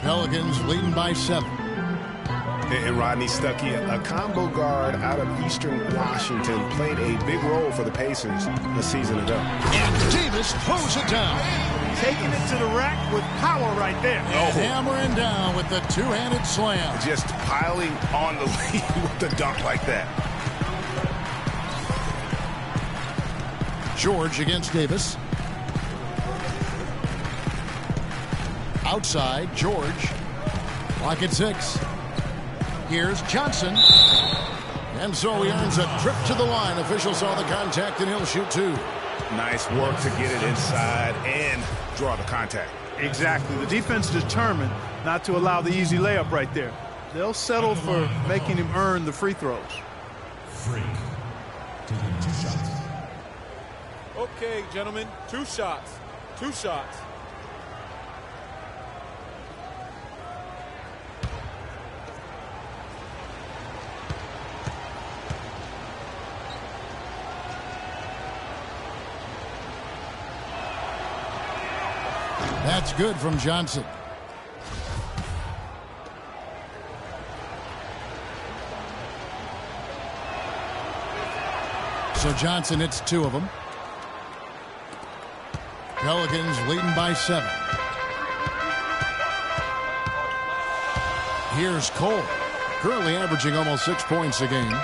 Pelicans leading by 7. And Rodney Stuckey, a combo guard out of Eastern Washington, played a big role for the Pacers a season ago. And Davis throws it down. Taking it to the rack with power right there. And hammering down with the two-handed slam. Just piling on the lead with a dunk like that. George against Davis. Outside, George. Clock at 6. Here's Johnson. And so he earns a trip to the line. Official saw the contact, and he'll shoot 2. Nice work to get it inside and draw the contact. Exactly. The defense determined not to allow the easy layup right there. They'll settle for making him earn the free throws. Freak. Taking 2 shots. Okay, gentlemen. 2 shots. 2 shots. That's good from Johnson. So Johnson hits 2 of them. Pelicans leading by 7. Here's Cole, currently averaging almost 6 points a game.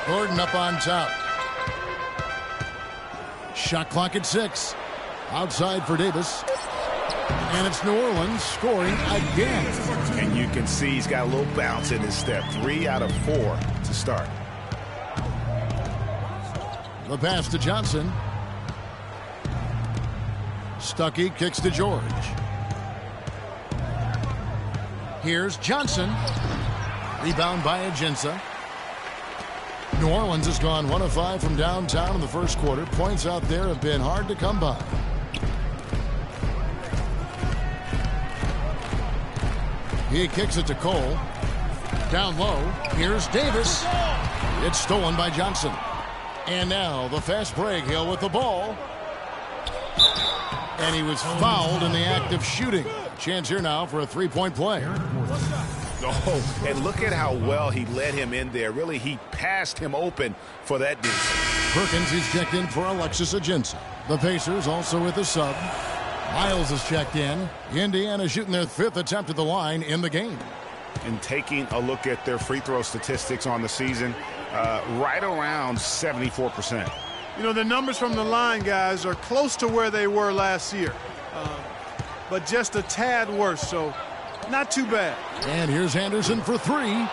Gordon up on top. Shot clock at 6. Outside for Davis. And it's New Orleans scoring again. And you can see he's got a little bounce in his step. 3 out of 4 to start. The pass to Johnson. Stuckey kicks to George. Here's Johnson. Rebound by Ajinça. New Orleans has gone 1 of 5 from downtown in the first quarter. Points out there have been hard to come by. He kicks it to Cole. Down low. Here's Davis. It's stolen by Johnson. And now the fast break. Hill with the ball. And he was fouled in the act of shooting. Chance here now for a 3-point play. Oh, and look at how well he led him in there. Really, he passed him open for that deuce. Perkins is checked in for Alexis Ajinça. The Pacers also with a sub. Miles is checked in. Indiana shooting their 5th attempt at the line in the game. And taking a look at their free throw statistics on the season, right around 74%. You know, the numbers from the line, guys, are close to where they were last year. But just a tad worse, so not too bad. And here's Anderson for 3.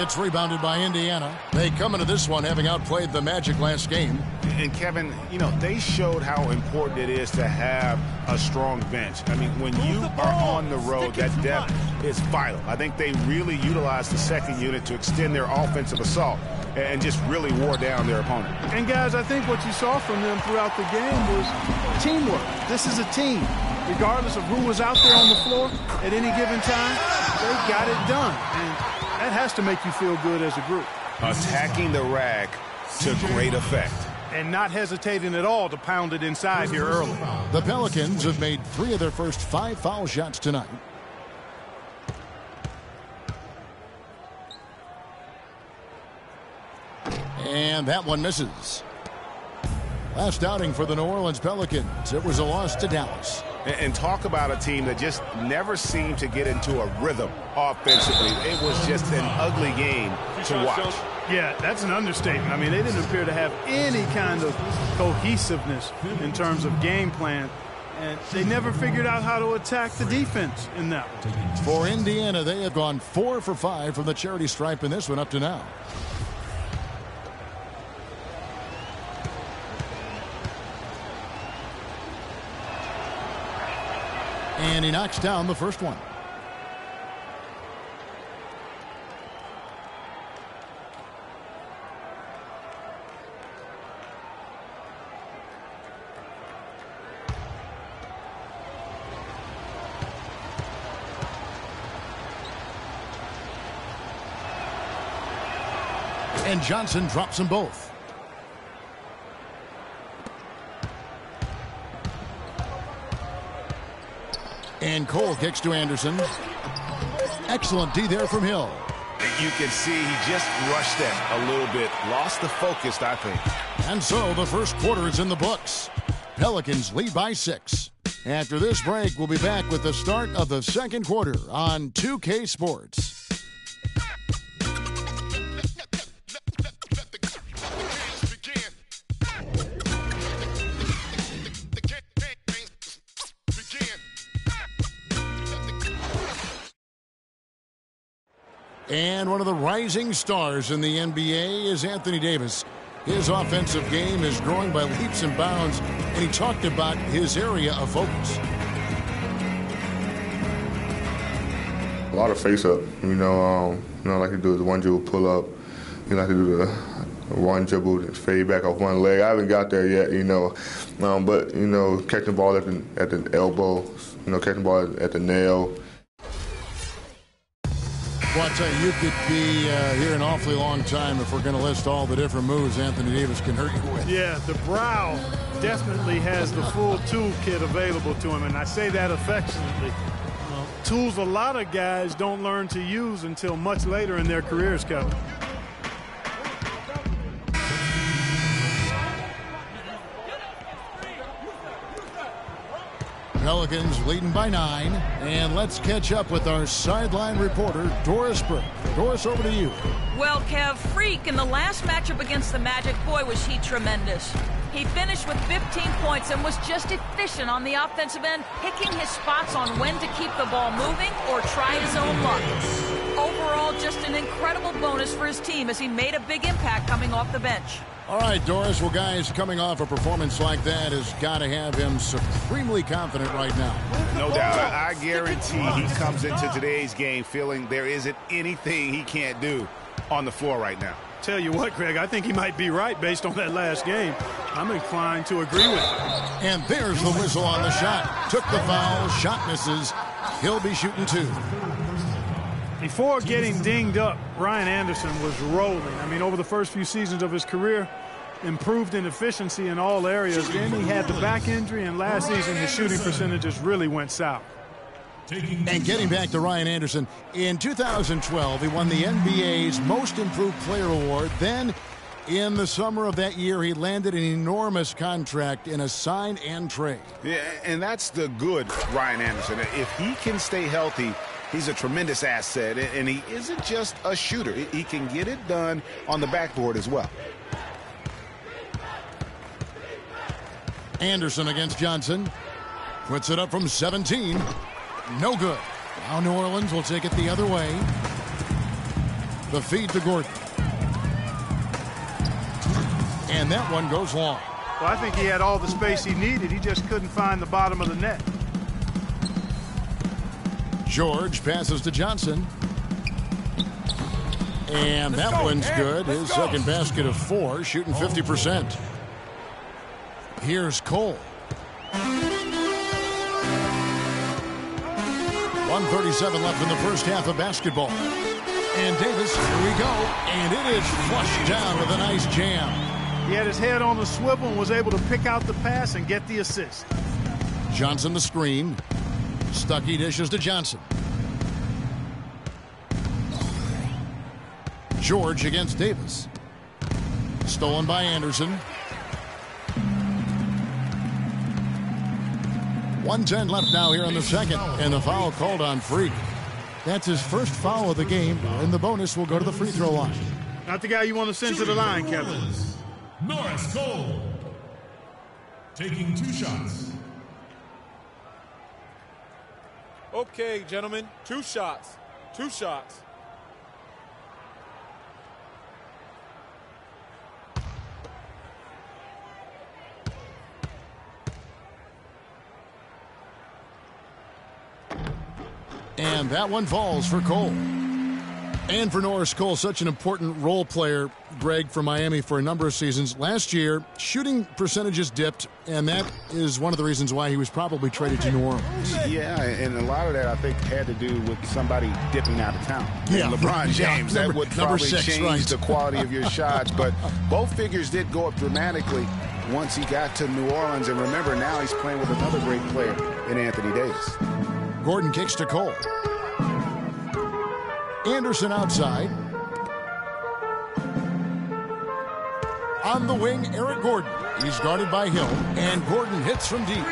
It's rebounded by Indiana. They come into this one having outplayed the Magic last game. And Kevin, you know, they showed how important it is to have a strong bench. I mean, when you are on the road, that depth is vital. I think they really utilized the second unit to extend their offensive assault and just really wore down their opponent. And guys, I think what you saw from them throughout the game was teamwork. This is a team. Regardless of who was out there on the floor at any given time, they got it done. And that has to make you feel good as a group. Attacking the rack to great effect. And not hesitating at all to pound it inside here early. The Pelicans have made 3 of their first 5 foul shots tonight. And that one misses. Last outing for the New Orleans Pelicans. It was a loss to Dallas. And talk about a team that just never seemed to get into a rhythm offensively. It was just an ugly game to watch. Yeah, that's an understatement. I mean, they didn't appear to have any kind of cohesiveness in terms of game plan. And they never figured out how to attack the defense in that one. For Indiana, they have gone 4 for 5 from the charity stripe in this one up to now. And he knocks down the first one. And Johnson drops them both. And Cole kicks to Anderson. Excellent D there from Hill. You can see he just rushed that a little bit. Lost the focus, I think. And so the first quarter is in the books. Pelicans lead by 6. After this break, we'll be back with the start of the second quarter on 2K Sports. And one of the rising stars in the NBA is Anthony Davis. His offensive game is growing by leaps and bounds, and he talked about his area of focus. A lot of face-up, like to do the one dribble pull-up. You like to do the one dribble and fade back off one leg. I haven't got there yet, but catching the ball at the elbow, catching the ball at the nail. Well, I'll tell you, you could be here an awfully long time if we're going to list all the different moves Anthony Davis can hurt you with. Yeah, the brow definitely has the full toolkit available to him, and I say that affectionately. Tools a lot of guys don't learn to use until much later in their careers, Kevin. Pelicans leading by 9. And let's catch up with our sideline reporter, Doris Burke. Doris, over to you. Well, Kev, Freak in the last matchup against the Magic, boy, was he tremendous. He finished with 15 points and was just efficient on the offensive end, picking his spots on when to keep the ball moving or try his own luck. Overall, just an incredible bonus for his team as he made a big impact coming off the bench. All right, Doris. Well, guys, coming off a performance like that has got to have him supremely confident right now. No doubt. I guarantee he comes into today's game feeling there isn't anything he can't do on the floor right now. Tell you what, Greg, I think he might be right based on that last game. I'm inclined to agree with him. And there's the whistle on the shot. Took the foul. Shot misses. He'll be shooting 2. Before getting dinged up, Ryan Anderson was rolling. I mean, over the first few seasons of his career, improved in efficiency in all areas. Then he had the back injury, and last season his shooting percentages really went south. And getting back to Ryan Anderson, in 2012, he won the NBA's Most Improved Player Award. Then, in the summer of that year, he landed an enormous contract in a sign and trade. Yeah, and that's the good Ryan Anderson. If he can stay healthy, he's a tremendous asset, and he isn't just a shooter. He can get it done on the backboard as well. Anderson against Johnson. Puts it up from 17. No good. Now New Orleans will take it the other way. The feed to Gordon. And that one goes long. Well, I think he had all the space he needed. He just couldn't find the bottom of the net. George passes to Johnson. And that one's good. His second basket of 4, shooting 50%. Here's Cole. 1:37 left in the first half of basketball. And Davis, here we go. And it is flushed down with a nice jam. He had his head on the swivel and was able to pick out the pass and get the assist. Johnson the screen. Stuckey dishes to Johnson. George against Davis. Stolen by Anderson. 1:10 left now here in the second, and the foul called on Freak. That's his first foul of the game, and the bonus will go to the free throw line. Not the guy you want to send to the line, Kevin. Norris Cole taking 2 shots. Okay, gentlemen, 2 shots. 2 shots. And that one falls for Cole. And for Norris Cole, such an important role player, Greg, for Miami for a number of seasons. Last year, shooting percentages dipped, and that is one of the reasons why he was probably traded to New Orleans. Yeah, and a lot of that, I think, had to do with somebody dipping out of town. Yeah, LeBron James, yeah, that would probably 6, change right. the quality of your shots. But both figures did go up dramatically once he got to New Orleans. And remember, now he's playing with another great player in Anthony Davis. Gordon kicks to Cole. Anderson outside. On the wing, Eric Gordon. He's guarded by Hill, and Gordon hits from deep.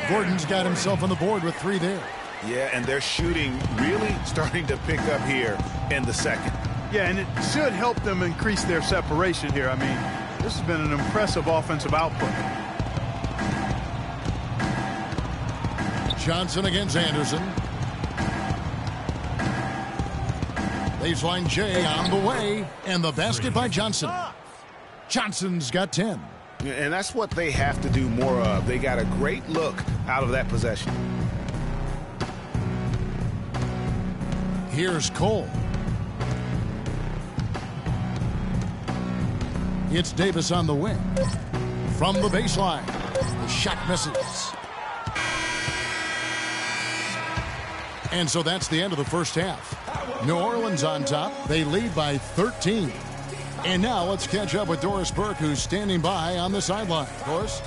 Gordon's got himself on the board with 3 there. Yeah, and their shooting really starting to pick up here in the second. Yeah, and it should help them increase their separation here. I mean, this has been an impressive offensive output. Johnson against Anderson. Baseline J on the way, and the basket by Johnson. Johnson's got 10. And that's what they have to do more of. They got a great look out of that possession. Here's Cole. It's Davis on the wing. From the baseline, the shot misses. And so that's the end of the first half. New Orleans on top. They lead by 13. And now let's catch up with Doris Burke, who's standing by on the sideline. Doris?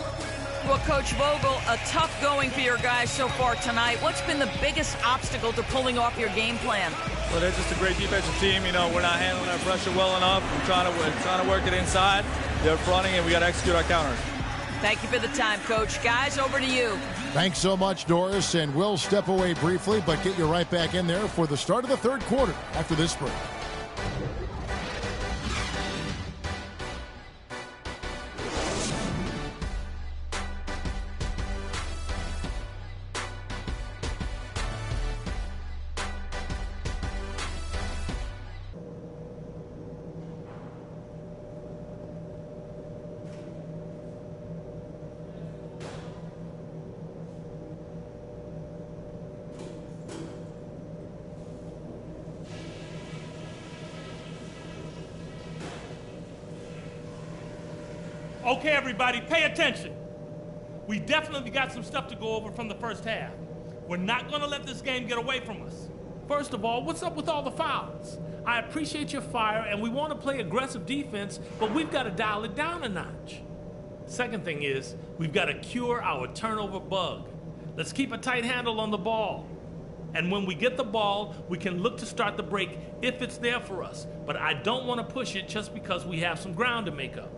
Well, Coach Vogel, a tough going for your guys so far tonight. What's been the biggest obstacle to pulling off your game plan? Well, they're just a great defensive team. You know, we're not handling our pressure well enough. We're trying to work it inside. They're fronting, and we got to execute our counters. Thank you for the time, Coach. Guys, over to you. Thanks so much, Doris, and we'll step away briefly, but get you right back in there for the start of the third quarter after this break. Okay, everybody, pay attention. We definitely got some stuff to go over from the first half. We're not going to let this game get away from us. First of all, what's up with all the fouls? I appreciate your fire, and we want to play aggressive defense, but we've got to dial it down a notch. Second thing is, we've got to cure our turnover bug. Let's keep a tight handle on the ball. And when we get the ball, we can look to start the break if it's there for us. But I don't want to push it just because we have some ground to make up.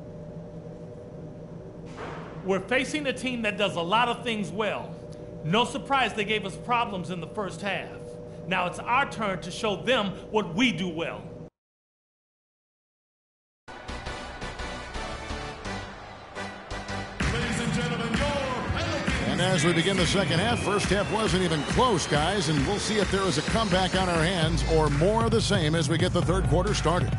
We're facing a team that does a lot of things well. No surprise they gave us problems in the first half. Now it's our turn to show them what we do well. Ladies and gentlemen, and as we begin the second half, first half wasn't even close, guys, and we'll see if there is a comeback on our hands or more of the same as we get the third quarter started.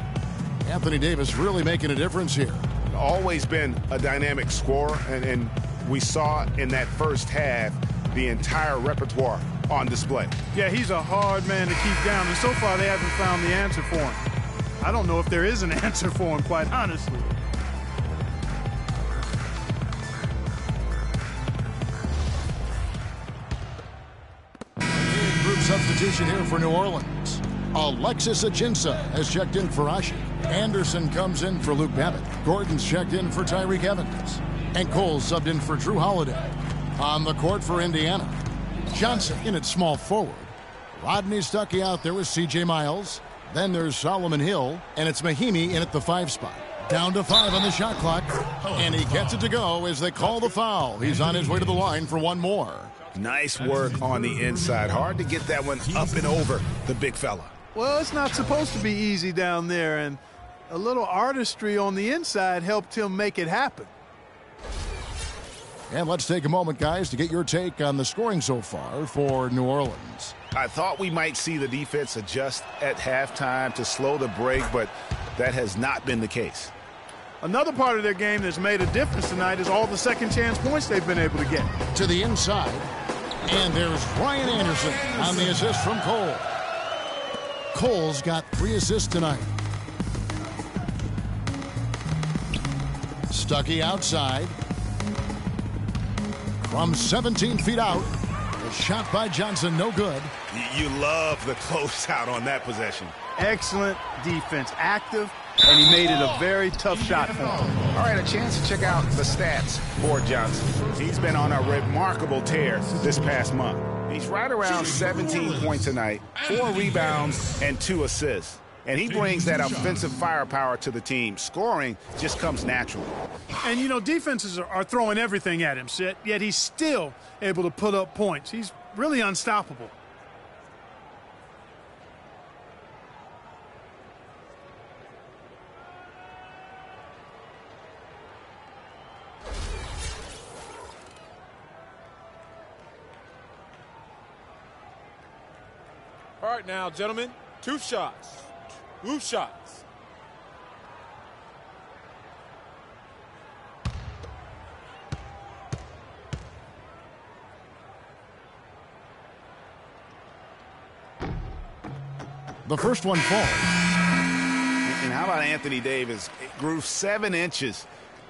Anthony Davis really making a difference here. Always been a dynamic scorer, and we saw in that first half the entire repertoire on display. Yeah, he's a hard man to keep down, and so far they haven't found the answer for him. I don't know if there is an answer for him, quite honestly. Group substitution here for New Orleans. Alexis Achinsa has checked in for Ashi. Anderson comes in for Luke Babbitt. Gordon's checked in for Tyreek Evans. And Cole subbed in for Drew Holiday. On the court for Indiana, Johnson in at small forward. Rodney Stuckey out there with C.J. Miles. Then there's Solomon Hill, and it's Mahimi in at the 5 spot. Down to 5 on the shot clock, and he gets it to go as they call the foul. He's on his way to the line for one more. Nice work on the inside. Hard to get that one up and over the big fella. Well, it's not supposed to be easy down there, and a little artistry on the inside helped him make it happen. And let's take a moment, guys, to get your take on the scoring so far for New Orleans. I thought we might see the defense adjust at halftime to slow the break, but that has not been the case. Another part of their game that's made a difference tonight is all the second chance points they've been able to get. To the inside, and there's Ryan Anderson on the assist from Cole. Cole's got 3 assists tonight. Stuckey outside. From 17 feet out. The shot by Johnson, no good. You love the closeout on that possession. Excellent defense. Active, and he made it a very tough shot for him. All right, a chance to check out the stats for Johnson. He's been on a remarkable tear this past month. He's right around 17 points a night, 4 rebounds, and 2 assists. And he brings that offensive firepower to the team. Scoring just comes naturally. And, you know, defenses are throwing everything at him, Sid, yet he's still able to put up points. He's really unstoppable. All right now, gentlemen, 2 shots. 2 shots. The first one falls. And how about Anthony Davis? It grew 7 inches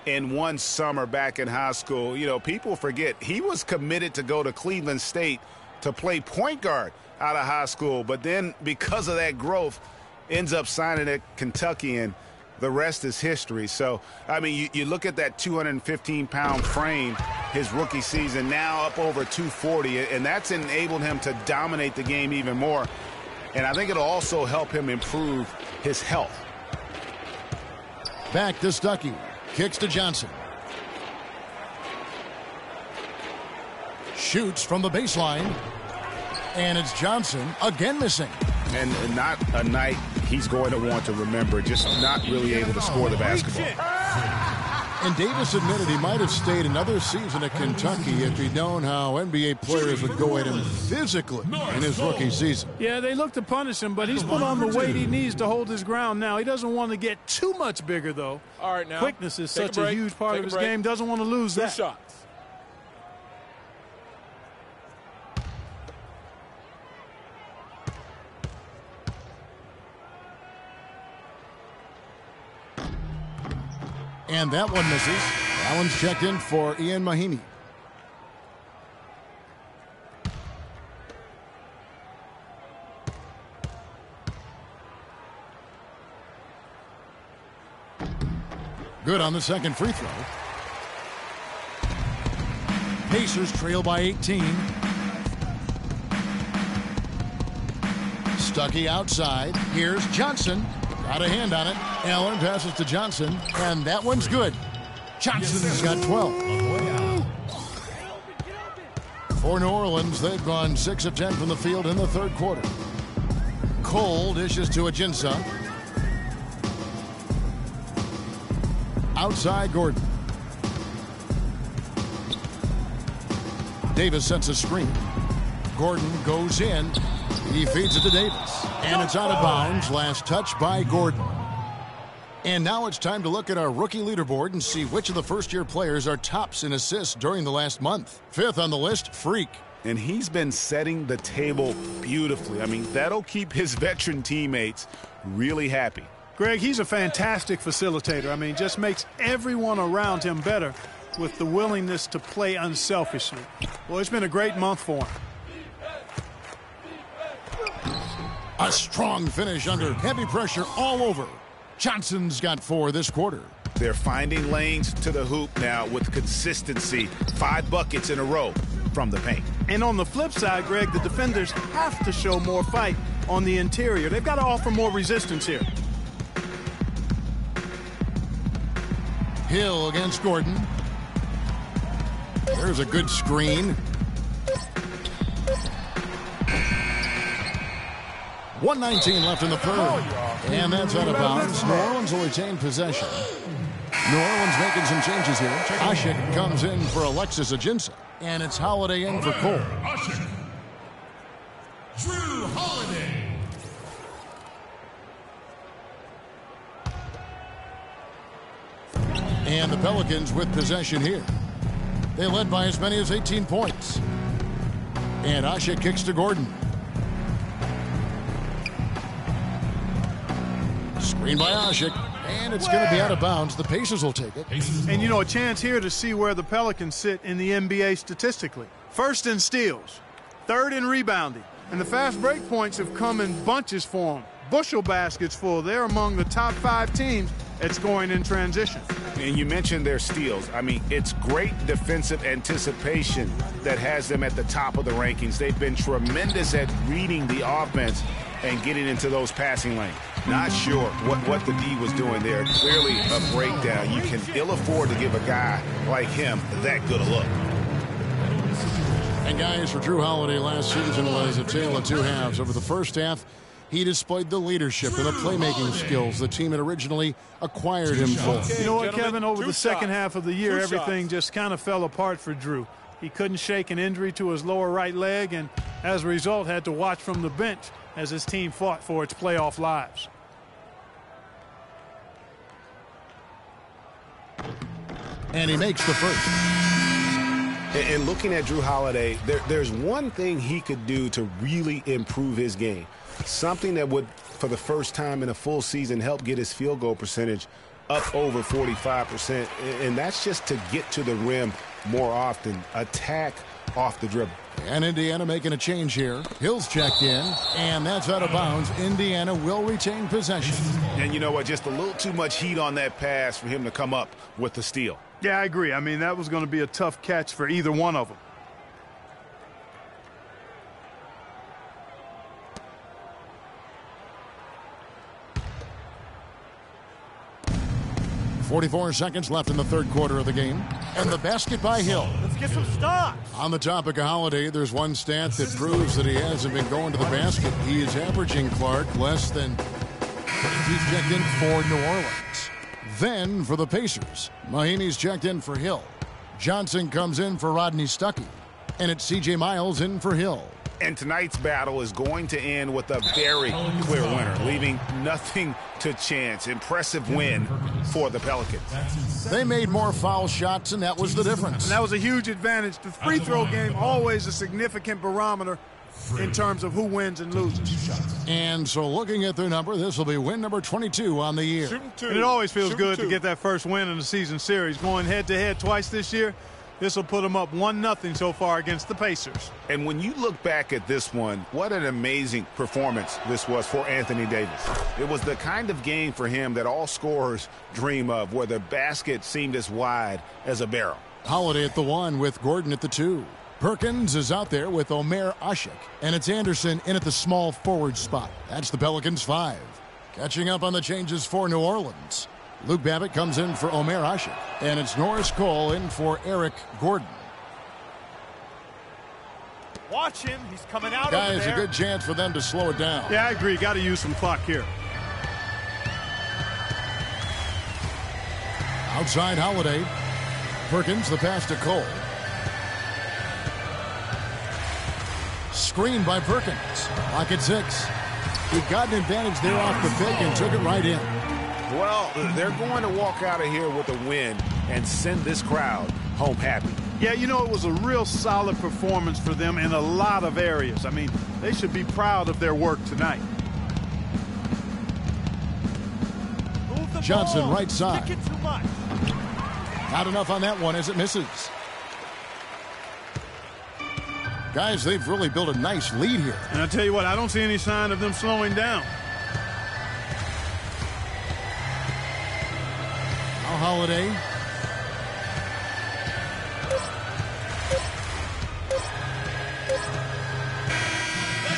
in one summer back in high school. You know, people forget he was committed to go to Cleveland State to play point guard out of high school. But then because of that growth, ends up signing at Kentucky, and the rest is history. So, I mean, you look at that 215-pound frame his rookie season, now up over 240, and that's enabled him to dominate the game even more. And I think it'll also help him improve his health. Back to Stuckey. Kicks to Johnson. Shoots from the baseline. And it's Johnson again missing. And not a night he's going to want to remember, just not really able to score the basketball. And Davis admitted he might have stayed another season at Kentucky if he'd known how NBA players would go at him physically in his rookie season. Yeah, they look to punish him, but he's put on the weight he needs to hold his ground now. He doesn't want to get too much bigger, though. All right, now. Quickness is such a huge part of his game. Doesn't want to lose that. 2 shots. And that one misses. That one's checked in for Ian Mahinmi. Good on the second free throw. Pacers trail by 18. Stuckey outside. Here's Johnson. Got a hand on it. Allen passes to Johnson, and that one's good. Johnson's got 12. For New Orleans, they've gone 6 of 10 from the field in the third quarter. Cole dishes to Ajinça. Outside Gordon. Davis sets a screen. Gordon goes in. He feeds it to Davis. And it's out of bounds. Last touch by Gordon. And now it's time to look at our rookie leaderboard and see which of the first-year players are tops in assists during the last month. 5th on the list, Freak. And he's been setting the table beautifully. I mean, that'll keep his veteran teammates really happy. Greg, he's a fantastic facilitator. I mean, just makes everyone around him better with the willingness to play unselfishly. Well, it's been a great month for him. A strong finish under heavy pressure all over. Johnson's got 4 this quarter. They're finding lanes to the hoop now with consistency. 5 buckets in a row from the paint. And on the flip side, Greg, the defenders have to show more fight on the interior. They've got to offer more resistance here. Hill against Gordon. There's a good screen. 1:19 left in the third. And that's out of bounds. New Orleans will retain possession. New Orleans making some changes here. Ashik comes in for Alexis Ajinça. And it's Holiday in for Cole. Ashik. Drew Holiday. And the Pelicans with possession here. They led by as many as 18 points. And Ashik kicks to Gordon. Screen by Ashik, and it's going to be out of bounds. The Pacers will take it. And, you know, a chance here to see where the Pelicans sit in the NBA statistically. First in steals, third in rebounding, and the fast break points have come in bunches for them. Bushel baskets full. They're among the top 5 teams at scoring in transition. And you mentioned their steals. I mean, it's great defensive anticipation that has them at the top of the rankings. They've been tremendous at reading the offense and getting into those passing lanes. Not sure what the D was doing there. Clearly a breakdown. You can ill afford to give a guy like him that good a look. And guys, for Drew Holiday last season was a tale of two halves. Over the first half, he displayed the leadership and the playmaking skills the team had originally acquired him for. You know what, Kevin? Over the second half of the year, everything just kind of fell apart for Drew. He couldn't shake an injury to his lower right leg, and as a result, had to watch from the bench as his team fought for its playoff lives. And he makes the first. And looking at Drew Holiday, there's one thing he could do to really improve his game. Something that would, for the first time in a full season, help get his field goal percentage up over 45%. And that's just to get to the rim more often. Attack off the dribble. And Indiana making a change here. Hill's checked in, and that's out of bounds. Indiana will retain possession. And you know what? Just a little too much heat on that pass for him to come up with the steal. Yeah, I agree. I mean, that was going to be a tough catch for either one of them. .44 seconds left in the third quarter of the game. And the basket by Hill. Let's get some stops. On the topic of Holiday, there's one stat that proves that he hasn't been going to the basket. He is averaging, Clark, less than he's checked in for New Orleans. Then for the Pacers, Mahinmi's checked in for Hill. Johnson comes in for Rodney Stuckey. And it's C.J. Miles in for Hill. And tonight's battle is going to end with a very clear winner, leaving nothing to chance. Impressive win for the Pelicans. They made more foul shots, and that was the difference. And that was a huge advantage. The free throw game, always a significant barometer in terms of who wins and loses. And so looking at their number, this will be win number 22 on the year. And it always feels good to get that first win in the season series. Going head-to-head twice this year, this will put them up 1-0 so far against the Pacers. And when you look back at this one, what an amazing performance this was for Anthony Davis. It was the kind of game for him that all scorers dream of, where the basket seemed as wide as a barrel. Holiday at the 1 with Gordon at the 2. Perkins is out there with Omer Ashik. And it's Anderson in at the small forward spot. That's the Pelicans 5. Catching up on the changes for New Orleans. Luke Babbitt comes in for Omer Ashik. And it's Norris Cole in for Eric Gordon. Watch him. He's coming out Guys, over there. a good chance for them to slow it down. Yeah, I agree. Got to use some clock here. Outside Holiday. Perkins, the pass to Cole. Screen by Perkins. Lock at 6. He got an advantage there off the pick and took it right in. Well, they're going to walk out of here with a win and send this crowd home happy. Yeah, you know, it was a real solid performance for them in a lot of areas. I mean, they should be proud of their work tonight. Johnson, right side. Kick it too much. Not enough on that one as it misses. Guys, they've really built a nice lead here. And I tell you what, I don't see any sign of them slowing down. Now Holiday.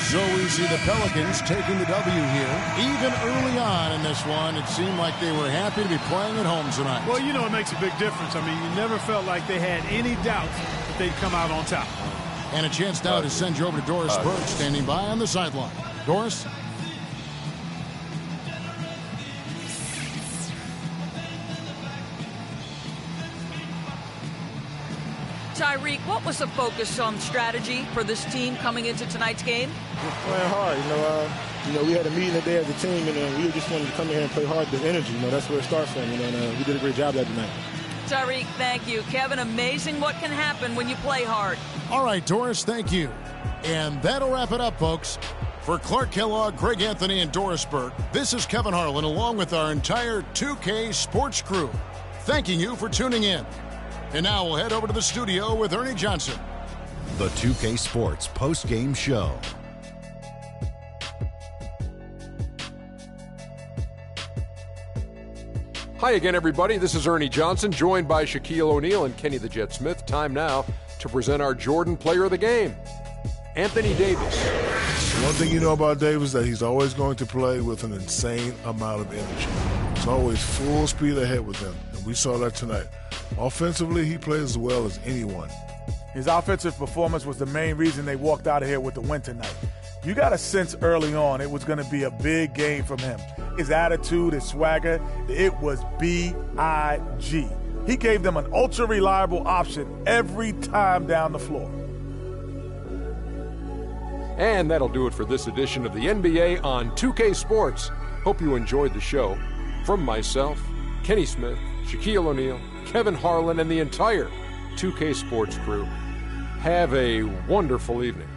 So we see the Pelicans taking the W here. Even early on in this one, it seemed like they were happy to be playing at home tonight. Well, you know, it makes a big difference. I mean, you never felt like they had any doubts that they'd come out on top. And a chance now to send you over to Doris Burke, standing by on the sideline. Doris? Tyreek, what was the focus on strategy for this team coming into tonight's game? We're playing hard. We had a meeting today as a team, and we just wanted to come in here and play hard with energy. That's where it starts from. And we did a great job that tonight. Tyreek, thank you. Kevin, amazing what can happen when you play hard. All right, Doris, thank you. And that'll wrap it up, folks. For Clark Kellogg, Greg Anthony, and Doris Burke, this is Kevin Harlan, along with our entire 2K Sports crew, thanking you for tuning in. And now we'll head over to the studio with Ernie Johnson. The 2K Sports post-game show. Hi again, everybody. This is Ernie Johnson, joined by Shaquille O'Neal and Kenny the Jet Smith. Time now to present our Jordan Player of the Game, Anthony Davis. One thing you know about Davis that he's always going to play with an insane amount of energy. It's always full speed ahead with him, and we saw that tonight. Offensively, he plays as well as anyone. His offensive performance was the main reason they walked out of here with the win tonight. You got a sense early on it was going to be a big game from him. His attitude, his swagger, it was B-I-G. He gave them an ultra-reliable option every time down the floor. And that'll do it for this edition of the NBA on 2K Sports. Hope you enjoyed the show. From myself, Kenny Smith, Shaquille O'Neal, Kevin Harlan, and the entire 2K Sports crew, have a wonderful evening.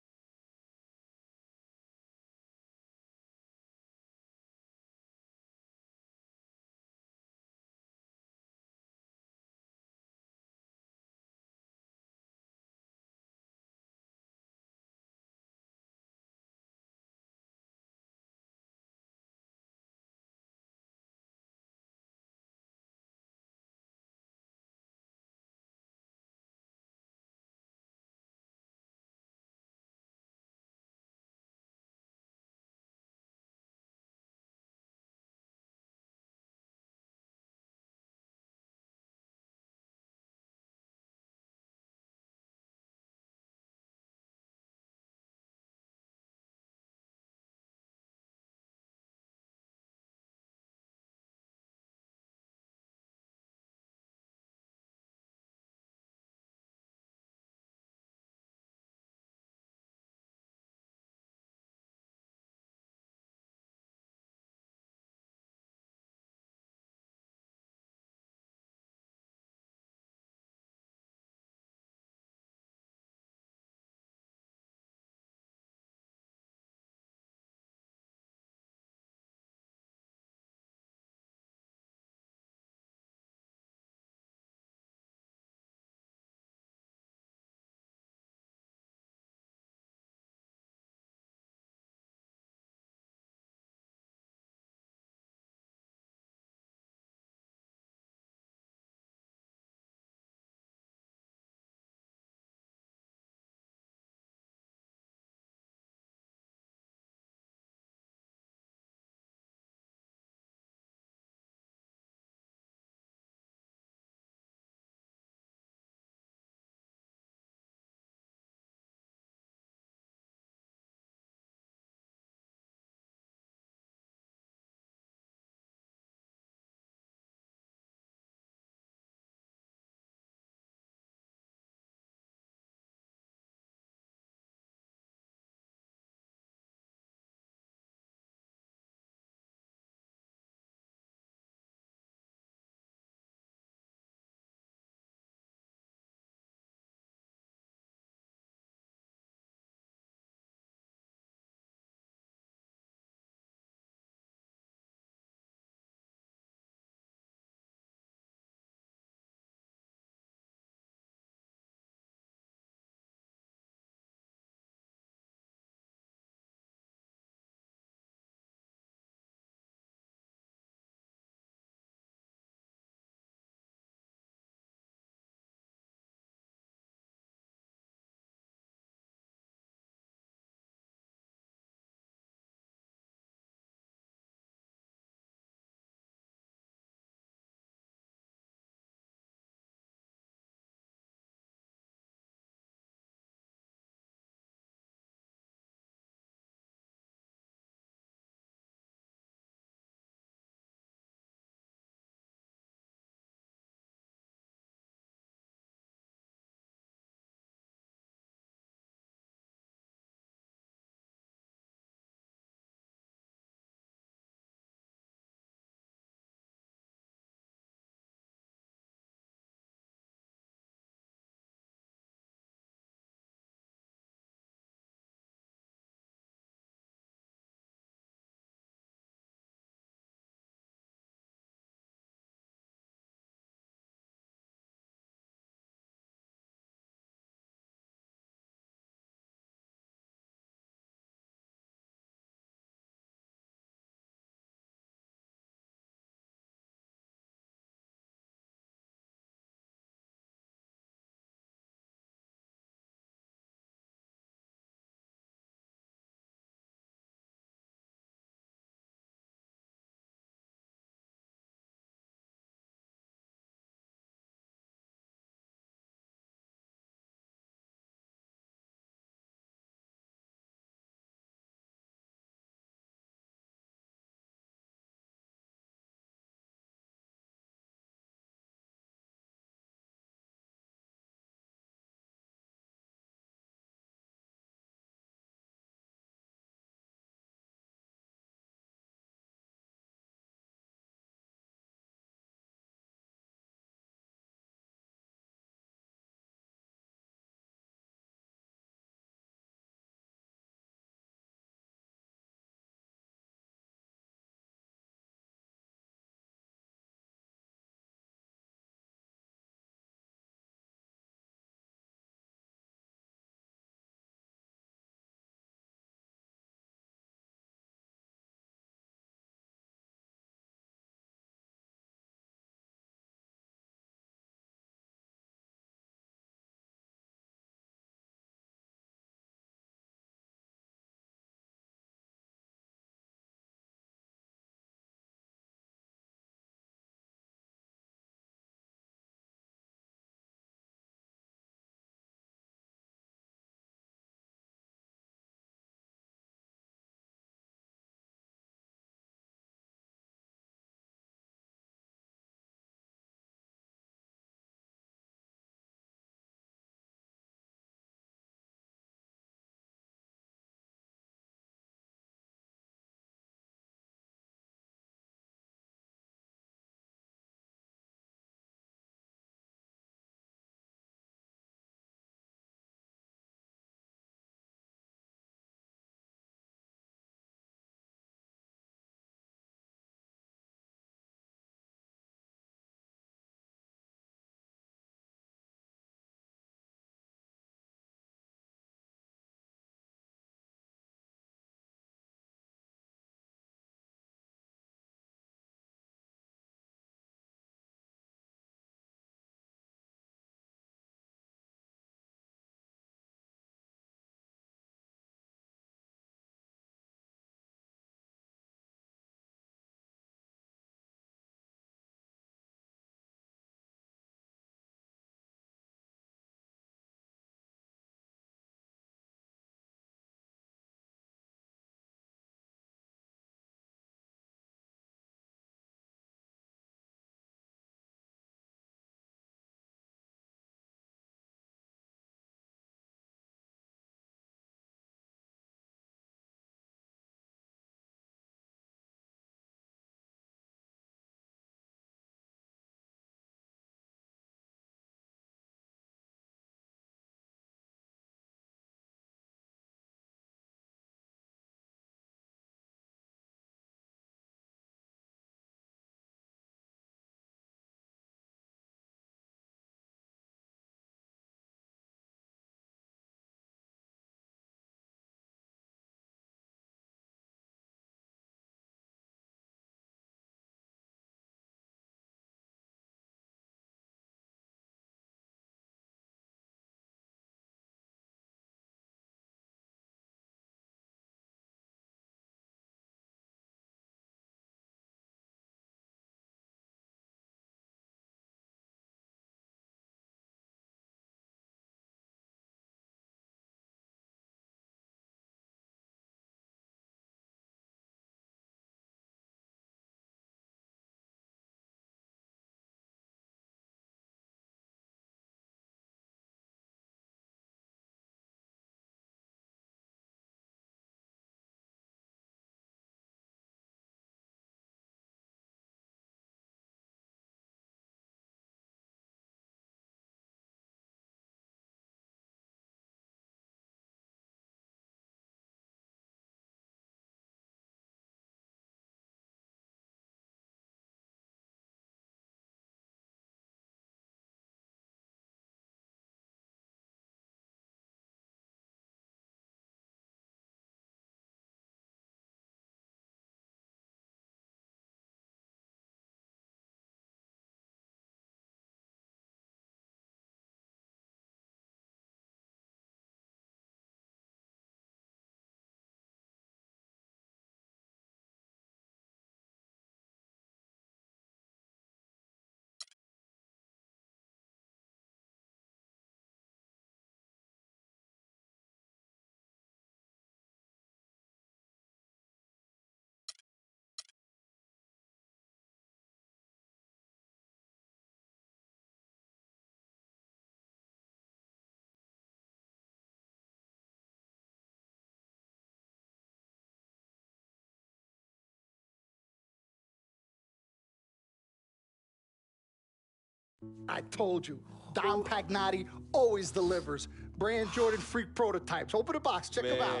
I told you, Dom Pagnotti always delivers. Brand Jordan Freak prototypes. Open the box, check them out.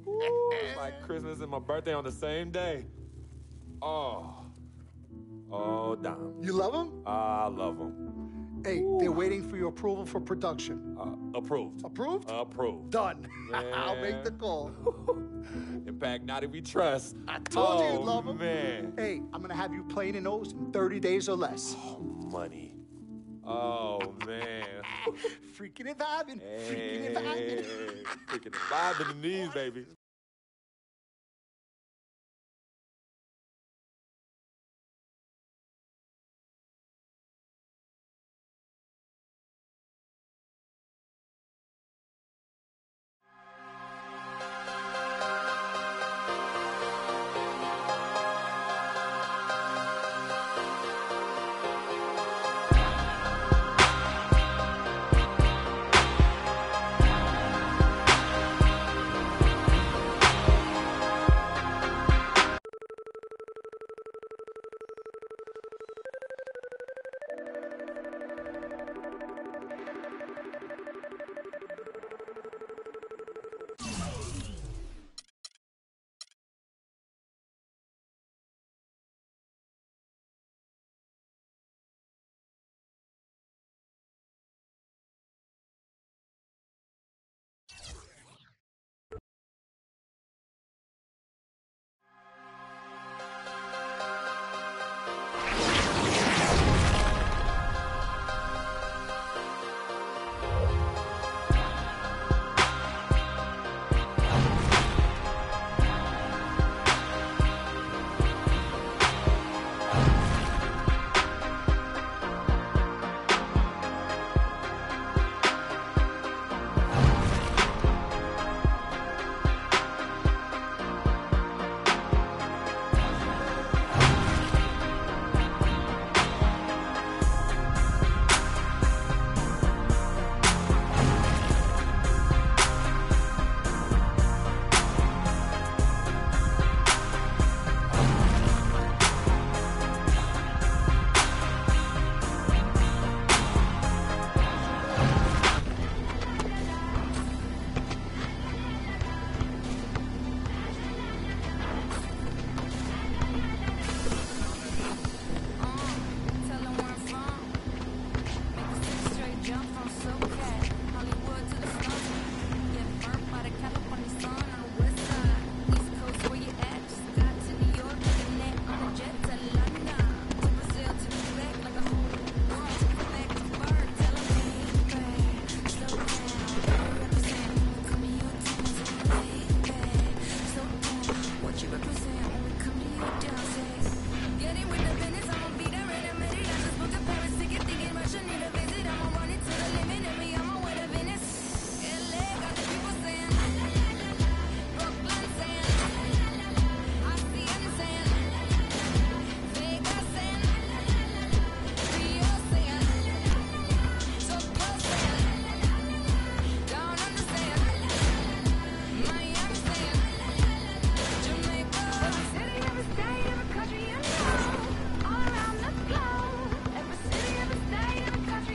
Ooh, it's like Christmas and my birthday on the same day. Oh, Dom. You love them? I love them. Hey, they're waiting for your approval for production. Approved. Approved? Approved. Done. I'll make the call. In Pagnotti we trust. I told you you'd love them. Man. Hey, I'm going to have you playing in those in 30 days or less. Money. Oh, man. Freaking and vibing. Freaking and vibing. Freaking and vibing in these, baby.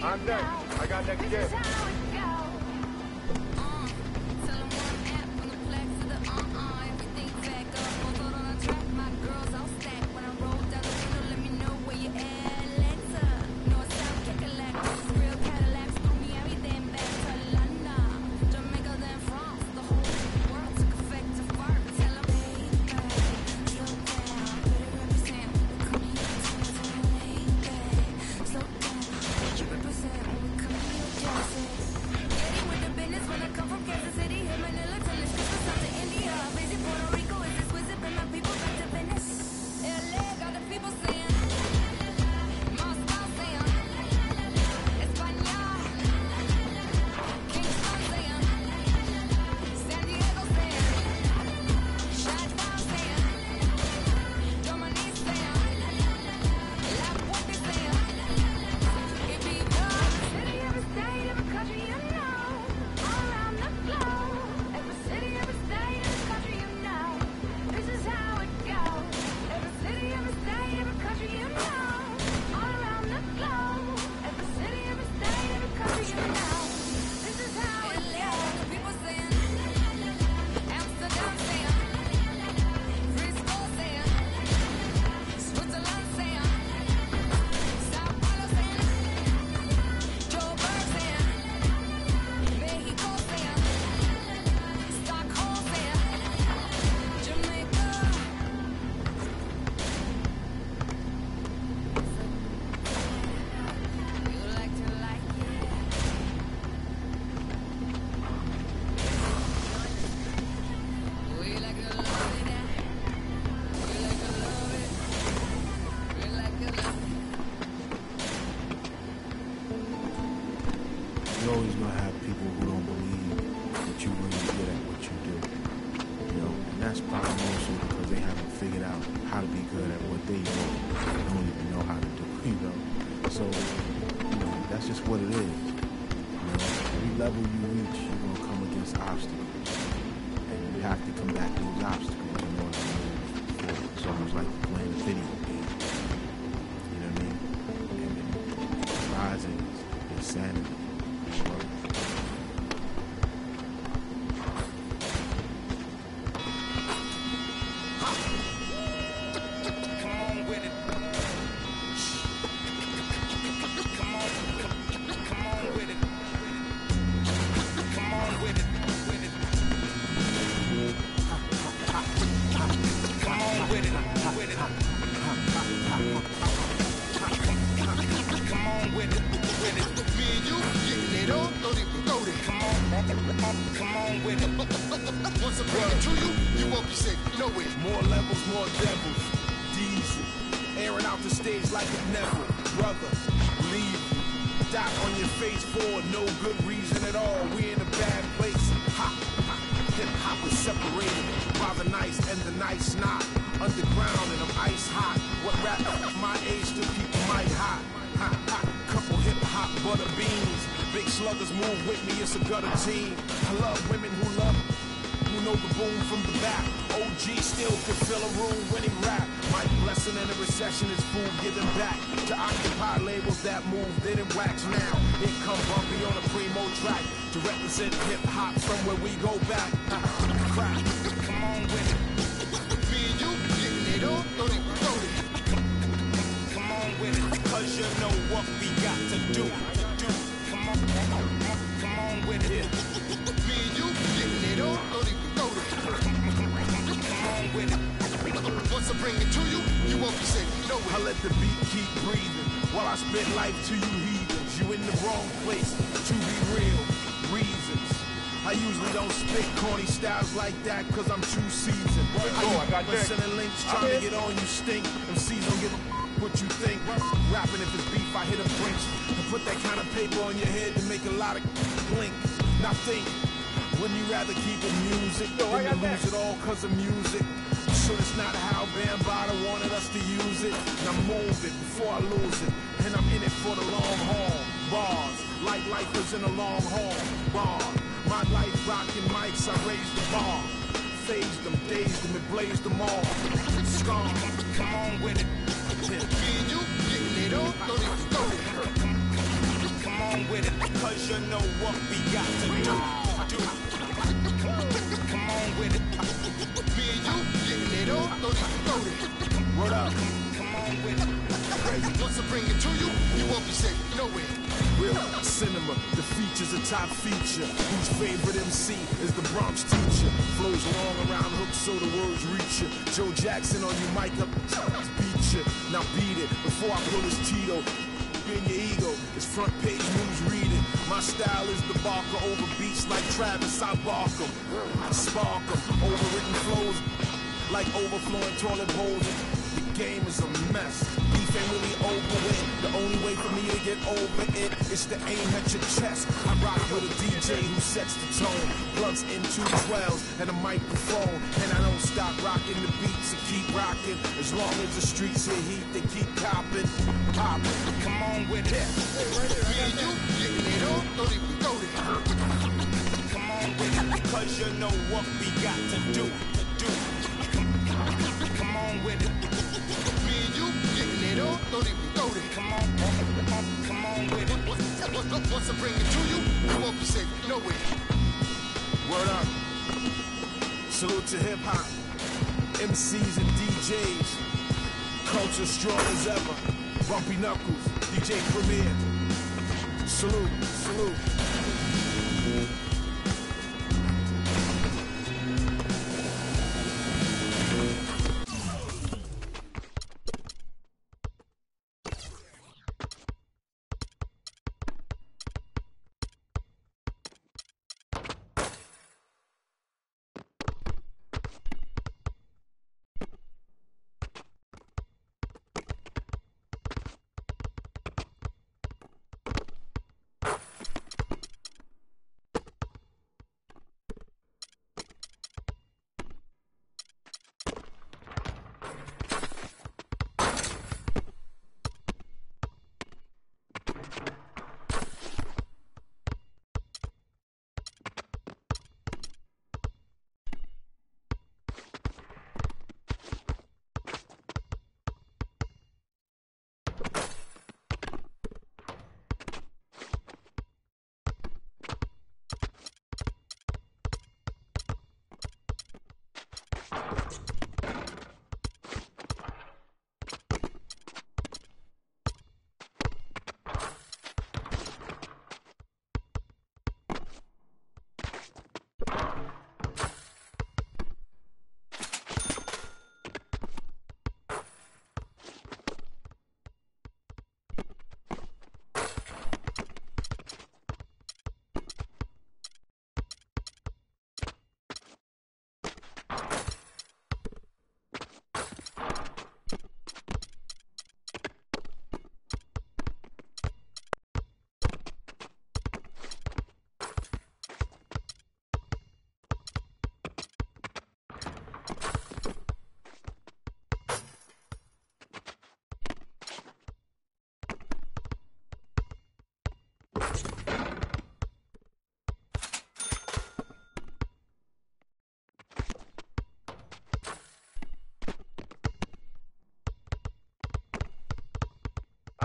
I'm next. I got next game. you're always going to have people who don't believe that you're really good at what you do. You know, and that's probably also because they haven't figured out how to be good at what they do. They don't even know how to do, you know. So, you know, that's just what it is. You know, every level you reach, you're going to come against obstacles. And you have to combat those obstacles in order to move forward. It's almost like playing a video game. You know what I mean? And then rising is insanity. Hip-hop from where we go back. Crack. Come on with it. Me and you getting it on, don't even know it. Come on with it, cause you know what we got to do. Come on with it. Me and you getting it on, don't even know it. Come on with it. Once I bring it to you, you won't be safe. You know it. I let the beat keep breathing while I spit life to you heathens. You in the wrong place, to be real. Reasons. I usually don't spit corny styles like that cause I'm too seasoned. I got sending links trying to get on you stink. MCs don't give a what you think. Rapping if it's beef, I hit a brinks. To put that kind of paper on your head to make a lot of blink. Now think, wouldn't you rather keep it music than to lose it all cause of music? Sure it's not how Bambaataa wanted us to use it. Now move it before I lose it. And I'm in it for the long haul. Bars, like lifers in a long haul. Bar, my life rocking mics, I raised the bar. Phased them, dazed them, and blazed them all. Scar, come on with it. Me and you getting it on, don't even know it. Come on with it, cause you know what we got to do. Come on with it. Me and you getting it on, don't even know it. Word up. Come on with it. Once I bring it to you, you won't be safe nowhere. Real cinema, the feature's a top feature. Whose favorite MC is the Bronx teacher? Flows long around hooks so the words reach you. Joe Jackson on your mic up, beat you. Now beat it before I pull his Tito. In your ego, it's front page news reading. My style is the barker over beats like Travis, I bark 'em. I spark 'em, overwritten flows like overflowing toilet bowls. The game is a mess. Beef ain't really over with. The only way for me to get over it is to aim at your chest. I rock with a DJ who sets the tone, plugs in 212s and a microphone, and I don't stop rocking the beats and keep rocking. As long as the streets hit heat, they keep copping, popping. Come on with it. Me and you getting it on, don't even know it. Come on with it, cause you know what we got to do. Come on with it. Me and you getting it on, don't even know it. Come on with it. Once I bring it to you, you won't be safe nowhere. Word up. Salute to hip hop, MCs and DJs. Culture strong as ever. Bumpy Knuckles, DJ Premier. Salute, salute.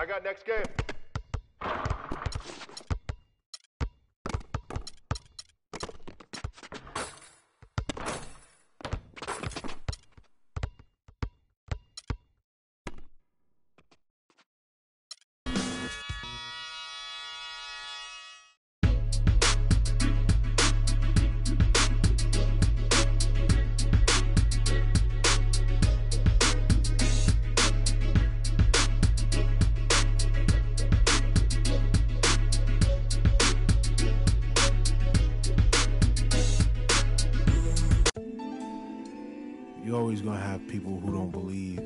I got next game. You're always going to have people who don't believe.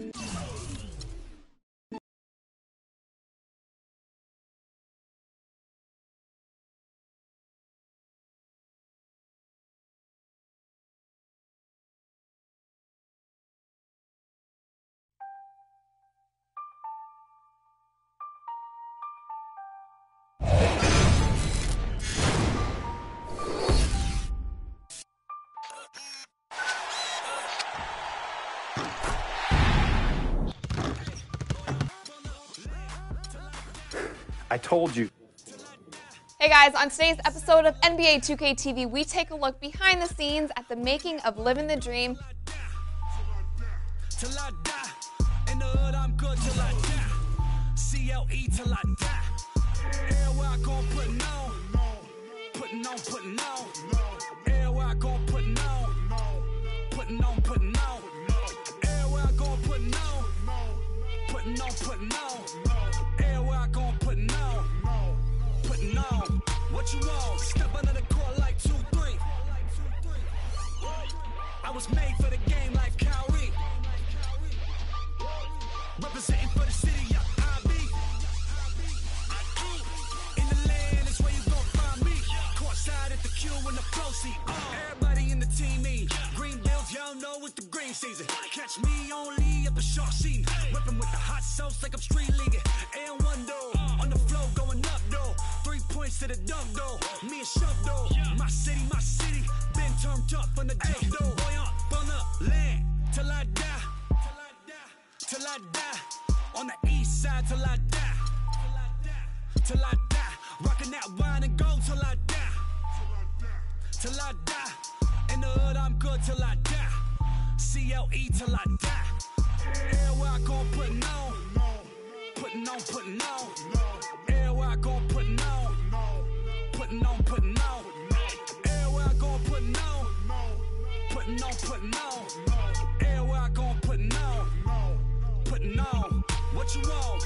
I told you. Hey guys, on today's episode of NBA 2K TV, we take a look behind the scenes at the making of Living the Dream. Till I die. In the hood, I'm good till I die. CLE till I die. Everywhere I go, putting on. Putting on, putting on. Everywhere I go, putting on. Putting on, putting on. Everywhere I go, putting on. Putting on, putting on. Everywhere I go, putting on. Putting on. What you want? Step under the court like 2-3. I was made for the game like Kyrie. Representing for the city, yeah, I be. In the land is where you gon' find me. Courtside at the Q and the flow seat. Everybody in the team me. Green bills, y'all know it's the green season. Catch me only at the short seat. Whipping with the hot sauce like I'm street leaguing. And1 though, on the flow going up though. 3 points to the dunk though. Me and Shove though. My city, been turned up on the jump though. Boy, on the land till I die. Till I die, on the east side till I die, till I die, rocking that wine and gold till I die, till I die, in the hood I'm good till I die, CLE till I die, everywhere I go putting on, putting on, putting on, everywhere I go putting on, putting on, putting on, everywhere I go putting on, putting on, putting on, everywhere I go putting on. Putting on, what you want?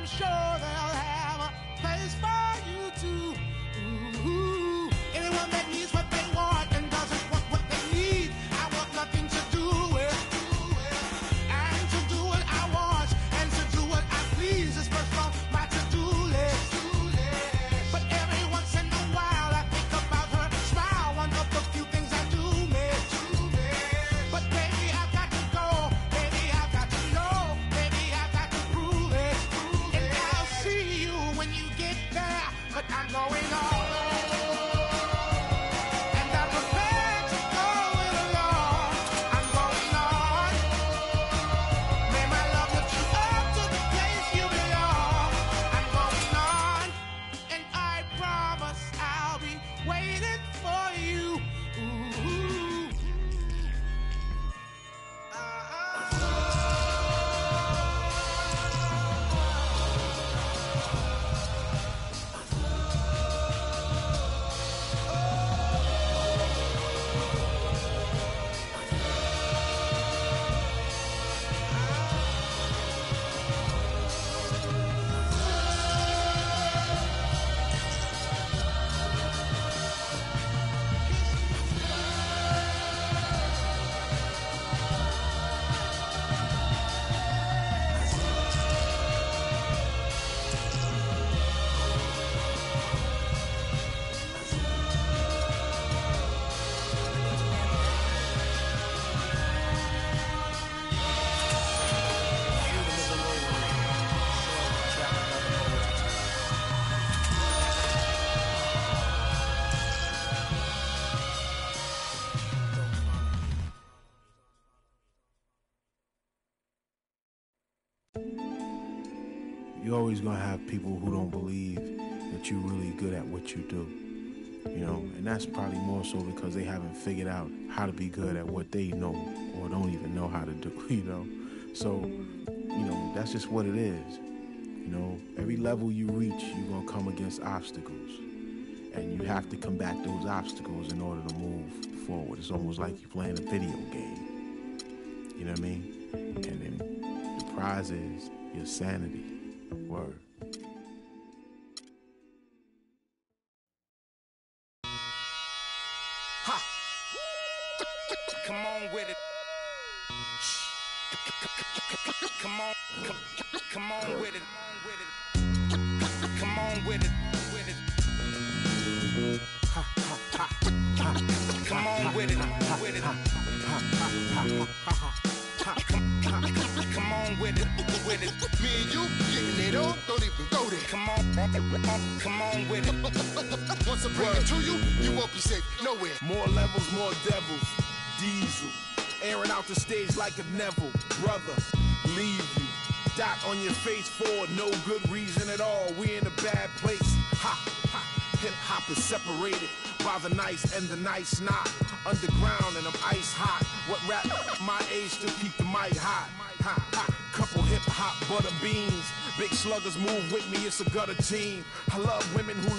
I'm sure they'll have a place for you too. Ooh, anyone that needs what they want and doesn't want what they need, I want nothing to do with. And to do what I want and to do what I please is first on my to-do list. But every once in a while I think about her smile, one of the few things I do miss. But baby, I've got to go, baby, I've got to know, baby, I've got to prove it. And I'll see you when you get there, but I'm going on. And I'm prepared to go it alone. I'm going on. May my love lift you up to the place you belong. I'm going on. And I promise I'll be waiting for you. Ooh. You're always going to have people who don't believe that you're really good at what you do, you know, and that's probably more so because they haven't figured out how to be good at what they know or don't even know how to do, you know. So, you know, that's just what it is. You know, every level you reach, you're going to come against obstacles, and you have to combat those obstacles in order to move forward. It's almost like you're playing a video game, you know what I mean? And then the prize is your sanity. Word. Ha! Come on with it. Come on with it. Come on with it. Ha ha ha ha. Come on with it. With it. Come on with it. With it. Me and you getting it on. Don't even go there. Come on with it. Once I bring it to you, you won't be safe nowhere. More levels, more devils. Diesel, airing out the stage like a Neville. Brother, leave you. Dot on your face for no good reason at all. We in a bad place. Ha, ha. Hip hop is separated by the nice and the nice not. Underground and I'm ice hot. What rap my age to keep the mic hot? Ha, ha. Couple hip hop butter beans. Big sluggers move with me, it's a gutter team. I love women who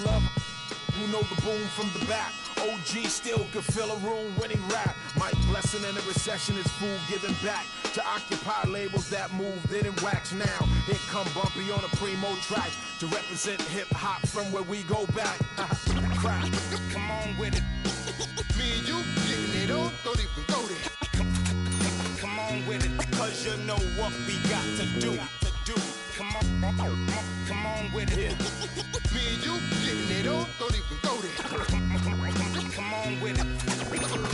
know the boom from the back. OG still could fill a room when he rap. Mike Blessing in a recession is food giving back to occupy labels that move, didn't wax now. Here come Bumpy on a primo track to represent hip hop from where we go back. Crap. Come on with it. Me and you getting it on. Don't even go there. Come on with it. Cause you know what we got to do. Come on with it. Yeah. Me and you getting it on. Don't even go there. Come on with it.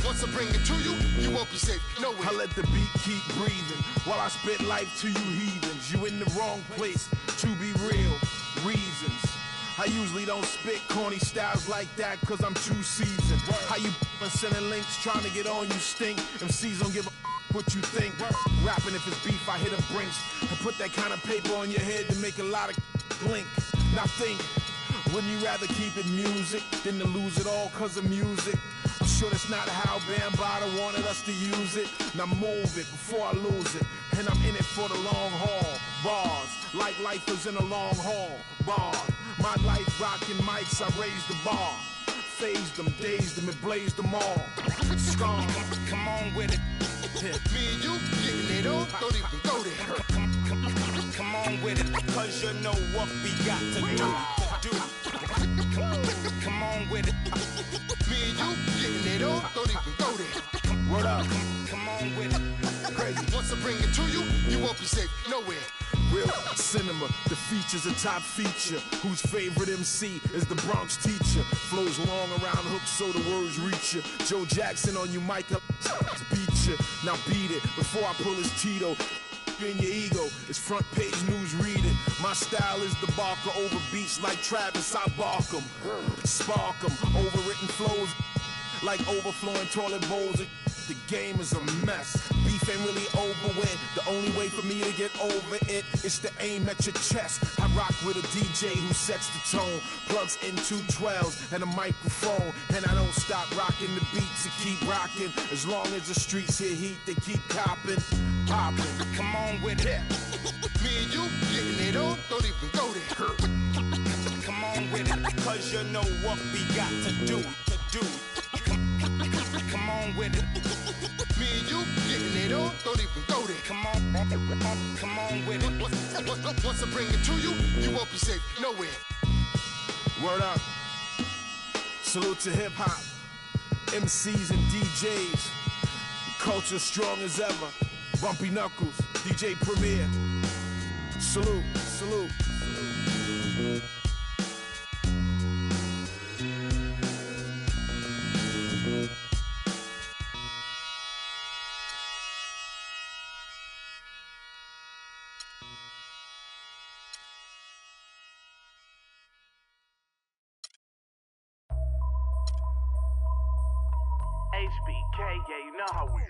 Once I bring it to you, you won't be safe nowhere. I let the beat keep breathing while I spit life to you heathens. You in the wrong place, to be real. Reasons. I usually don't spit corny styles like that cause I'm too seasoned. How you sending links trying to get on you stink. MCs don't give a what you think. Rapping if it's beef, I hit a brinks and put that kind of paper on your head to make a lot of blink. Now think, wouldn't you rather keep it music than to lose it all cause of music? I'm sure that's not how Bambaataa wanted us to use it. Now move it before I lose it. And I'm in it for the long haul. Bars, like lifers in a long haul. Bar, my life rocking mics, I raised the bar. Phased them, dazed them, and blazed them all. Scar, come on with it. Yeah. Me and you getting it on. Don't even go there. Come on with it, cause you know what we got to do. Come on with it. Me and you getting it on, don't even go there. Word up. Come on with it. Crazy. Once I bring it to you, you won't be safe nowhere. Real cinema, the feature's a top feature. Whose favorite MC is the Bronx teacher? Flows long around hooks so the words reach you. Joe Jackson on you, Michael beat you. Now beat it before I pull his Tito. In your ego, it's front page news, read it. My style is the barker over beats like Travis, I bark 'em. Spark 'em, overwritten flows like overflowing toilet bowls. The game is a mess. Beef ain't really over with. The only way for me to get over it is to aim at your chest. I rock with a DJ who sets the tone, plugs in 212s and a microphone, and I don't stop rocking the beats and keep rocking. As long as the streets hear heat, they keep copping, popping. Come on with it. Me and you getting it on, don't even go there. Come on with it, cause you know what we got to do. Come on with it. Me and you getting it on, don't even go there. Come on with it. Once I bring it to you, you won't be safe nowhere. Word up. Salute to hip hop, MCs and DJs. Culture strong as ever. Bumpy Knuckles, DJ Premier. Salute, salute. HBK, yeah, you know how we.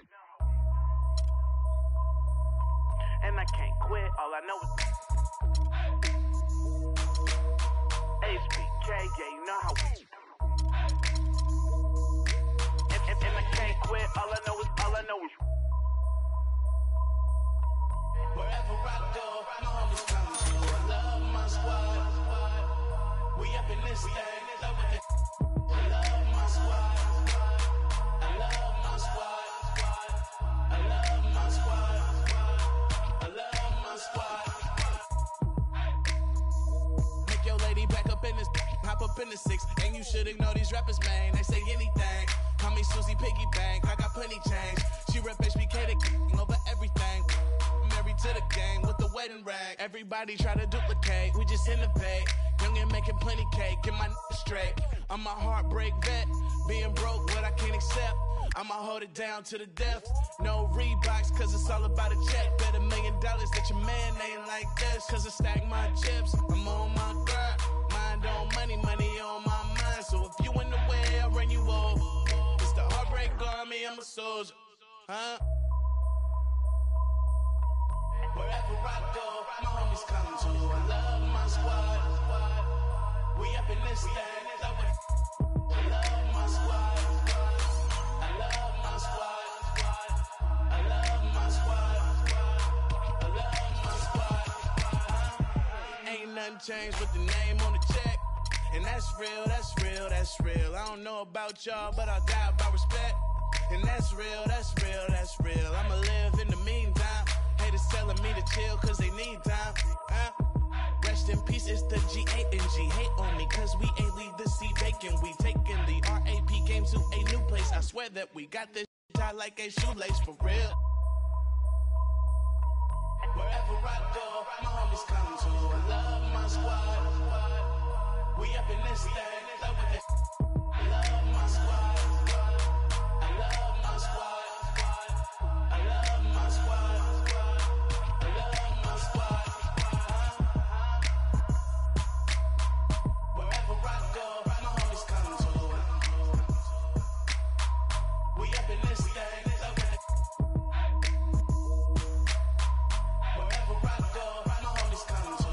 And I can't quit, all I know is HBK, yeah, you know how we. And I can't quit, all I know is wherever I go, my homies come through. I love my squad. We up in this thing, love with it. I love my squad. I love my squad. I love my squad. I love my squad. Make your lady back up in this, hop up in the 6, and you should ignore these rappers, man. They say anything. Call me Susie Piggy Bank. I got plenty change. She rep HBK the king over everything. Married to the game with the wedding rag. Everybody try to duplicate. We just innovate. Young and making plenty cake. Get my straight. I'm a heartbreak vet. Being broke, what I can't accept. I'ma hold it down to the death. No Reeboks, cause it's all about a check. Bet $1 million that your man ain't like this. Cause I stack my chips. I'm on my grind. Mind on money, money on my mind. So if you in the way, I'll run you over. It's the heartbreak army, I'm a soldier. Huh? Wherever I go, my homies come to. I love my squad. We up in this thing, love with. I love my squad. I love my squad. I love my squad. I love my squad. Ain't nothing changed with the name on the check. And that's real, that's real, that's real. I don't know about y'all, but I die by respect. And that's real, that's real, that's real. I'ma live in the meantime. Haters telling me to chill cause they need time. Rest in peace, it's the G-A-N-G. Hate on me cause we ain't leave the seat vacant. We taking the R.A.P. game to a new place. I swear that we got this tied like a shoelace for real. Wherever I go, my homies come to. I love my squad. We up in this thing, love with it. I love my squad. I love my squad. I love my squad. I love my squad. Wherever I go, my homies come to. We up in this thing, love with it. Wherever I go, my homies come to.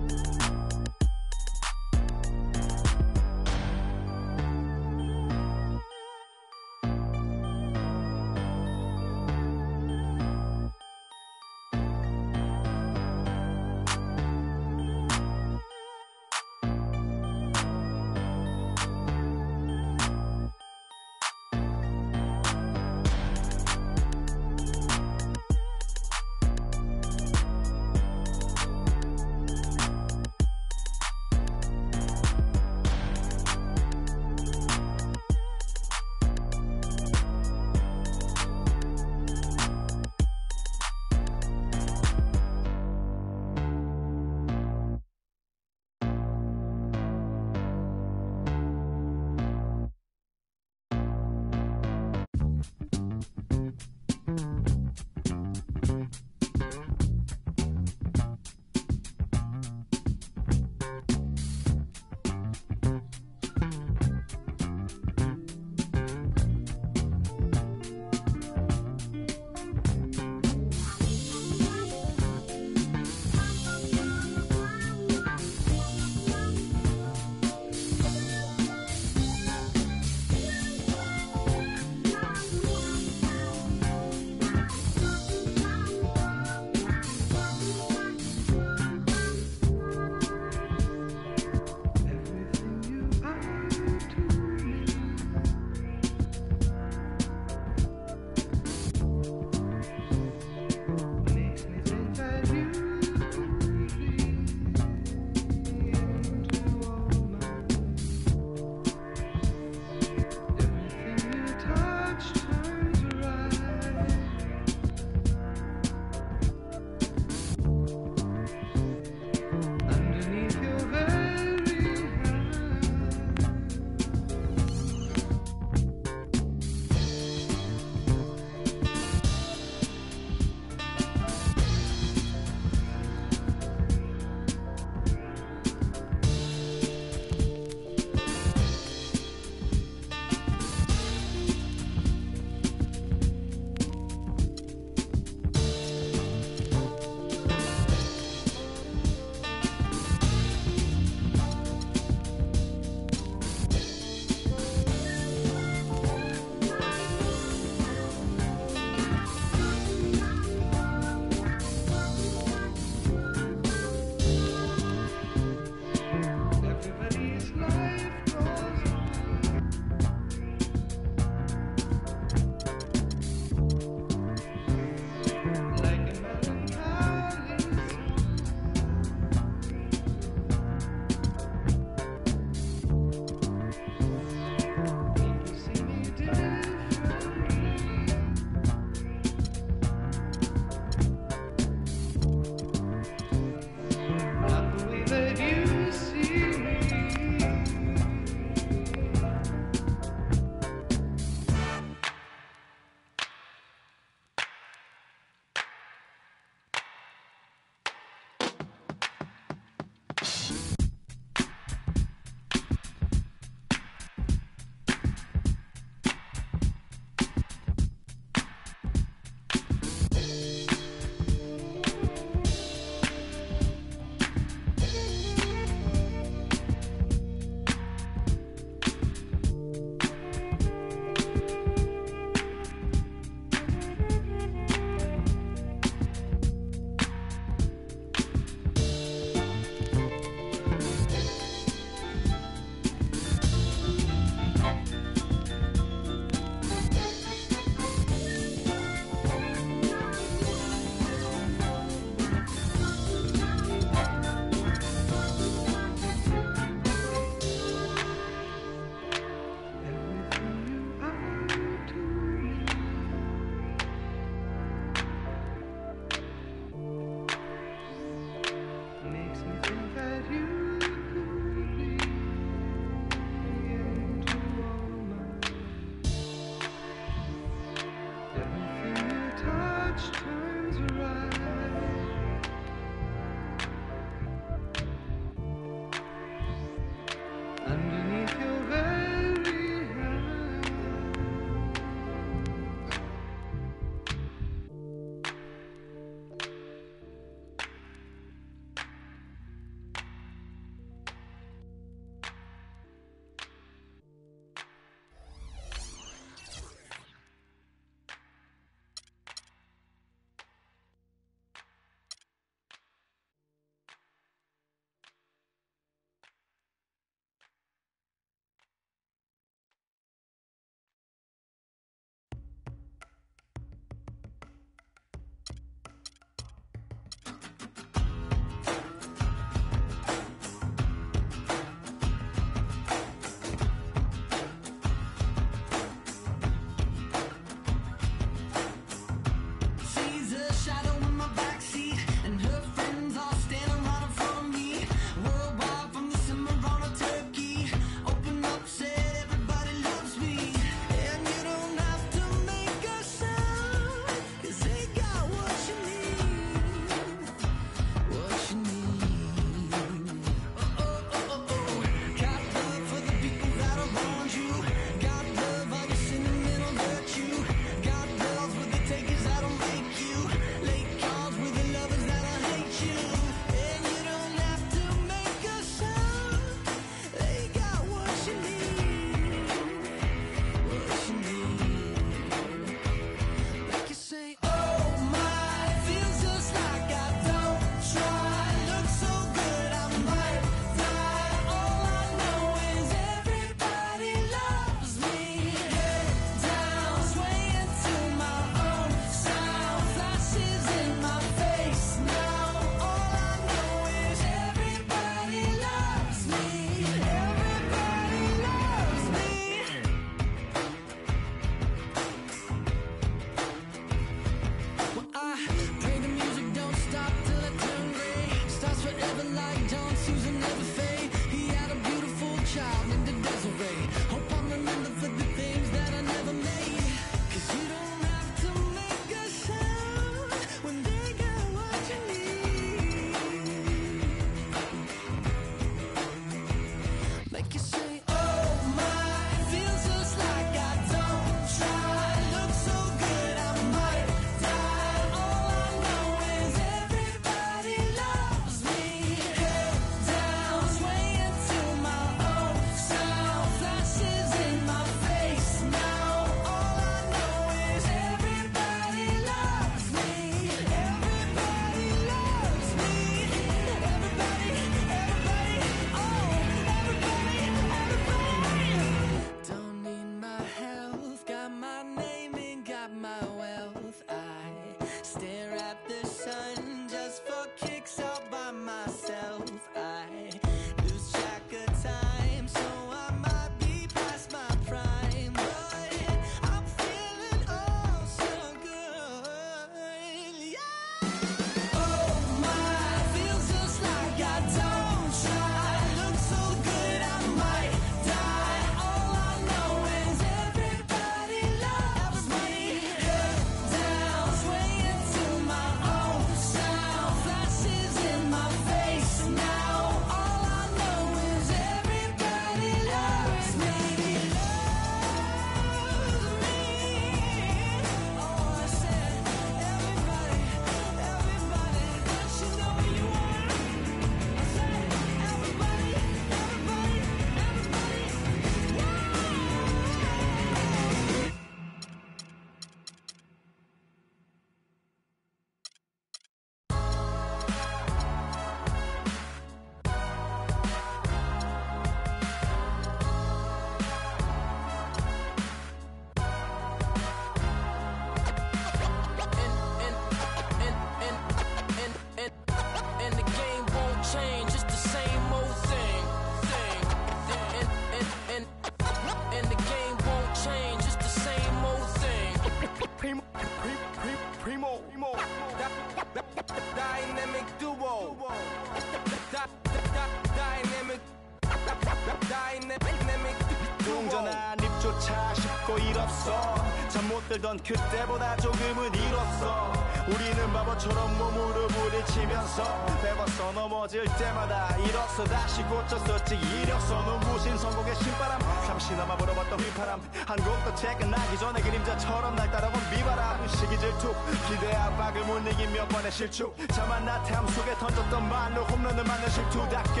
또 잃었어. 잠 못 들던 그때보다 조금은 잃었어. 우리는 바보처럼 몸으로 부딪히면서 배웠어. 넘어질 때마다 잃었어. 다시 고쳤었지. 이력서 눈부신 성공의 신바람. 잠시나마 불어봤던 휘파람. 한 곡도 퇴근하기 전에 그림자처럼 날 따라온 비바람. 시기 질투 기대 압박을 못 이긴 몇 번의 실축. 자만 나태함 속에 던졌던 말로 홈런을 맞는 실투. 다 끝.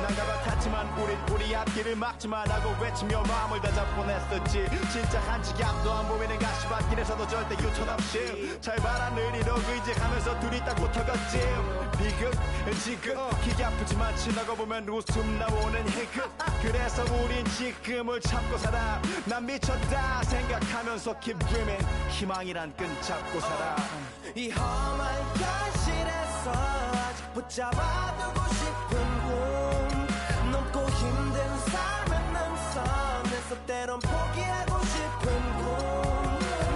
난가가 탔지만 우리 앞길을 막지만 하고 외치며 마음을 다잡곤 했었지. 진짜 한 치 앞도 안 보이는 가시밭길에서도 절대 유턴 없이 잘 바라느리로 의지하면서 둘이 딱 붙어갔지. 비극 지극 기계 아프지만 지나고 보면 웃음 나오는 희극. 그래서 우린 지금을 참고 살아. 난 미쳤다 생각하면서 keep dreaming. 희망이란 끈 잡고 살아. 이 험한 현실에서 아직 붙잡아두고 싶은 꿈. 넘고 힘든 삶의 능선에서 때론 포기하고 싶은 꿈.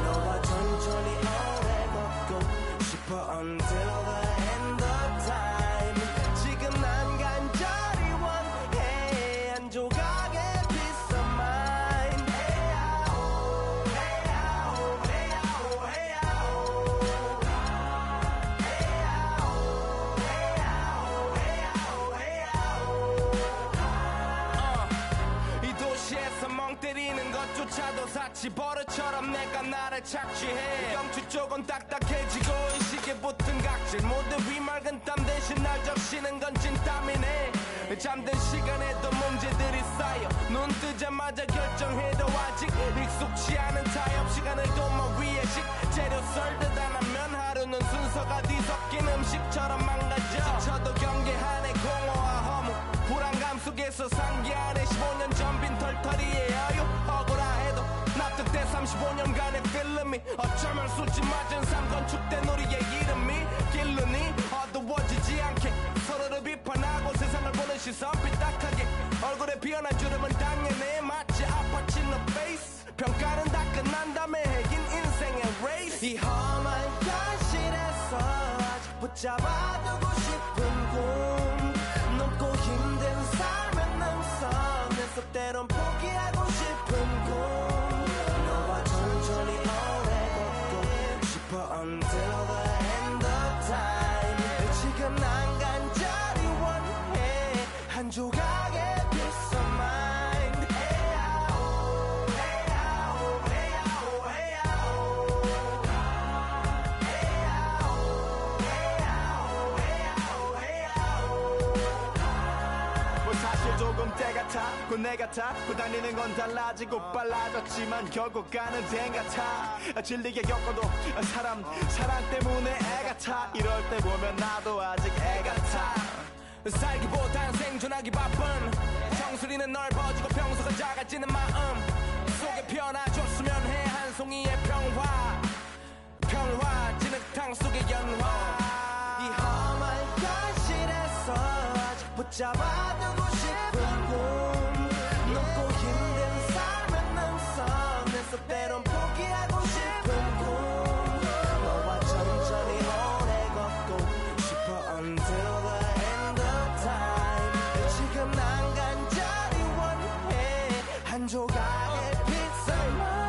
너와 천천히 오래 걷고 싶어 until the end of time. 지금 난 간절히 원해 한 조각의 peace of mind. 이 도시에서 멍 때리는 것조차도 사치 버릇처럼 내가 나를 착취해. 경추 쪽은 딱딱해지고 의식에 붙은 각질. 모두 위맑은 땀 대신 날 적시는 건 진땀이네. 잠든 시간에도 문제들이 쌓여 눈 뜨자마자 결정해도 아직 익숙치 않은 타협. 시간을 도모 위에 식재료 썰듯 안 하면 하루는 순서가 뒤섞인 음식처럼 망가져. 지쳐도 경계하네 공허와 허무. 불안감 속에서 상기하네 15년 전 빈 털터리의 여유. 억울해도 납득돼 35년간의 필름이 어쩌면 수치 맞은 삶 건축된 우리의 이름이 길르니 어두워지지 않게 서로를 비판하고 세상을 보는 시선 삐딱하게. 얼굴에 피어난 주름은 당연해 마치 아파친 너 페이스. 평가는 다 끝난 다음에 핵인 인생의 레이스. 이 험한 현실에서 아직 붙잡아두고 싶은 꿈. 넘고 힘든 삶의 능선에서 때론 포기하고 싶은 꿈. 너와 천천히 오래 걷고 싶어 until the end of time. 지금 난 간절히 원해 한 조각의 peace of mind. 사실 조금 때 같아 곧 내 같아 곧 달리는 건 달라지고 빨라졌지만 결국 가는 데 같아. 질리게 겪어도 사랑 때문에 애 같아. 이럴 때 보면 나도 아직 애 같아. 살기보단 생존하기 바쁜 정수리는 넓어지고 평소가 작아지는 마음 속에 피어나줬으면 해 한 송이의 평화 진흙탕 속의 연화. 이 험한 현실에서 아직 붙잡아두고 싶은 꿈. 넘고 힘든 삶의 능선에서 때론 포기하고 싶은 꿈. 너와 천천히 오래 걷고 싶어 until the end of time. 지금 난 간절히 원해 한 조각의 peace of mind.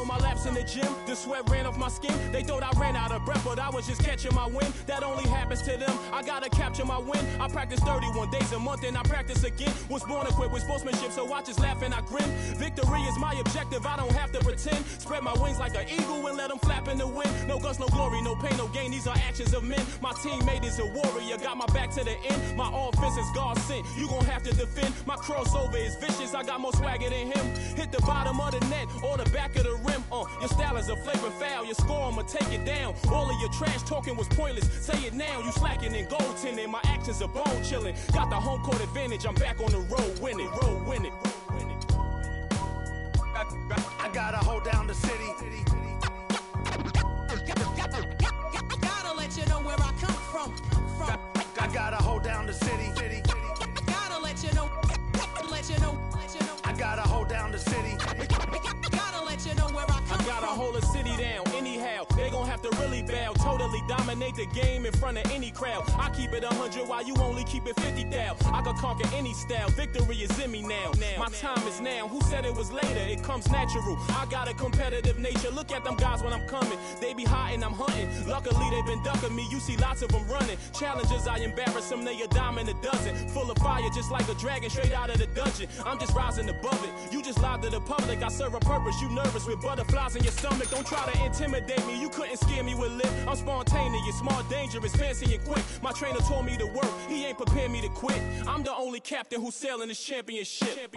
my laps in the gym, the sweat ran off my skin. They thought I ran out of breath, but I was just catching my wind. That only happens to them. I gotta capture my win. I practice 31 days a month and I practice again. Was born equipped with sportsmanship, so I just laugh and I grin. Victory is my objective, I don't have to pretend. Spread my wings like an eagle and let them flap in the wind. No guts, no glory, no pain, no gain. These are actions of men. My teammate is a warrior, got my back to the end. My offense is God sent. You gon' have to defend. My crossover is vicious, I got more swagger than him. Hit the bottom of the net or the back of the rim. Your style is a flagrant foul. Your score, I'ma take it down. All of your trash talking was pointless. Say it now, you slacking in goaltending. My actions are bone chilling. Got the home court advantage. I'm back on the road winning. Road winning. I gotta hold down the city. Gotta let you know where I come from. I gotta hold down the city. Gotta let you know. I gotta hold down the city. Gotta let you know where I come from. I gotta hold a city down anyhow. They gon' have to really bow. Totally dominate the game in front of any crowd. I keep it 100 while you only keep it 50 thou. I could conquer any style. Victory is in me now. My time is now. Who said it was later? It comes natural. I got a competitive nature. Look at them guys when I'm coming. They be hot and I'm hunting. Luckily they been ducking me. You see lots of them running. Challenges I embarrass them. They a dime in a dozen. Full of fire just like a dragon straight out of the dungeon. I'm just rising above it. You just lied to the public. I serve a purpose. You nervous with butterflies in your stomach. Don't try to intimidate me. You couldn't scare me with lip. I'm spontaneous, smart, dangerous, fancy and quick. My trainer told me to work. He ain't prepared me to quit. I'm the only captain who's sailing this championship.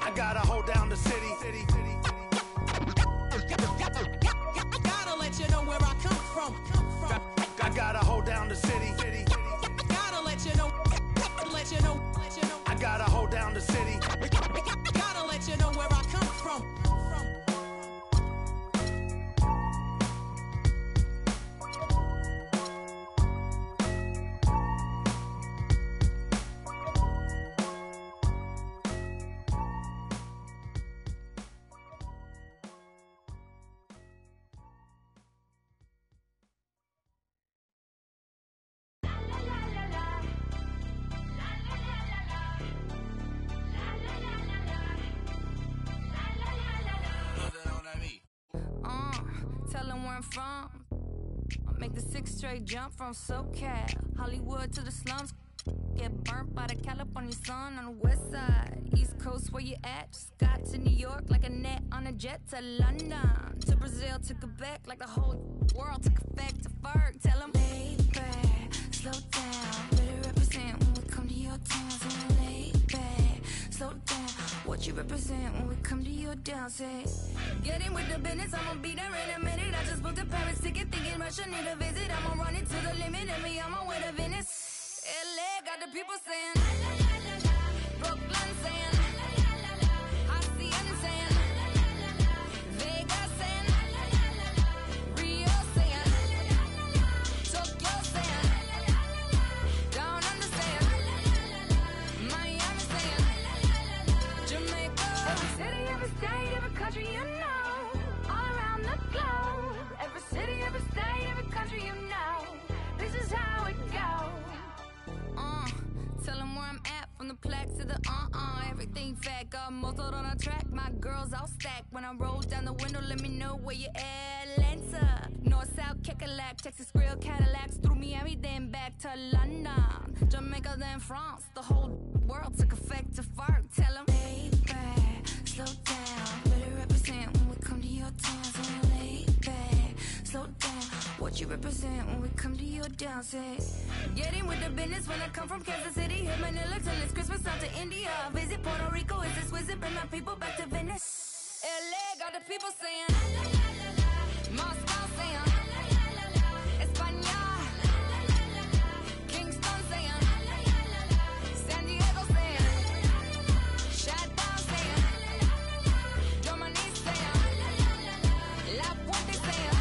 I gotta hold down the city. Gotta let you know where I come from. I gotta hold down the city. Gotta let you know. I gotta hold down the city. Gotta let you know where I come from. From I make the 6 straight jump from SoCal, Hollywood to the slums. Get burnt by the California sun on the west side. East Coast, where you at? Just got to New York like a net on a jet to London. To Brazil, to Quebec, like the whole world took effect to Ferg. Tell them, lay back, slow down. Better represent when we come to your town. So lay back, slow down. What you represent when we come to your down, say. Get in with the business, I'ma be there in a minute. I just booked a Paris ticket, thinking Russia need a visit. I'ma run it to the limit, and me on my way to Venice. LA got the people saying, Brooklyn saying, Hacienda saying, Vegas saying, Rio saying, Tokyo saying, Down Under saying, Miami saying, Jamaica. Every city, every state, every country you know, all around the globe. Every city, every state, every country you know, this is how it goes. Tell them where I'm at, from the plaque to the everything fat, got muzzled on a track. My girls all stacked. When I roll down the window, let me know where you at. Atlanta, North, South, Kekalak, Texas Grill, Cadillacs, through Miami, then back to London, Jamaica, then France. The whole world took effect to fart. Tell them, lay back, slow down. Better represent when we come to your town. So lay back, slow down. What you represent when we come to your down, say. Get in with the business when I come from Kansas City. Hit Manila till it's Christmas, out to India. Visit Puerto Rico, is this wizard? Bring my people back to Venice. LA got the people saying, Moscow saying, España, Kingston saying, San Diego saying, Shutdown saying, Germany saying, La Puente saying,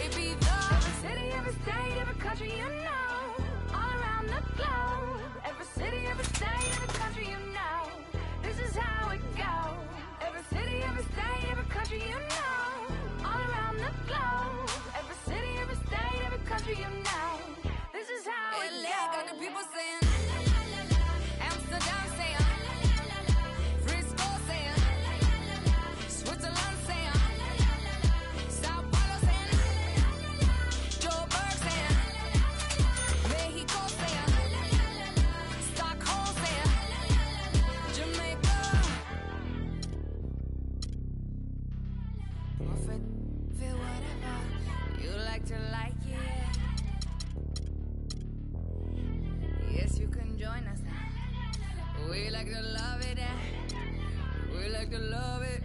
Ibiza. Every city, every state, every country you know, all around the globe. Every city, every state, every country you know, this is how it goes. Every city, every state, every country you know, all around We like to love it. We like to love it.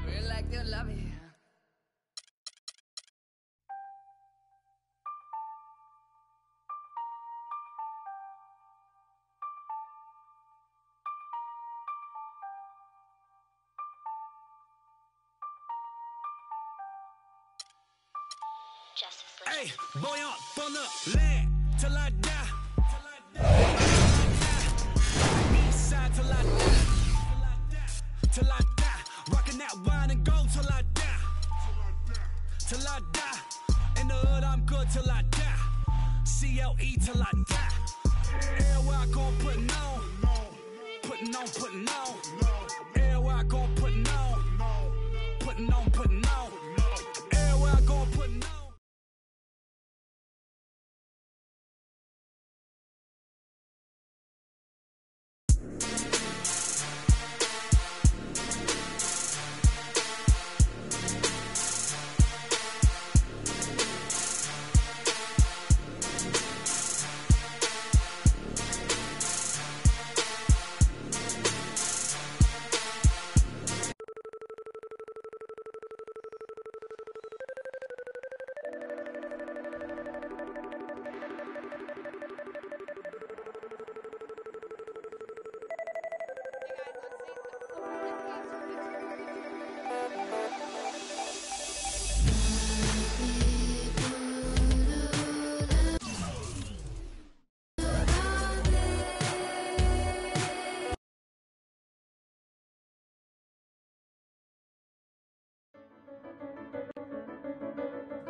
We like to love it. Hey, boy, up on the land till I die. East side till I die. Till I die. Rockin' that wine and gold till I die. Till I die. In the hood, I'm good till I die. CLE till I die. Everywhere I gon' puttin' on. Puttin' on, puttin' on. Everywhere I gon' puttin' on. Puttin' on, puttin' on. Everywhere I gon' puttin' on.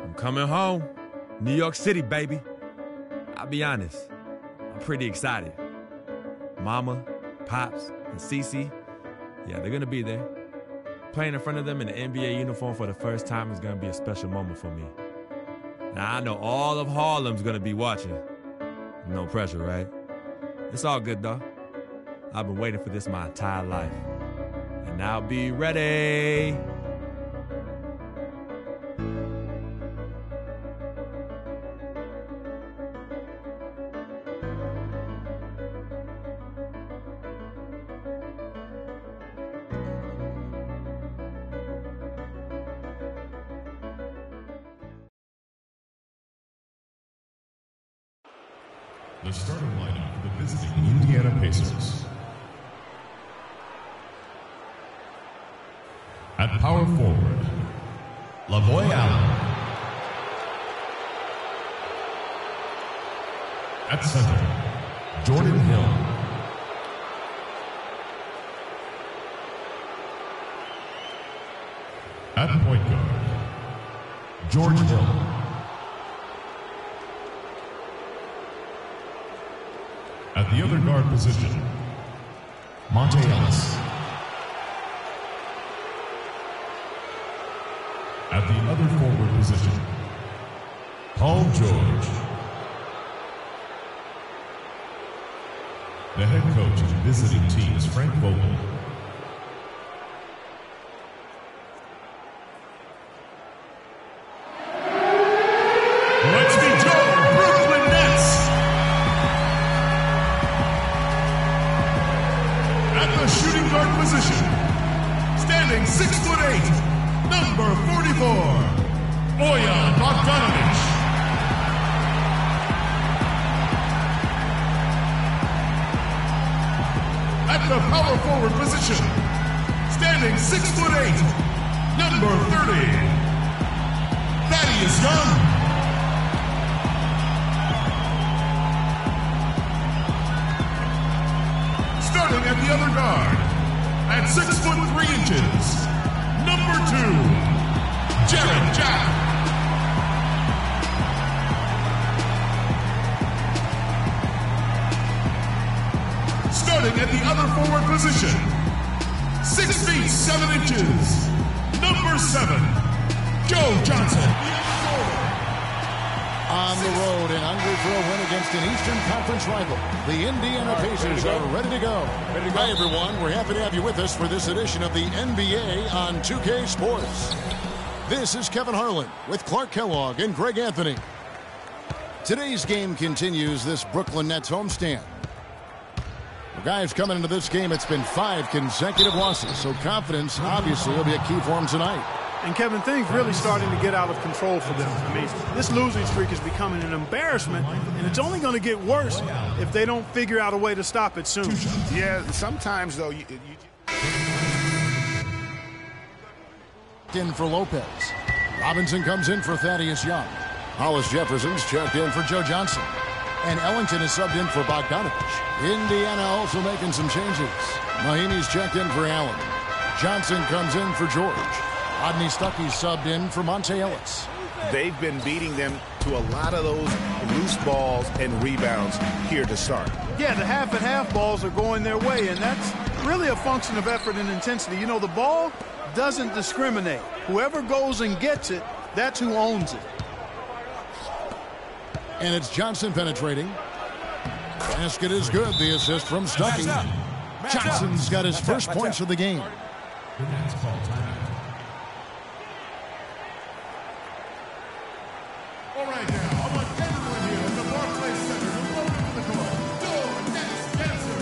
I'm coming home. New York City, baby. I'll be honest, I'm pretty excited. Mama, Pops, and Cece, yeah, they're gonna be there. Playing in front of them in an NBA uniform for the first time is gonna be a special moment for me. Now, I know all of Harlem's gonna be watching. No pressure, right? It's all good, though. I've been waiting for this my entire life. And I'll be ready. The starting lineup for the visiting Indiana Pacers. At power forward, LaVoy Allen. At center, Jordan Hill. At point guard, George Hill. At the other guard position, Monte Ellis. At the other forward position, Paul George. The head coach of the visiting team is Frank Vogel. Let's meet your Brooklyn Nets. At the shooting guard position, standing 6'8", number 44, Bojan Bogdanovic. At the power forward position, standing 6'8", number 30, Thaddeus Young. Starting at the other guard, at 6'3", number 2, Jared Jack. Starting at the other forward position, 6 feet 7 inches, number 7, Joe Johnson. On the road and hungry for a win against an Eastern Conference rival, the Indiana Pacers are ready to go. Hi, everyone. We're happy to have you with us for this edition of the NBA on 2K Sports. This is Kevin Harlan with Clark Kellogg and Greg Anthony. Today's game continues this Brooklyn Nets homestand. The guys coming into this game, it's been 5 consecutive losses, so confidence obviously will be a key for them tonight. And Kevin, things really starting to get out of control for them. I mean, this losing streak is becoming an embarrassment, and it's only going to get worse if they don't figure out a way to stop it soon. Yeah, sometimes, though, In for Lopez. Robinson comes in for Thaddeus Young. Hollis Jefferson's checked in for Joe Johnson. And Ellington is subbed in for Bogdanovich. Indiana also making some changes. Mahimi's checked in for Allen. Johnson comes in for George. Rodney Stuckey's subbed in for Monte Ellis. They've been beating them to a lot of those loose balls and rebounds here to start. Yeah, the half-and-half balls are going their way, and that's really a function of effort and intensity. You know, the ball doesn't discriminate. Whoever goes and gets it, that's who owns it. And it's Johnson penetrating. Basket is good. The assist from Stuckey. Johnson's got his first points of the game. All right, now, I want everyone here at the Barclays Center to welcome to the court, your next dancer.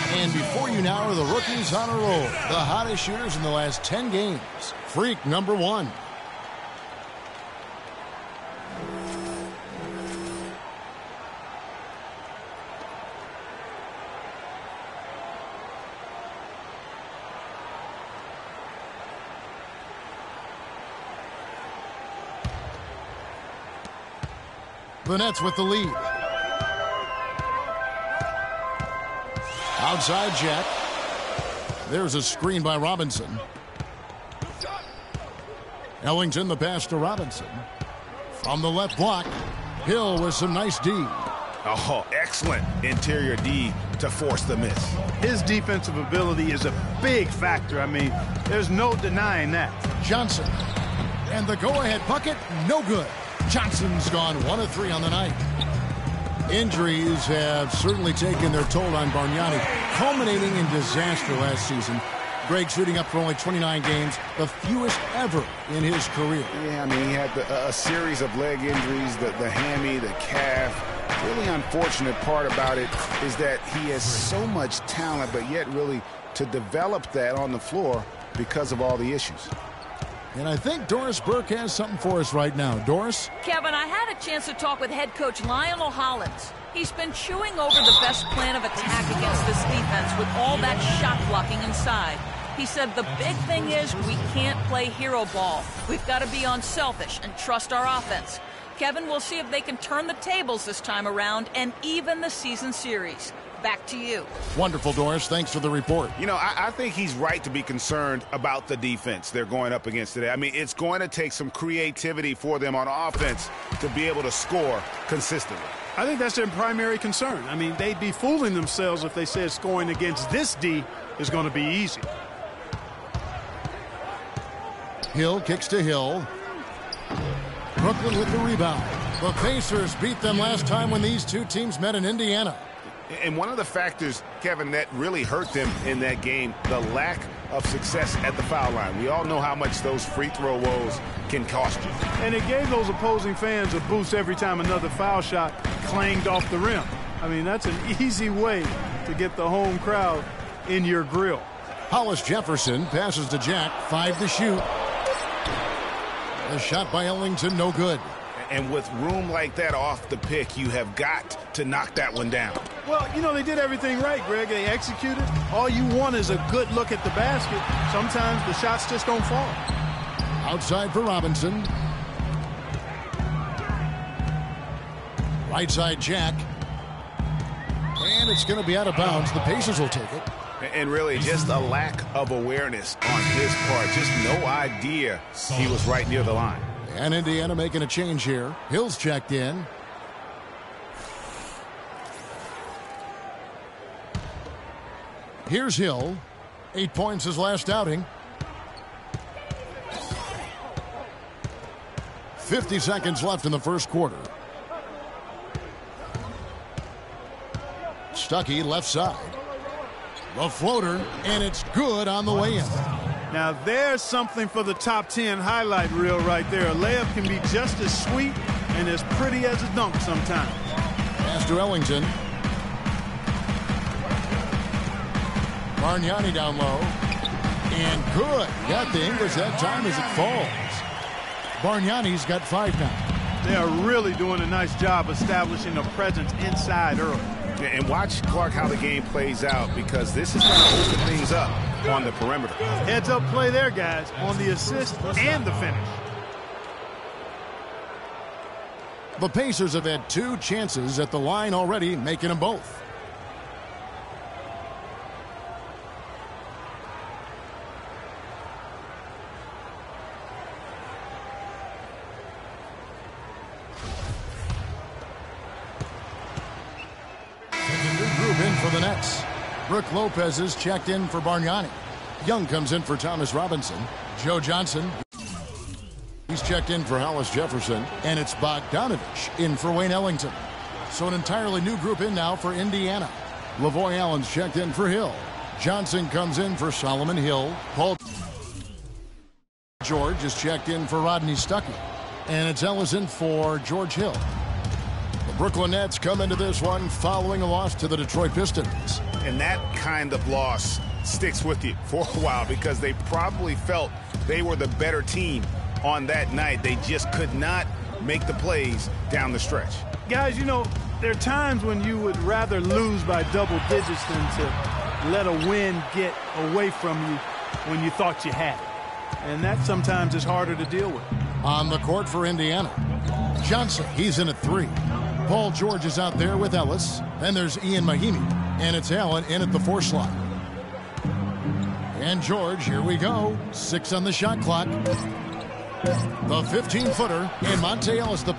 And before you now are the rookies on a roll. The hottest shooters in the last 10 games. Freak number 1. The Nets with the lead. Outside Jack. There's a screen by Robinson. Ellington the pass to Robinson. From the left block, Hill with some nice D. Oh, excellent interior D to force the miss. His defensive ability is a big factor. I mean, there's no denying that. Johnson. And the go-ahead bucket, no good. Johnson's gone 1 of 3 on the night. Injuries have certainly taken their toll on Bargnani, culminating in disaster last season. Greg shooting up for only 29 games, the fewest ever in his career. Yeah, I mean, he had a series of leg injuries, the hammy, the calf. Really unfortunate part about it is that he has so much talent, but yet really to develop that on the floor because of all the issues. And I think Doris Burke has something for us right now. Doris? Kevin, I had a chance to talk with head coach Lionel Hollins. He's been chewing over the best plan of attack against this defense with all that shot blocking inside. He said the big thing is we can't play hero ball. We've got to be unselfish and trust our offense. Kevin, we'll see if they can turn the tables this time around and even the season series. Back to you. Wonderful, Doris. Thanks for the report. You know, I think he's right to be concerned about the defense they're going up against today. I mean, it's going to take some creativity for them on offense to be able to score consistently. I think that's their primary concern. I mean, they'd be fooling themselves if they said scoring against this D is going to be easy. Hill kicks to Hill. Brooklyn with the rebound. The Pacers beat them last time when these two teams met in Indiana. And one of the factors, Kevin, that really hurt them in that game, the lack of success at the foul line. We all know how much those free throw woes can cost you. And it gave those opposing fans a boost every time another foul shot clanged off the rim. I mean, that's an easy way to get the home crowd in your grill. Hollis Jefferson passes to Jack, 5 to shoot. A shot by Ellington, no good. And with room like that off the pick, you have got to knock that one down. Well, you know, they did everything right, Greg. They executed. All you want is a good look at the basket. Sometimes the shots just don't fall. Outside for Robinson. Right side Jack. And it's going to be out of bounds. The Pacers will take it. And really just a lack of awareness on his part. Just no idea he was right near the line. And Indiana making a change here. Hill's checked in. Here's Hill. 8 points his last outing. 50 seconds left in the first quarter. Stuckey left side. The floater, and it's good on the way in. Now there's something for the top 10 highlight reel right there. A layup can be just as sweet and as pretty as a dunk sometimes. Pass to Ellington. Bargnani down low. And good. Got the English that time as it falls. Bargnani's got 5 now. They are really doing a nice job establishing a presence inside early. Yeah, and watch, Clark, how the game plays out, because this is going to open things up on the perimeter. Heads up play there, guys, on the assist and the finish. The Pacers have had 2 chances at the line already, making them both. For the Nets. Brooke Lopez is checked in for Bargnani. Young comes in for Thomas Robinson. Joe Johnson. He's checked in for Hollis Jefferson. And it's Bogdanovich in for Wayne Ellington. So an entirely new group in now for Indiana. Lavoy Allen's checked in for Hill. Johnson comes in for Solomon Hill. Paul George is checked in for Rodney Stuckey. And it's Ellison for George Hill. Brooklyn Nets come into this one following a loss to the Detroit Pistons. And that kind of loss sticks with you for a while, because they probably felt they were the better team on that night. They just could not make the plays down the stretch. Guys, you know, there are times when you would rather lose by double digits than to let a win get away from you when you thought you had it. And that sometimes is harder to deal with. On the court for Indiana, Johnson, he's in at 3. Paul George is out there with Ellis. Then there's Ian Mahimi. And it's Allen in at the 4 slot. And George, here we go. 6 on the shot clock. The 15-footer. And Monte Ellis, the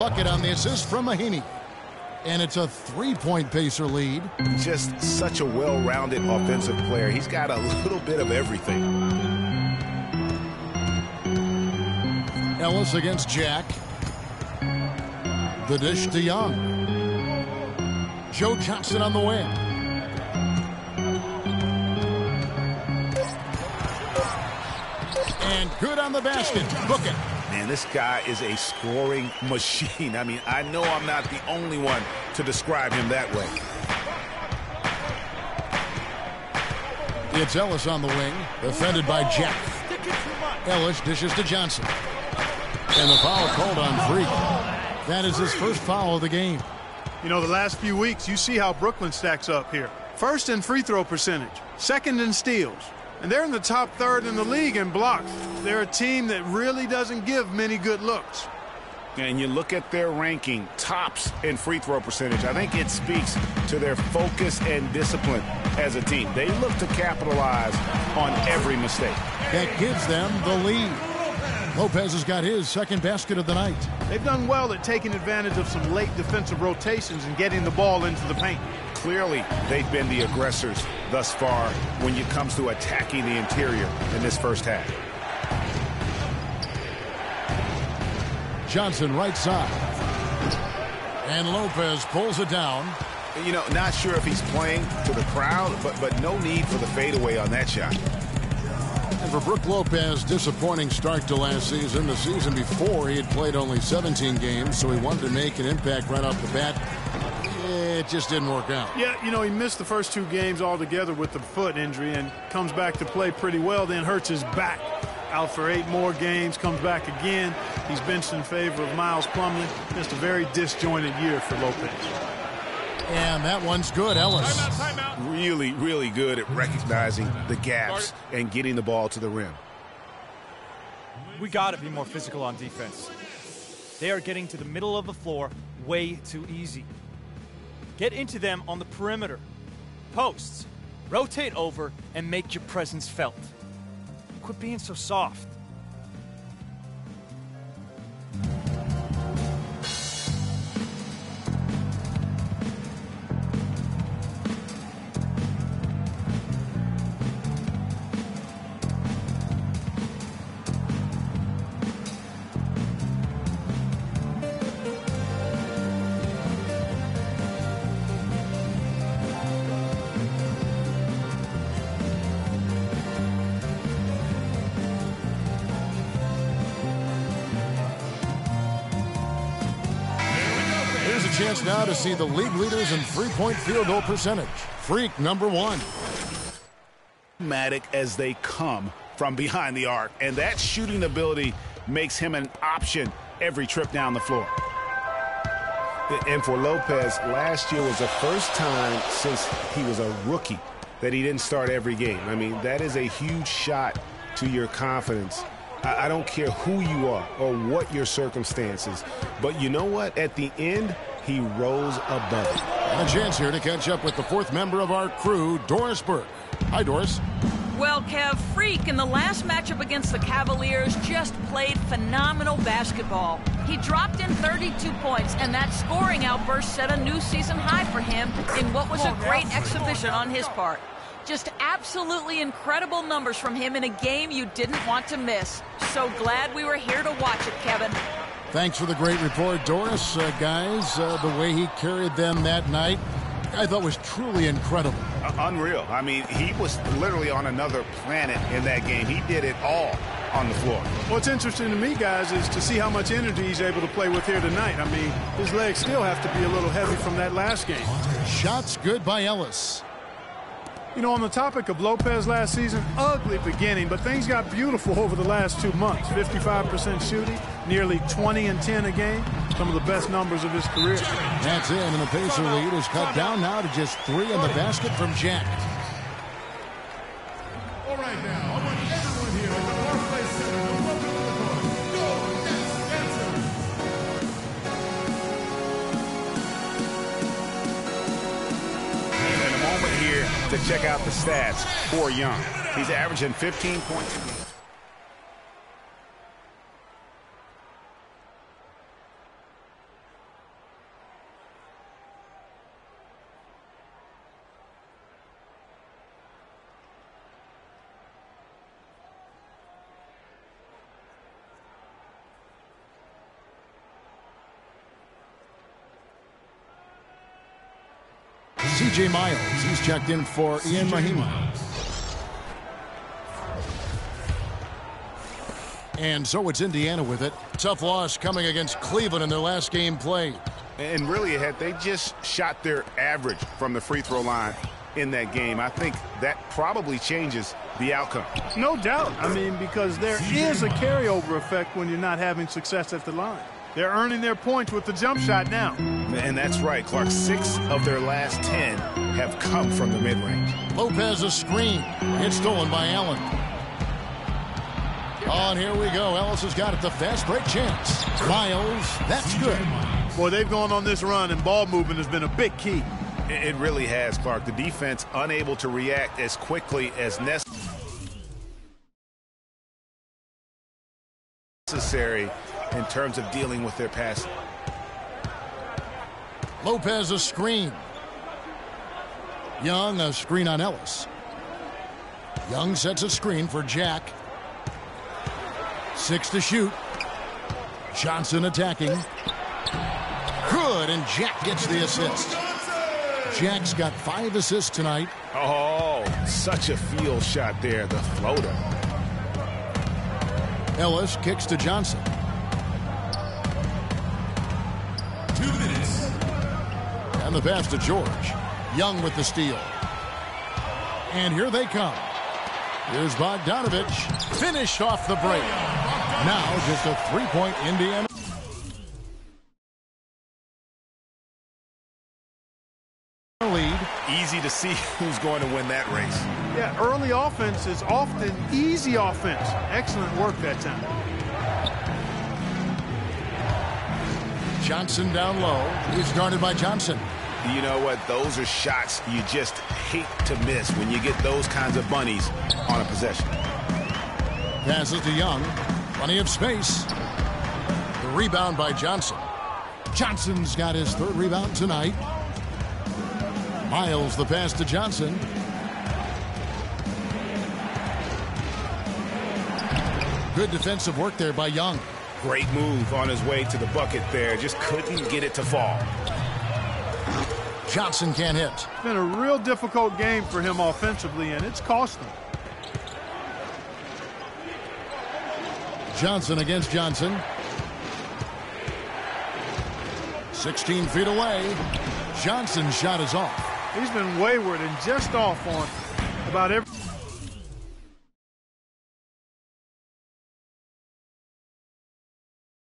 bucket on the assist from Mahinmi. And it's a 3-point Pacer lead. Just such a well-rounded offensive player. He's got a little bit of everything. Ellis against Jack. The dish to Young. Joe Johnson on the wing. And good on the basket. Book it. Man, this guy is a scoring machine. I mean, I know I'm not the only one to describe him that way. It's Ellis on the wing, defended by Jack. Ellis dishes to Johnson. And the foul called on Freak. That is his first foul of the game. You know, the last few weeks, you see how Brooklyn stacks up here. First in free throw percentage, second in steals. And they're in the top third in the league in blocks. They're a team that really doesn't give many good looks. And you look at their ranking, tops in free throw percentage. I think it speaks to their focus and discipline as a team. They look to capitalize on every mistake. That gives them the lead. Lopez has got his second basket of the night. They've done well at taking advantage of some late defensive rotations and getting the ball into the paint. Clearly, they've been the aggressors thus far when it comes to attacking the interior in this first half. Johnson right side. And Lopez pulls it down. You know, not sure if he's playing to the crowd, but no need for the fadeaway on that shot. And for Brook Lopez, disappointing start to last season. The season before, he had played only 17 games, so he wanted to make an impact right off the bat. It just didn't work out. Yeah, you know, he missed the first 2 games altogether with the foot injury and comes back to play pretty well, then hurts his back. Out for 8 more games, comes back again. He's benched in favor of Miles Plumlee. Just a very disjointed year for Lopez. And that one's good, Ellis. Timeout. Really, really good at recognizing the gaps and getting the ball to the rim. We got to be more physical on defense. They are getting to the middle of the floor way too easy. Get into them on the perimeter. Posts. Rotate over and make your presence felt. Quit being so soft. Chance now to see the league leaders in three-point field goal percentage. Freak number 1. Dramatic as they come from behind the arc, and that shooting ability makes him an option every trip down the floor. And for Lopez, last year was the first time since he was a rookie that he didn't start every game. I mean, that is a huge shot to your confidence. I don't care who you are or what your circumstances, but you know what? At the end, he rose above it. And a chance here to catch up with the 4th member of our crew, Doris Burke. Hi, Doris. Well, Kev, Freak in the last matchup against the Cavaliers just played phenomenal basketball. He dropped in 32 points, and that scoring outburst set a new season high for him in what was a great exhibition on his part. Just absolutely incredible numbers from him in a game you didn't want to miss. So glad we were here to watch it, Kevin. Thanks for the great report, Doris. Guys, the way he carried them that night, I thought was truly incredible. Unreal. I mean, he was literally on another planet in that game. He did it all on the floor. What's interesting to me, guys, is to see how much energy he's able to play with here tonight. I mean, his legs still have to be a little heavy from that last game. Shots good by Ellis. You know, on the topic of Lopez last season, ugly beginning, but things got beautiful over the last 2 months. 55% shooting, nearly 20 and 10 a game. Some of the best numbers of his career. That's it, and the Pacer lead is cut down now to just 3 in the basket from Jack. All right, now, I want everyone here at the Barclays Center to welcome to the court. Go Nets Dancers! And a moment here to check out the stats for Young. He's averaging 15 points a game. C.J. Miles. He's checked in for Ian Mahima. And so it's Indiana with it. Tough loss coming against Cleveland in their last game played. And really, had they just shot their average from the free throw line in that game, I think that probably changes the outcome. No doubt. I mean, because there is a carryover effect when you're not having success at the line. They're earning their points with the jump shot now. And that's right, Clark. 6 of their last 10 have come from the mid-range. Lopez a screen. It's stolen by Allen. On here we go. Ellis has got it. The fast break chance. Miles, that's good. Boy, they've gone on this run, and ball movement has been a big key. It really has, Clark. The defense unable to react as quickly as necessary in terms of dealing with their passing. Lopez a screen. Young a screen on Ellis. Young sets a screen for Jack. 6 to shoot. Johnson attacking. Good, and Jack gets the assist. Jack's got 5 assists tonight. Oh, such a field shot there, the floater. Ellis kicks to Johnson. 2 minutes. And the pass to George. Young with the steal. And here they come. Here's Bogdanovich. Finished off the break. Now just a 3-point Indiana. Lead. Easy to see who's going to win that race. Yeah, early offense is often easy offense. Excellent work that time. Johnson down low. He's guarded by Johnson. You know what? Those are shots you just hate to miss when you get those kinds of bunnies on a possession. Passes to Young. Plenty of space. The rebound by Johnson. Johnson's got his 3rd rebound tonight. Miles the pass to Johnson. Good defensive work there by Young. Great move on his way to the bucket there. Just couldn't get it to fall. Johnson can't hit. It's been a real difficult game for him offensively, and it's cost him. Johnson against Johnson. 16 feet away. Johnson's shot is off. He's been wayward and just off on about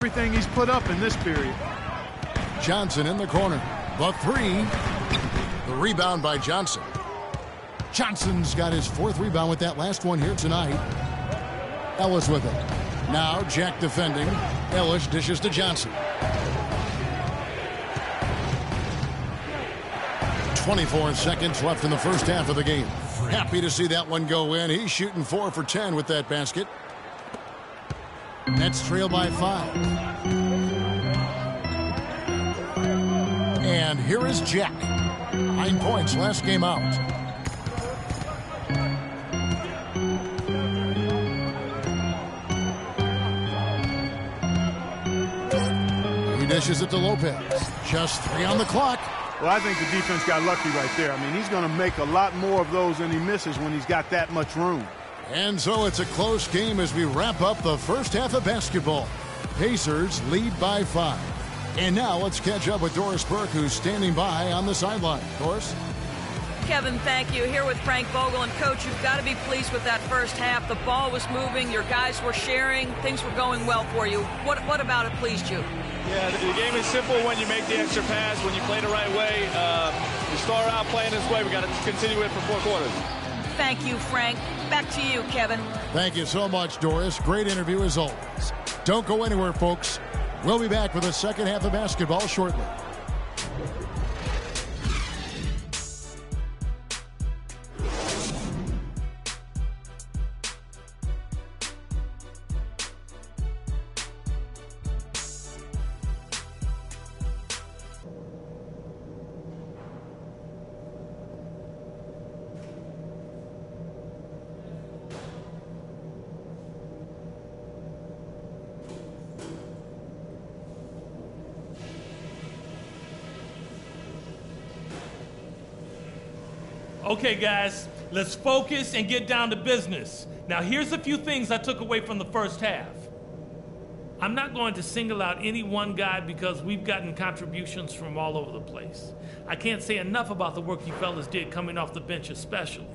everything he's put up in this period. Johnson in the corner. The 3. The rebound by Johnson. Johnson's got his 4th rebound with that last one here tonight. Ellis with it. Now Jack defending. Ellis dishes to Johnson. 24 seconds left in the first half of the game. Happy to see that one go in. He's shooting 4 for 10 with that basket. Nets trail by 5. And here is Jack. 9 points last game out. He dishes it to Lopez. Just 3 on the clock. Well, I think the defense got lucky right there. I mean, he's going to make a lot more of those than he misses when he's got that much room. And so it's a close game as we wrap up the first half of basketball. Pacers lead by 5. And now let's catch up with Doris Burke, who's standing by on the sideline. Doris? Kevin, thank you. Here with Frank Vogel. And, Coach, you've got to be pleased with that first half. The ball was moving. Your guys were sharing. Things were going well for you. What about it pleased you? Yeah, the game is simple when you make the extra pass, when you play the right way. You start out playing this way. We got to continue it for 4 quarters. Thank you, Frank. Back to you, Kevin. Thank you so much, Doris. Great interview as always. Don't go anywhere, folks. We'll be back with the second half of basketball shortly. Okay, guys, let's focus and get down to business. Now, here's a few things I took away from the first half. I'm not going to single out any one guy because we've gotten contributions from all over the place. I can't say enough about the work you fellas did coming off the bench especially.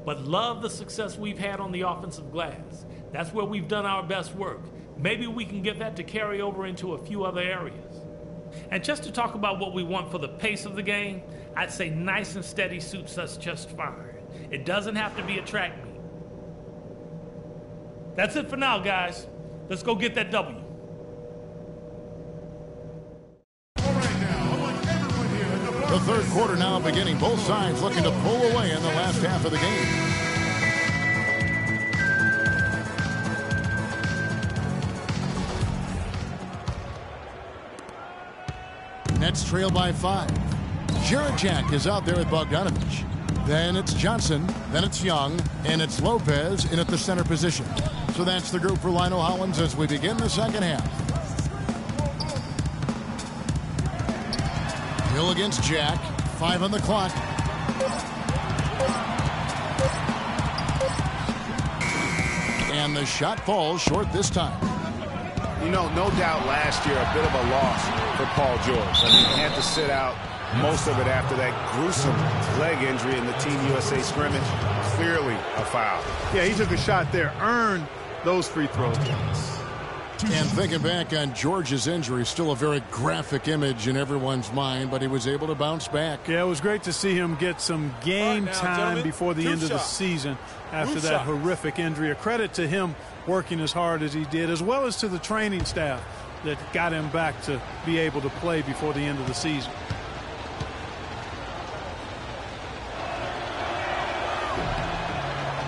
But love the success we've had on the offensive glass. That's where we've done our best work. Maybe we can get that to carry over into a few other areas. And just to talk about what we want for the pace of the game, I'd say nice and steady suits us just fine. It doesn't have to be a track meet. That's it for now, guys. Let's go get that W. The third quarter now beginning. Both sides looking to pull away in the last half of the game. Nets trail by 5. Jiricek is out there with Bogdanovich. Then it's Johnson, then it's Young, and it's Lopez in at the center position. So that's the group for Lionel Hollins as we begin the second half. Hill against Jack. 5 on the clock. And the shot falls short this time. You know, no doubt last year a bit of a loss for Paul George. I mean, he had to sit out most of it after that gruesome leg injury in the Team USA scrimmage. Clearly a foul. Yeah, he took a shot there, earned those free throws. And thinking back on George's injury, still a very graphic image in everyone's mind, but he was able to bounce back. Yeah, it was great to see him get some game time before the end of the season after that horrific injury. A credit to him working as hard as he did, as well as to the training staff that got him back to be able to play before the end of the season.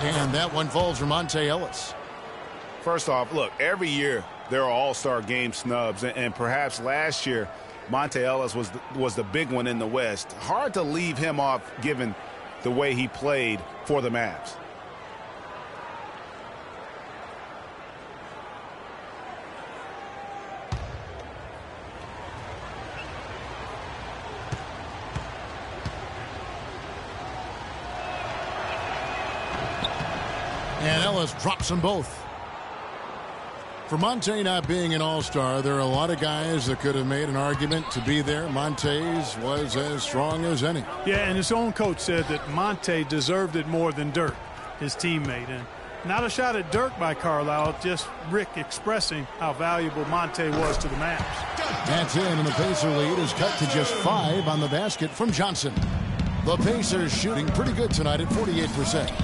And that one falls for Monte Ellis. First off, look, every year there are all-star game snubs, and perhaps last year Monte Ellis was the big one in the West. Hard to leave him off given the way he played for the Mavs. And Ellis drops them both. For Monte not being an all-star, there are a lot of guys that could have made an argument to be there. Monte's was as strong as any. Yeah, and his own coach said that Monte deserved it more than Dirk, his teammate. And not a shot at Dirk by Carlisle, just Rick expressing how valuable Monte was to the Mavs. That's in, and the Pacer lead is cut to just 5 on the basket from Johnson. The Pacers shooting pretty good tonight at 48%.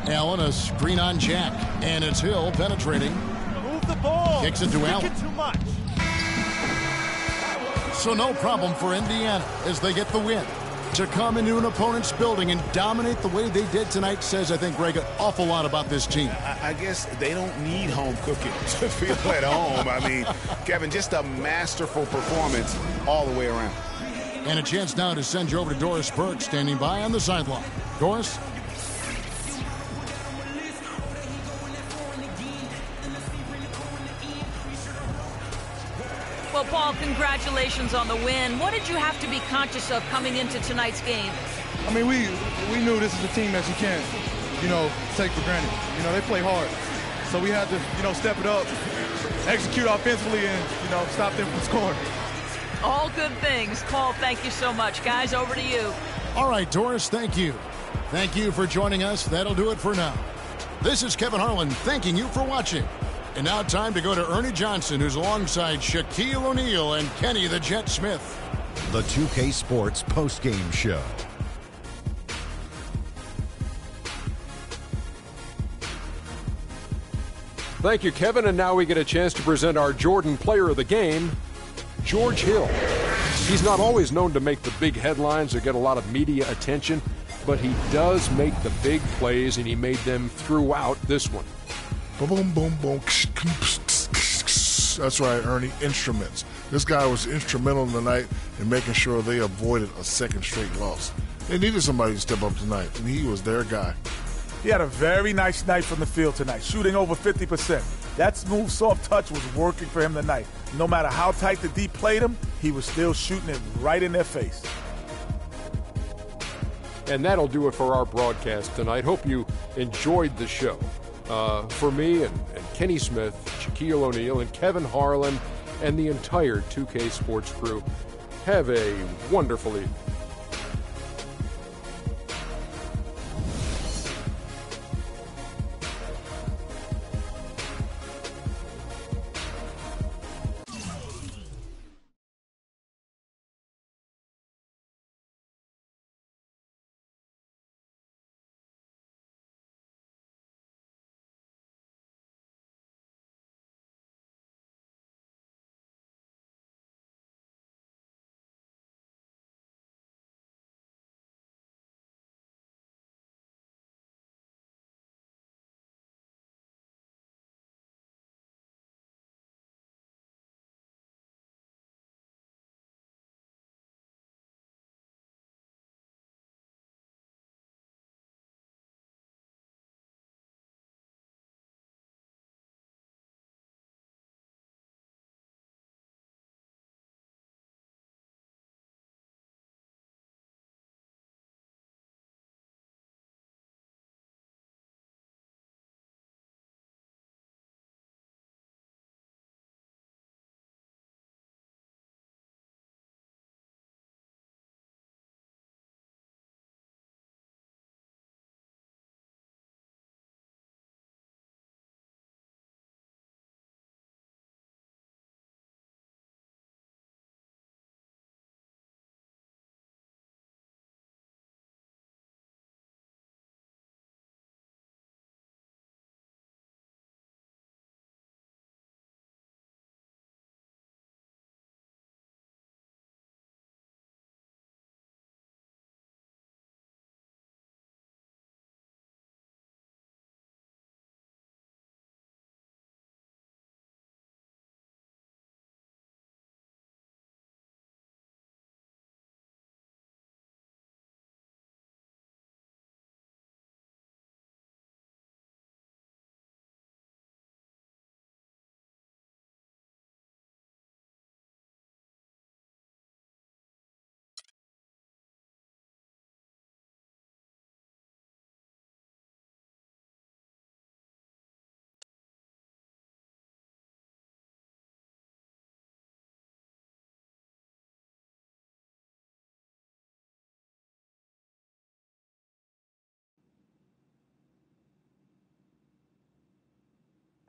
Allen, a screen on Jack, and it's Hill penetrating. Move the ball. Kicks it to Allen. Too much. So no problem for Indiana as they get the win. To come into an opponent's building and dominate the way they did tonight says, I think, Greg, an awful lot about this team. I guess they don't need home cooking to feel at home. I mean, Kevin, just a masterful performance all the way around. And a chance now to send you over to Doris Burke standing by on the sideline. Doris? Well, Paul, congratulations on the win. What did you have to be conscious of coming into tonight's game? I mean, we knew this is a team that you can't, take for granted. They play hard. So we had to, step it up, execute offensively, and, stop them from scoring. All good things. Paul, thank you so much. Guys, over to you. All right, Doris, thank you. Thank you for joining us. That'll do it for now. This is Kevin Harlan thanking you for watching. And now time to go to Ernie Johnson, who's alongside Shaquille O'Neal and Kenny the Jet Smith. The 2K Sports postgame show. Thank you, Kevin. And now we get a chance to present our Jordan Player of the Game, George Hill. He's not always known to make the big headlines or get a lot of media attention, but he does make the big plays, and he made them throughout this one. Boom, boom, boom. That's right, Ernie. Instruments. This guy was instrumental tonight in making sure they avoided a second straight loss. They needed somebody to step up tonight, and he was their guy. He had a very nice night from the field tonight, shooting over 50%. That smooth, soft touch was working for him tonight. No matter how tight the D played him, he was still shooting it right in their face. And that'll do it for our broadcast tonight. Hope you enjoyed the show. For me and Kenny Smith, Shaquille O'Neal, and Kevin Harlan, and the entire 2K Sports crew, have a wonderful evening.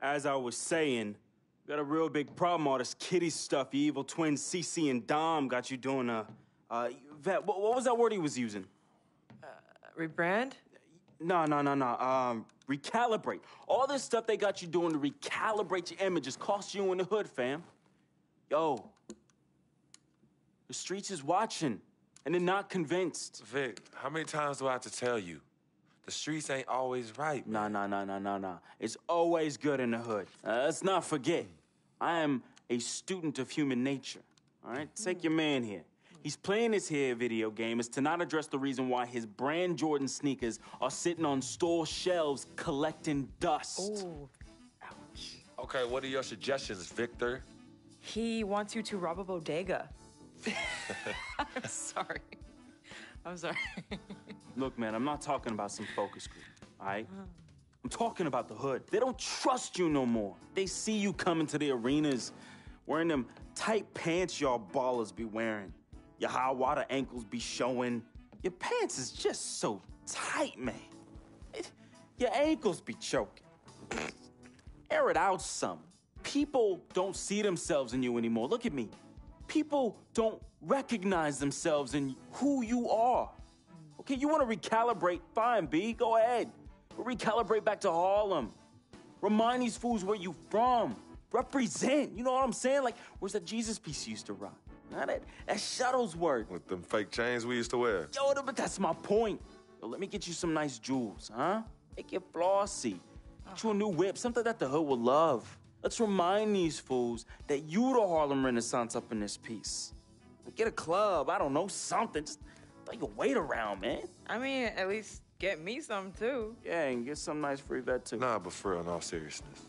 As I was saying, got a real big problem. All this kitty stuff, you evil twins, CC and Dom got you doing Vet, what was that word he was using? Rebrand? No. Recalibrate. All this stuff they got you doing to recalibrate your image is cost you in the hood, fam. Yo, the streets is watching, and they're not convinced. Vic, how many times do I have to tell you? The streets ain't always right. Nah. It's always good in the hood. Let's not forget, I am a student of human nature. All right? Take your man here. He's playing his hair video game is to not address the reason why his brand Jordan sneakers are sitting on store shelves collecting dust. Ooh. Okay, what are your suggestions, Victor? He wants you to rob a bodega. I'm sorry. Look, man, I'm not talking about some focus group, all right? I'm talking about the hood. They don't trust you no more. They see you coming to the arenas wearing them tight pants y'all ballers be wearing. Your high water ankles be showing. Your pants is just so tight, man. Your ankles be choking. Air it out some. People don't see themselves in you anymore. Look at me. People don't recognize themselves in who you are. Okay, you want to recalibrate? Fine, B, go ahead. But recalibrate back to Harlem. Remind these fools where you from. Represent, you know what I'm saying? Like, where's that Jesus piece you used to rock? Now that Shuttlesworth. With them fake chains we used to wear. Yo, but that's my point. Yo, let me get you some nice jewels, huh? Make you flossy. Get you a new whip, something that the hood will love. Let's remind these fools that you the Harlem Renaissance up in this piece. Get a club, I don't know, something. Just throw your weight around, man. I mean, at least get me some, too. Yeah, and get some nice free vet, too. Nah, but for real, in all seriousness.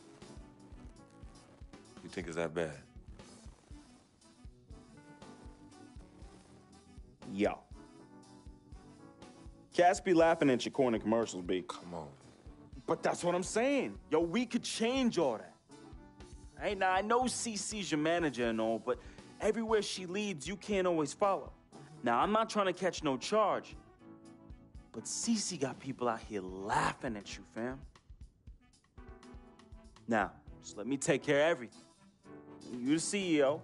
You think it's that bad? Yo. Cats be laughing at your corny commercials, B. Come on. But that's what I'm saying. Yo, we could change all that. Hey, now, I know CC's your manager and all, but everywhere she leads, you can't always follow. Now, I'm not trying to catch no charge, but CC got people out here laughing at you, fam. Now, just let me take care of everything. You the CEO,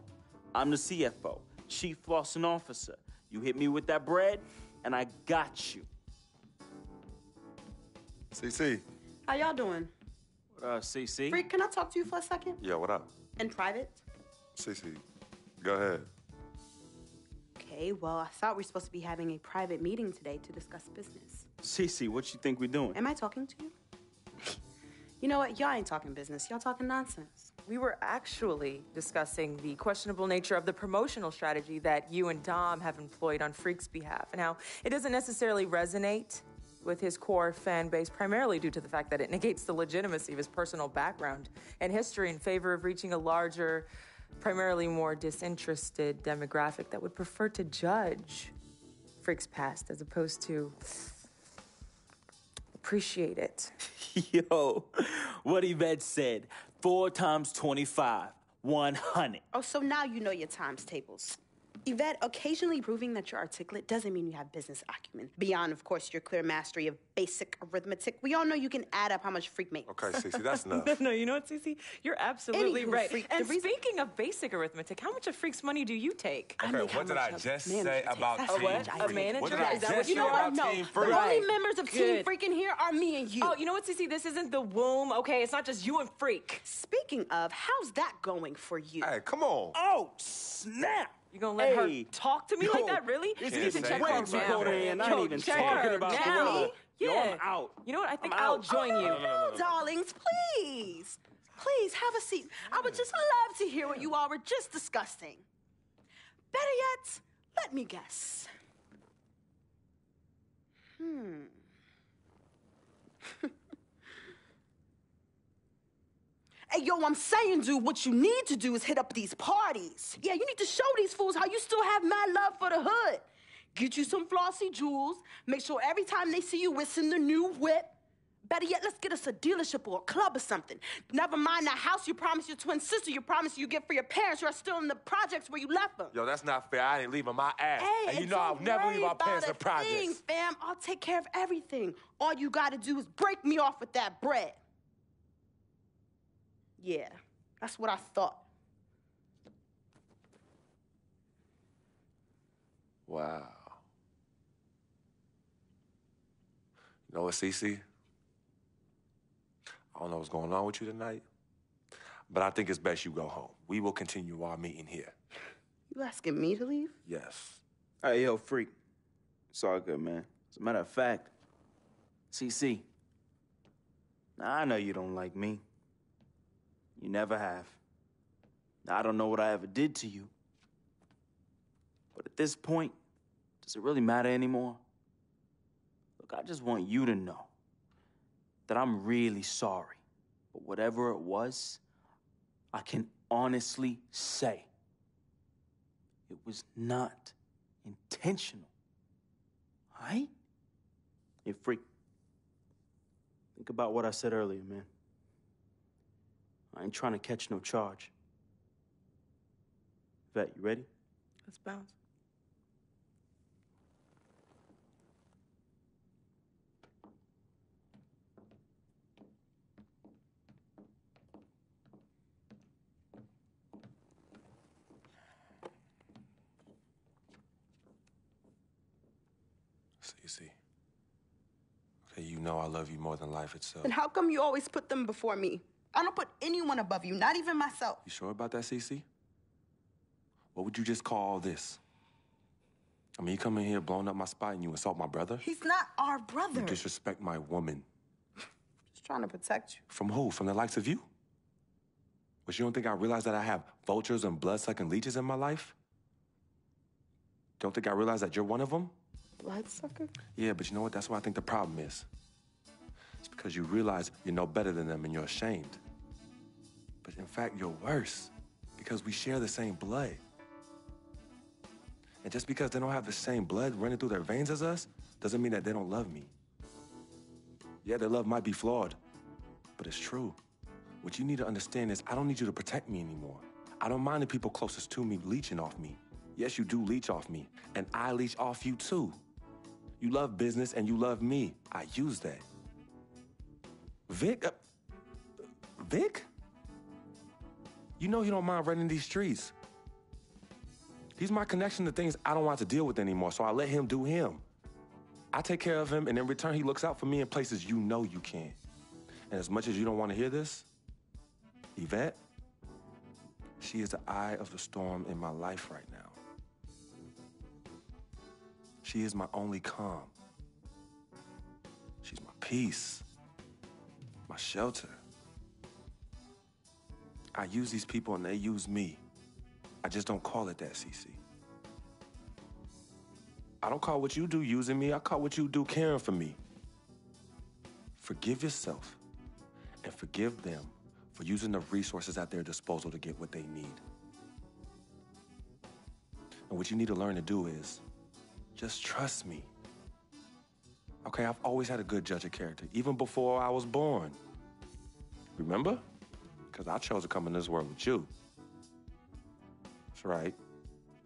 I'm the CFO, Chief Flossing Officer. You hit me with that bread, and I got you. CC. How y'all doing? CC? Freak, can I talk to you for a second? Yeah, what up? In private? CC, go ahead. Okay, well, I thought we were supposed to be having a private meeting today to discuss business. CC, what you think we doing? Am I talking to you? You know what? Y'all ain't talking business. Y'all talking nonsense. We were actually discussing the questionable nature of the promotional strategy that you and Dom have employed on Freak's behalf and how it doesn't necessarily resonate with his core fan base, primarily due to the fact that it negates the legitimacy of his personal background and history in favor of reaching a larger, primarily more disinterested demographic that would prefer to judge Freak's past as opposed to appreciate it. Yo, what Yvette said, 4 times 25, 100. Oh, so now you know your times tables. Yvette, occasionally proving that you're articulate doesn't mean you have business acumen. Beyond, of course, your clear mastery of basic arithmetic, we all know you can add up how much Freak makes. Okay, Cece, that's enough. No, you know what, Cece? You're absolutely Anywho, right. Freak, And speaking of basic arithmetic, how much of Freak's money do you take? Okay, what did I just say about A Team what? Freak? A manager? What did I Is that just what you say know? about No, Team the Freak? only members of Team Good. Freak in here are me and you. Oh, you know what, Cece? This isn't the womb, okay? It's not just you and Freak. Speaking of, how's that going for you? Hey, come on. Oh, snap. You gonna let her talk to me like that, really? This You need to is check way her too now. cold and I Yo, ain't even check talking her about the now. weather. Yeah. Yo, I'm out. You know what? I think I'm I'll out. join you. No, darlings, please. Please, have a seat. I would just love to hear what you all were just discussing. Better yet, let me guess. Hey, yo, I'm saying, dude, what you need to do is hit up these parties. Yeah, you need to show these fools how you still have mad love for the hood. Get you some flossy jewels. Make sure every time they see you whistling the new whip. Better yet, let's get us a dealership or a club or something. Never mind that house you promised your twin sister you promised you get for your parents who are still in the projects where you left them. Yo, that's not fair. I ain't leaving my ass. Hey, and you and know I'll don't never worry leave our about parents a in projects. thing, fam. I'll take care of everything. All you gotta do is break me off with that bread. Yeah, that's what I thought. Wow. You know what, Cece? I don't know what's going on with you tonight, but I think it's best you go home. We will continue our meeting here. You asking me to leave? Yes. Hey, yo, Freak. It's all good, man. As a matter of fact, CC, now, I know you don't like me. You never have. Now, I don't know what I ever did to you. But at this point, does it really matter anymore? Look, I just want you to know that I'm really sorry. But whatever it was, I can honestly say it was not intentional. All right? Hey, Freak. Think about what I said earlier, man. I ain't trying to catch no charge. Vet, you ready? Let's bounce. Cece. Okay, you know I love you more than life itself. Then how come you always put them before me? I don't put anyone above you, not even myself. You sure about that, Cece? What would you just call all this? I mean, you come in here blowing up my spot and you insult my brother? He's not our brother. You disrespect my woman. Just trying to protect you. From who? From the likes of you? But you don't think I realize that I have vultures and blood-sucking leeches in my life? Don't think I realize that you're one of them? Bloodsucker? Yeah, but you know what? That's what I think the problem is. It's because you realize you're no better than them and you're ashamed. But in fact, you're worse because we share the same blood. And just because they don't have the same blood running through their veins as us, doesn't mean that they don't love me. Yeah, their love might be flawed, but it's true. What you need to understand is I don't need you to protect me anymore. I don't mind the people closest to me leeching off me. Yes, you do leech off me, and I leech off you too. You love business and you love me. I use that. Vic? Vic? You know he don't mind running these streets. He's my connection to things I don't want to deal with anymore, so I let him do him. I take care of him, and in return, he looks out for me in places you know you can't. And as much as you don't want to hear this, Yvette, she is the eye of the storm in my life right now. She is my only calm. She's my peace, my shelter. I use these people and they use me. I just don't call it that, CC. I don't call what you do using me. I call what you do caring for me. Forgive yourself and forgive them for using the resources at their disposal to get what they need. And what you need to learn to do is just trust me. Okay, I've always had a good judge of character, even before I was born. Remember? Because I chose to come in this world with you. That's right.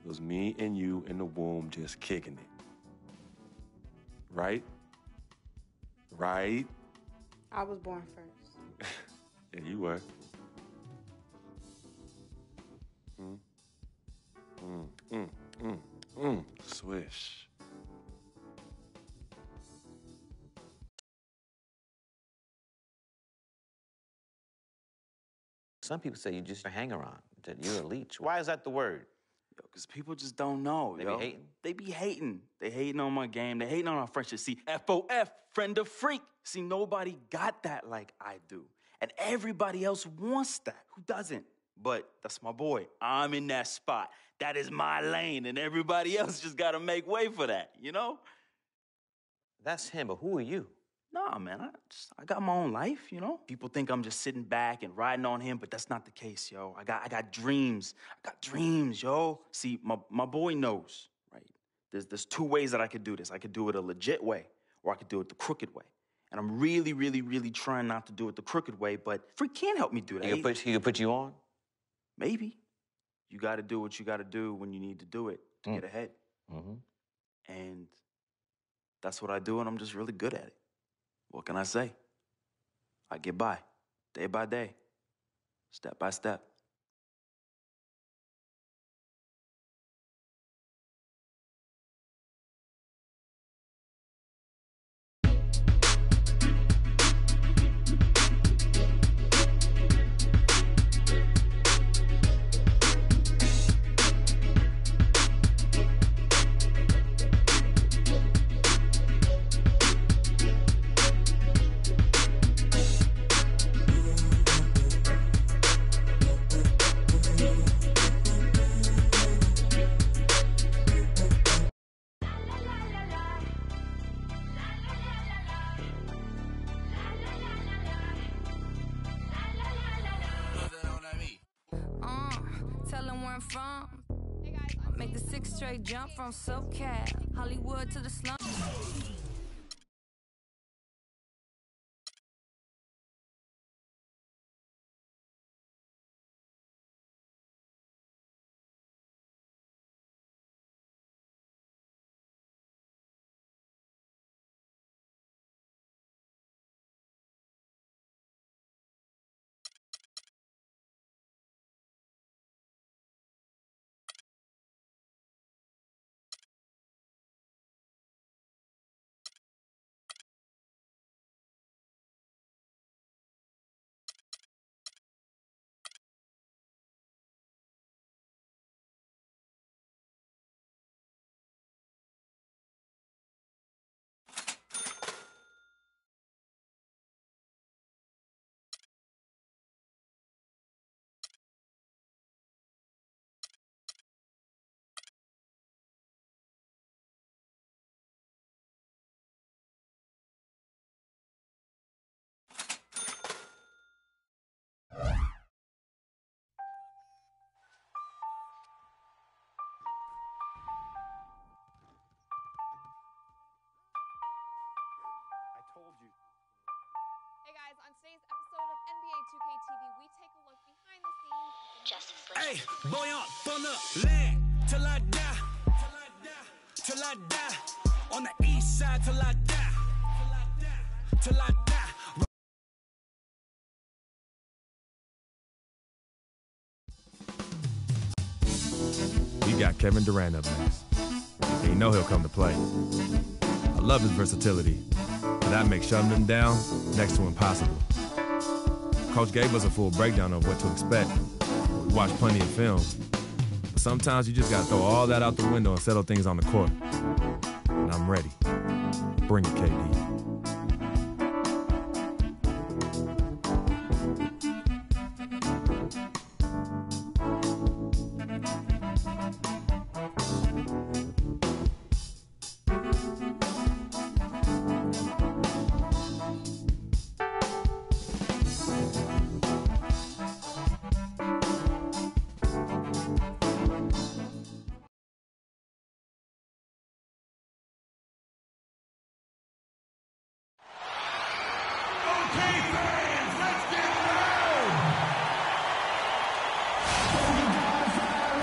It was me and you in the womb just kicking it. Right? Right? I was born first. Yeah, you were. Swish. Some people say you just a hanger-on, that you're a leech. Why is that the word? Yo, because people just don't know, They yo. be hating? They be hating. They hating on my game. They hating on our friendship. See, FOF, friend of freak. See, nobody got that like I do. And everybody else wants that. Who doesn't? But that's my boy. I'm in that spot. That is my lane, and everybody else just got to make way for that, you know? That's him, but who are you? Nah, man, I got my own life, you know? People think I'm just sitting back and riding on him, but that's not the case, yo. I got dreams. I got dreams, yo. See, my boy knows, right? There's two ways that I could do this. I could do it a legit way, or I could do it the crooked way. And I'm really, really, really trying not to do it the crooked way, but Freak can't help me do that. He could put you on? Maybe. You got to do what you got to do when you need to do it to get ahead. Mm-hmm. And that's what I do, and I'm just really good at it. What can I say? I get by, day by day, step by step. Tell them where I'm from. Make the 6 straight jump from SoCal, Hollywood to the slums. Hey, boy, up on the land till I die. Till I die. On the east side till I die. Till I die. We got Kevin Durant up next. And you know he'll come to play. I love his versatility, but that makes shutting him down next to impossible. Coach gave us a full breakdown of what to expect. We watched plenty of film. But sometimes you just got to throw all that out the window and settle things on the court. And I'm ready. Bring it, KD.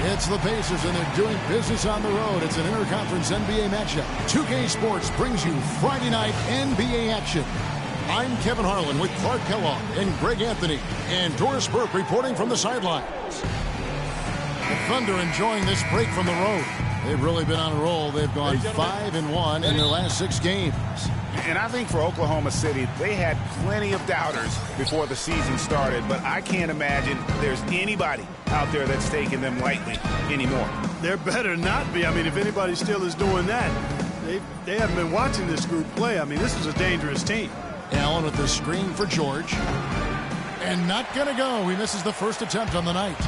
It's the Pacers, and they're doing business on the road. It's an interconference NBA matchup. 2K Sports brings you Friday night NBA action. I'm Kevin Harlan with Clark Kellogg and Greg Anthony, and Doris Burke reporting from the sidelines. The Thunder enjoying this break from the road. They've really been on a roll. They've gone 5-1 in their last 6 games. And I think for Oklahoma City, they had plenty of doubters before the season started, but I can't imagine there's anybody out there that's taking them lightly anymore. There better not be. I mean, if anybody still is doing that, they haven't been watching this group play. I mean, this is a dangerous team. Allen with the screen for George. And not going to go. He misses the first attempt on the night.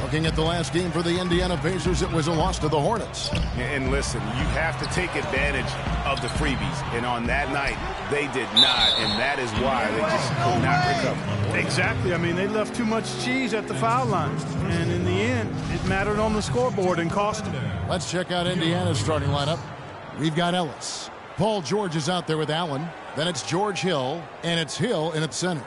Looking at the last game for the Indiana Pacers, it was a loss to the Hornets. And listen, you have to take advantage of the freebies. And on that night, they did not. And that is why they just could not recover. Exactly. I mean, they left too much cheese at the foul line. And in the end, it mattered on the scoreboard and cost them. Let's check out Indiana's starting lineup. We've got Ellis. Paul George is out there with Allen. Then it's George Hill, and it's Hill in at center.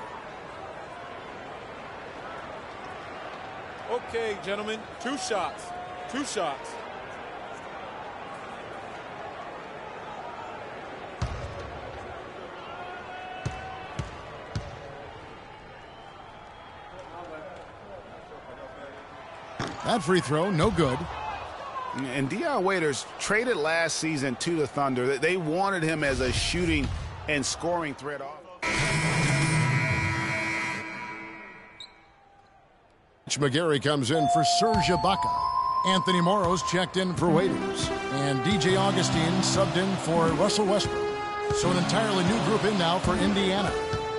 Okay, gentlemen, 2 shots. 2 shots. That free throw, no good. And Dion Waiters traded last season to the Thunder. They wanted him as a shooting and scoring threat off. McGarry comes in for Serge Ibaka. Anthony Morrow's checked in for Waiters. And DJ Augustine subbed in for Russell Westbrook. So an entirely new group in now for Indiana.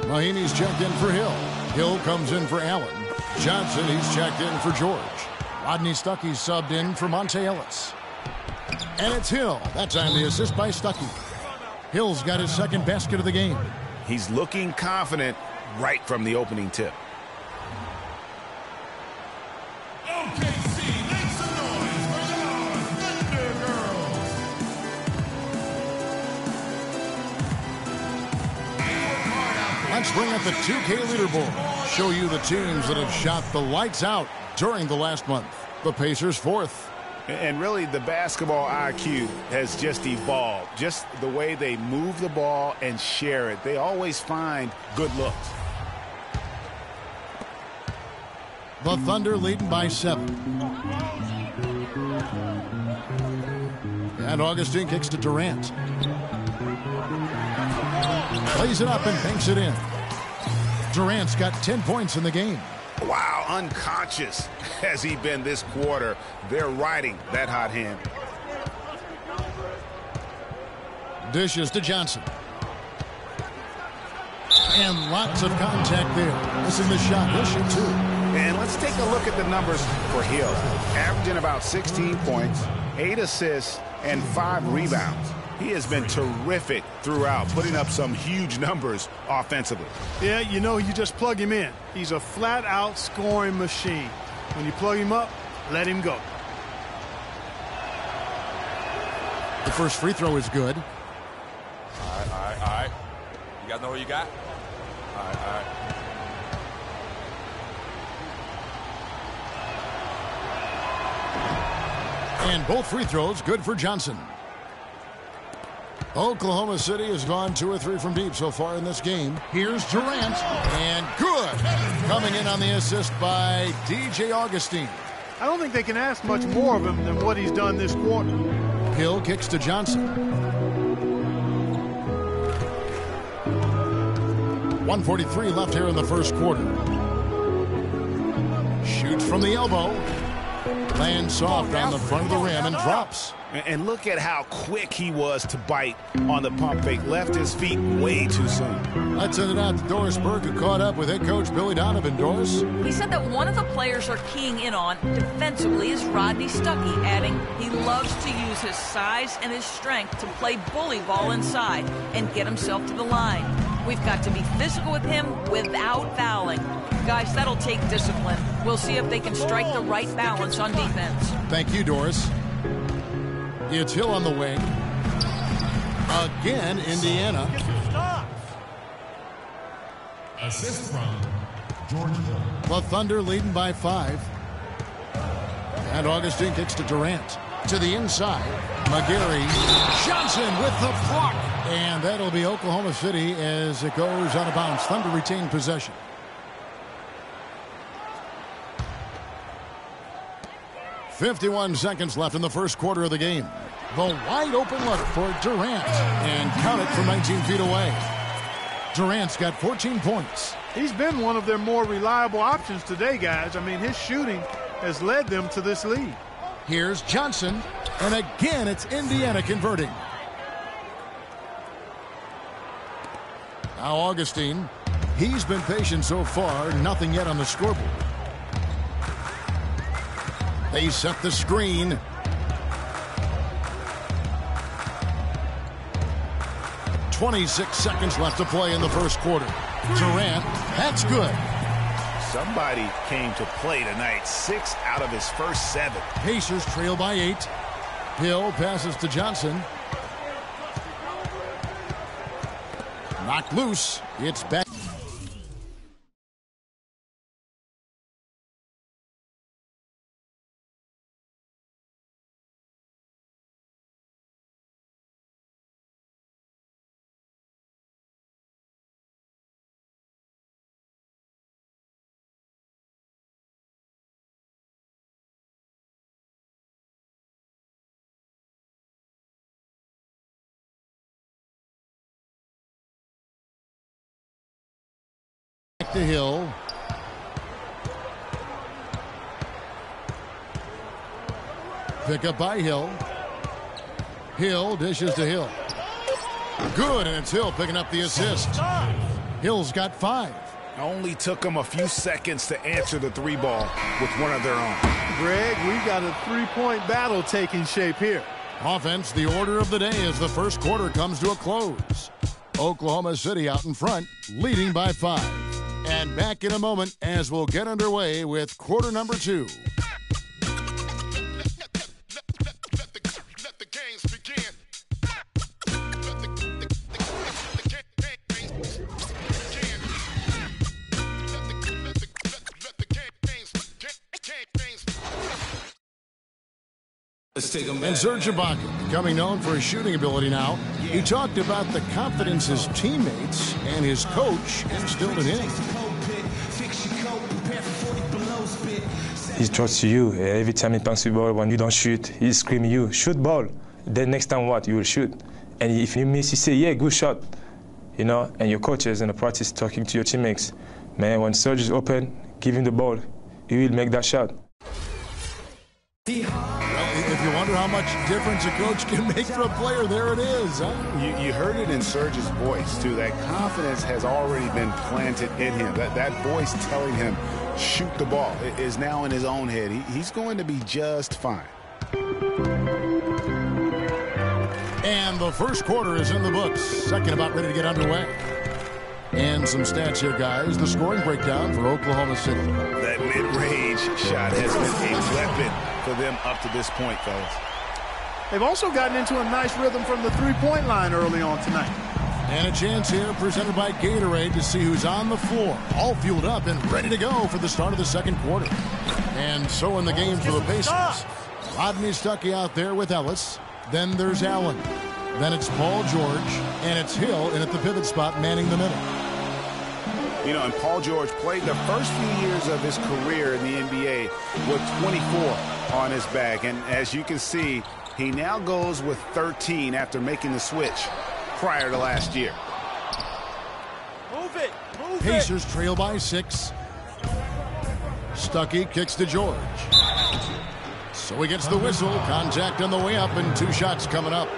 Mahinmi's checked in for Hill. Hill comes in for Allen. Johnson, he's checked in for George. Rodney Stuckey's subbed in for Monte Ellis. And it's Hill. That time the assist by Stuckey. Hill's got his second basket of the game. He's looking confident right from the opening tip. Let's bring up the 2K leaderboard. Show you the teams that have shot the lights out during the last month. The Pacers 4th. And really, the basketball IQ has just evolved. Just the way they move the ball and share it. They always find good looks. The Thunder leading by 7. And Augustine kicks to Durant. Plays it up and banks it in. Durant's got 10 points in the game. Wow, unconscious has he been this quarter. They're riding that hot hand. Dishes to Johnson. And lots of contact there. Missing the shot. He'll shoot 2. And let's take a look at the numbers for Hill. Averaging about 16 points, 8 assists, and 5 rebounds. He has been terrific throughout, putting up some huge numbers offensively. Yeah, you know, you just plug him in. He's a flat-out scoring machine. When you plug him up, let him go. The first free throw is good. All right. You guys know who you got? All right. And both free throws good for Johnson. Oklahoma City has gone 2 or 3 from deep so far in this game. Here's Durant, and good. Coming in on the assist by DJ Augustine. I don't think they can ask much more of him than what he's done this quarter. Hill kicks to Johnson. 1:43 left here in the first quarter. Shoots from the elbow. Lands soft on the front of the rim and drops. And look at how quick he was to bite on the pump fake. Left his feet way too soon. Let's send it out to Doris Burke, who caught up with head coach Billy Donovan. Doris? He said that one of the players are keying in on defensively is Rodney Stuckey, adding he loves to use his size and his strength to play bully ball inside and get himself to the line. We've got to be physical with him without fouling. Guys, that'll take discipline. We'll see if they can strike the right balance on defense. Thank you, Doris. It's Hill on the wing. Again, Indiana. Assist from George Hill. The Thunder leading by 5. And Augustine kicks to Durant. To the inside. McGarry. Johnson with the block. And that'll be Oklahoma City as it goes out of bounds. Thunder retain possession. .51 seconds left in the first quarter of the game. The wide open look for Durant. And count it from 19 feet away. Durant's got 14 points. He's been one of their more reliable options today, guys. I mean, his shooting has led them to this lead. Here's Johnson. And again, it's Indiana converting. Now Augustine. He's been patient so far. Nothing yet on the scoreboard. They set the screen. .26 seconds left to play in the first quarter. Durant, that's good. Somebody came to play tonight. 6 out of his first 7. Pacers trail by 8. Hill passes to Johnson. Knocked loose. It's back. To Hill. Pick up by Hill. Hill dishes to Hill. Good, and it's Hill picking up the assist. Hill's got 5. Only took them a few seconds to answer the 3 ball with one of their own. Greg, we've got a 3-point battle taking shape here. Offense, the order of the day as the first quarter comes to a close. Oklahoma City out in front, leading by 5. And back in a moment as we'll get underway with quarter number 2. And Serge Ibaka, becoming known for his shooting ability now, he talked about the confidence his teammates and his coach instilled in him. He trusts you. Every time he passes the ball, when you don't shoot, he screams you, shoot ball. Then next time what? You will shoot. And if you miss, you say, yeah, good shot. You know, and your coaches in the practice talking to your teammates. Man, when Serge is open, give him the ball. He will make that shot. If you wonder how much difference a coach can make for a player, there it is. Huh? You heard it in Serge's voice, too. That confidence has already been planted in him. That voice telling him, shoot the ball, is now in his own head. He's going to be just fine. And the first quarter is in the books. Second about ready to get underway. And some stats here, guys. The scoring breakdown for Oklahoma City. That mid-range shot has been a weapon for them up to this point, fellas. They've also gotten into a nice rhythm from the three-point line early on tonight. And a chance here presented by Gatorade to see who's on the floor. All fueled up and ready to go for the start of the second quarter. And so in the game for the Pacers. Rodney Stuckey out there with Ellis. Then there's Allen. Then it's Paul George. And it's Hill in at the pivot spot, manning the middle. You know, and Paul George played the first few years of his career in the NBA with 24 on his back. And as you can see, he now goes with 13 after making the switch prior to last year. Move it. Move Pacers trail by 6. Stuckey kicks to George. So he gets the whistle. Contact on the way up and 2 shots coming up.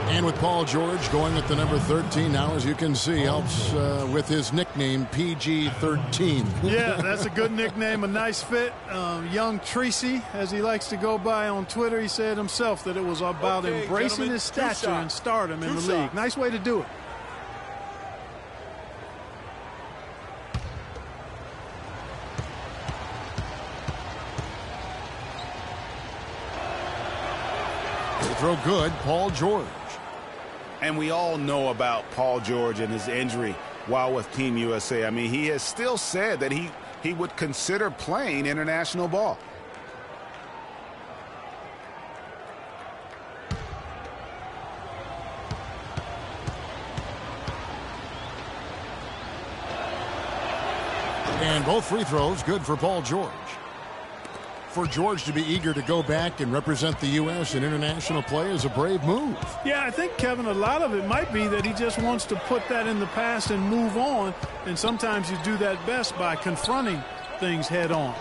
And with Paul George going at the number 13 now, as you can see, helps with his nickname, PG-13. Yeah, that's a good nickname, a nice fit. Young Tracy, as he likes to go by on Twitter, he said himself that it was about embracing his stature and stardom in the league. Nice way to do it. Throw good, Paul George. And we all know about Paul George and his injury while with Team USA. I mean, he has still said that he would consider playing international ball. And both free throws good for Paul George. For George to be eager to go back and represent the U.S. in international play is a brave move. Yeah, I think, Kevin, a lot of it might be that he just wants to put that in the past and move on. And sometimes you do that best by confronting things head on.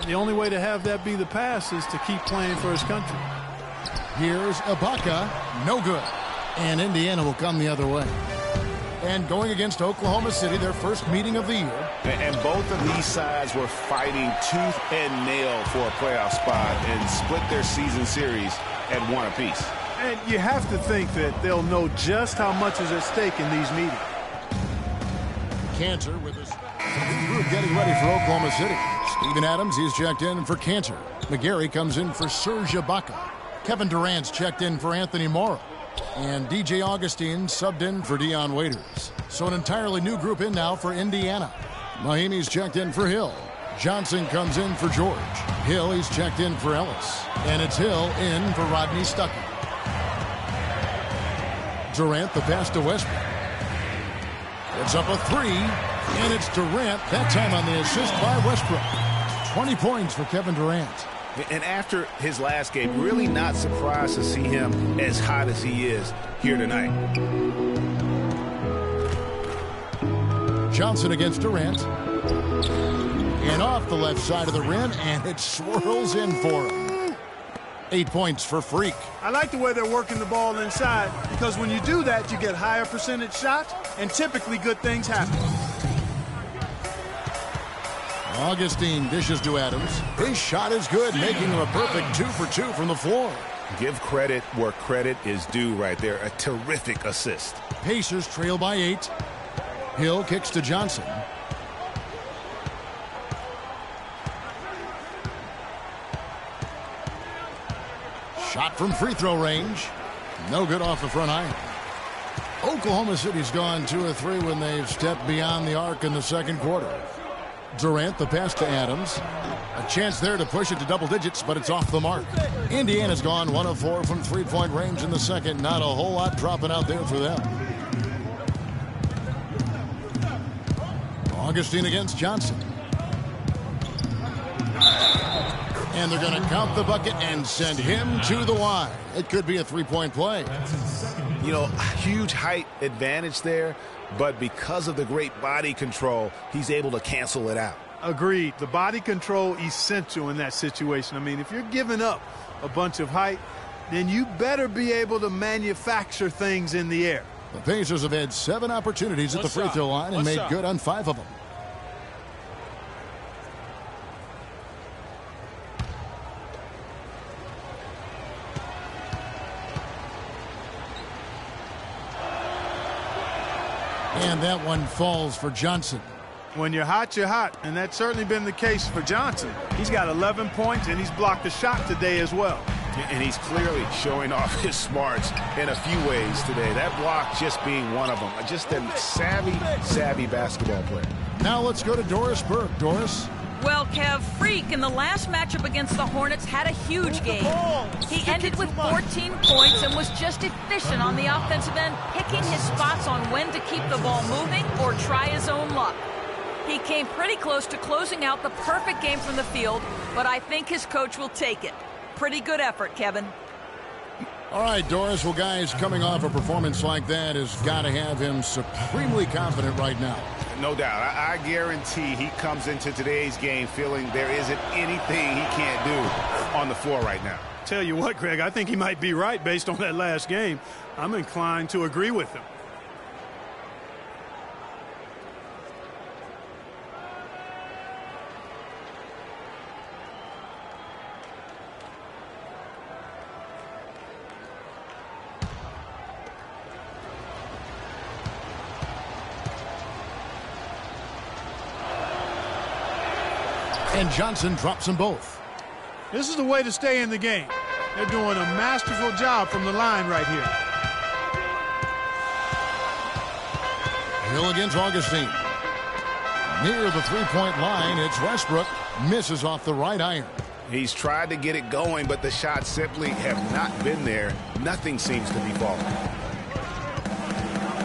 The only way to have that be the past is to keep playing for his country. Here's Ibaka. No good. And Indiana will come the other way. And going against Oklahoma City, their first meeting of the year. And both of these sides were fighting tooth and nail for a playoff spot and split their season series at 1 apiece. And you have to think that they'll know just how much is at stake in these meetings. Cantor with his group getting ready for Oklahoma City. Steven Adams, he's checked in for Cantor. McGarry comes in for Serge Ibaka. Kevin Durant's checked in for Anthony Morrow. And DJ Augustine subbed in for Dion Waiters. So an entirely new group in now for Indiana. Mahimi's checked in for Hill. Johnson comes in for George. Hill, he's checked in for Ellis. And it's Hill in for Rodney Stuckey. Durant, the pass to Westbrook. It's up a 3, and it's Durant, that time on the assist by Westbrook. 20 points for Kevin Durant. And after his last game, really not surprised to see him as hot as he is here tonight. Johnson against Durant. And off the left side of the rim, and it swirls in for him. 8 points for Freak. I like the way they're working the ball inside, because when you do that, you get higher percentage shots, and typically good things happen. Augustine dishes to Adams. His shot is good, making him a perfect 2 for 2 from the floor. Give credit where credit is due right there. A terrific assist. Pacers trail by 8. Hill kicks to Johnson. Shot from free throw range. No good off the front iron. Oklahoma City's gone 2 or 3 when they've stepped beyond the arc in the second quarter. Durant, the pass to Adams. A chance there to push it to double digits, but it's off the mark. Indiana's gone 1 of 4 from three-point range in the second. Not a whole lot dropping out there for them. Augustine against Johnson. And they're going to count the bucket and send him to the line. It could be a three-point play. You know, huge height advantage there, but because of the great body control, he's able to cancel it out. Agreed. The body control essential in that situation. I mean, if you're giving up a bunch of height, then you better be able to manufacture things in the air. The Pacers have had 7 opportunities at the free throw line and made good on 5 of them. And that one falls for Johnson. When you're hot, you're hot. And that's certainly been the case for Johnson. He's got 11 points, and he's blocked a shot today as well. And he's clearly showing off his smarts in a few ways today. That block just being one of them. Just a savvy basketball player. Now let's go to Doris Burke. Doris? Well, Kev, Freak in the last matchup against the Hornets had a huge game. He ended with 14 points and was just efficient on the offensive end, picking his spots on when to keep the ball moving or try his own luck. He came pretty close to closing out the perfect game from the field, but I think his coach will take it. Pretty good effort, Kevin. All right, Doris. Well, guys, coming off a performance like that has got to have him supremely confident right now. No doubt. I guarantee he comes into today's game feeling there isn't anything he can't do on the floor right now. Tell you what, Greg, I think he might be right based on that last game. I'm inclined to agree with him. And Johnson drops them both. This is the way to stay in the game. They're doing a masterful job from the line right here. Hill against Augustine. Near the three-point line, it's Westbrook. Misses off the right iron. He's tried to get it going, but the shots simply have not been there. Nothing seems to be falling.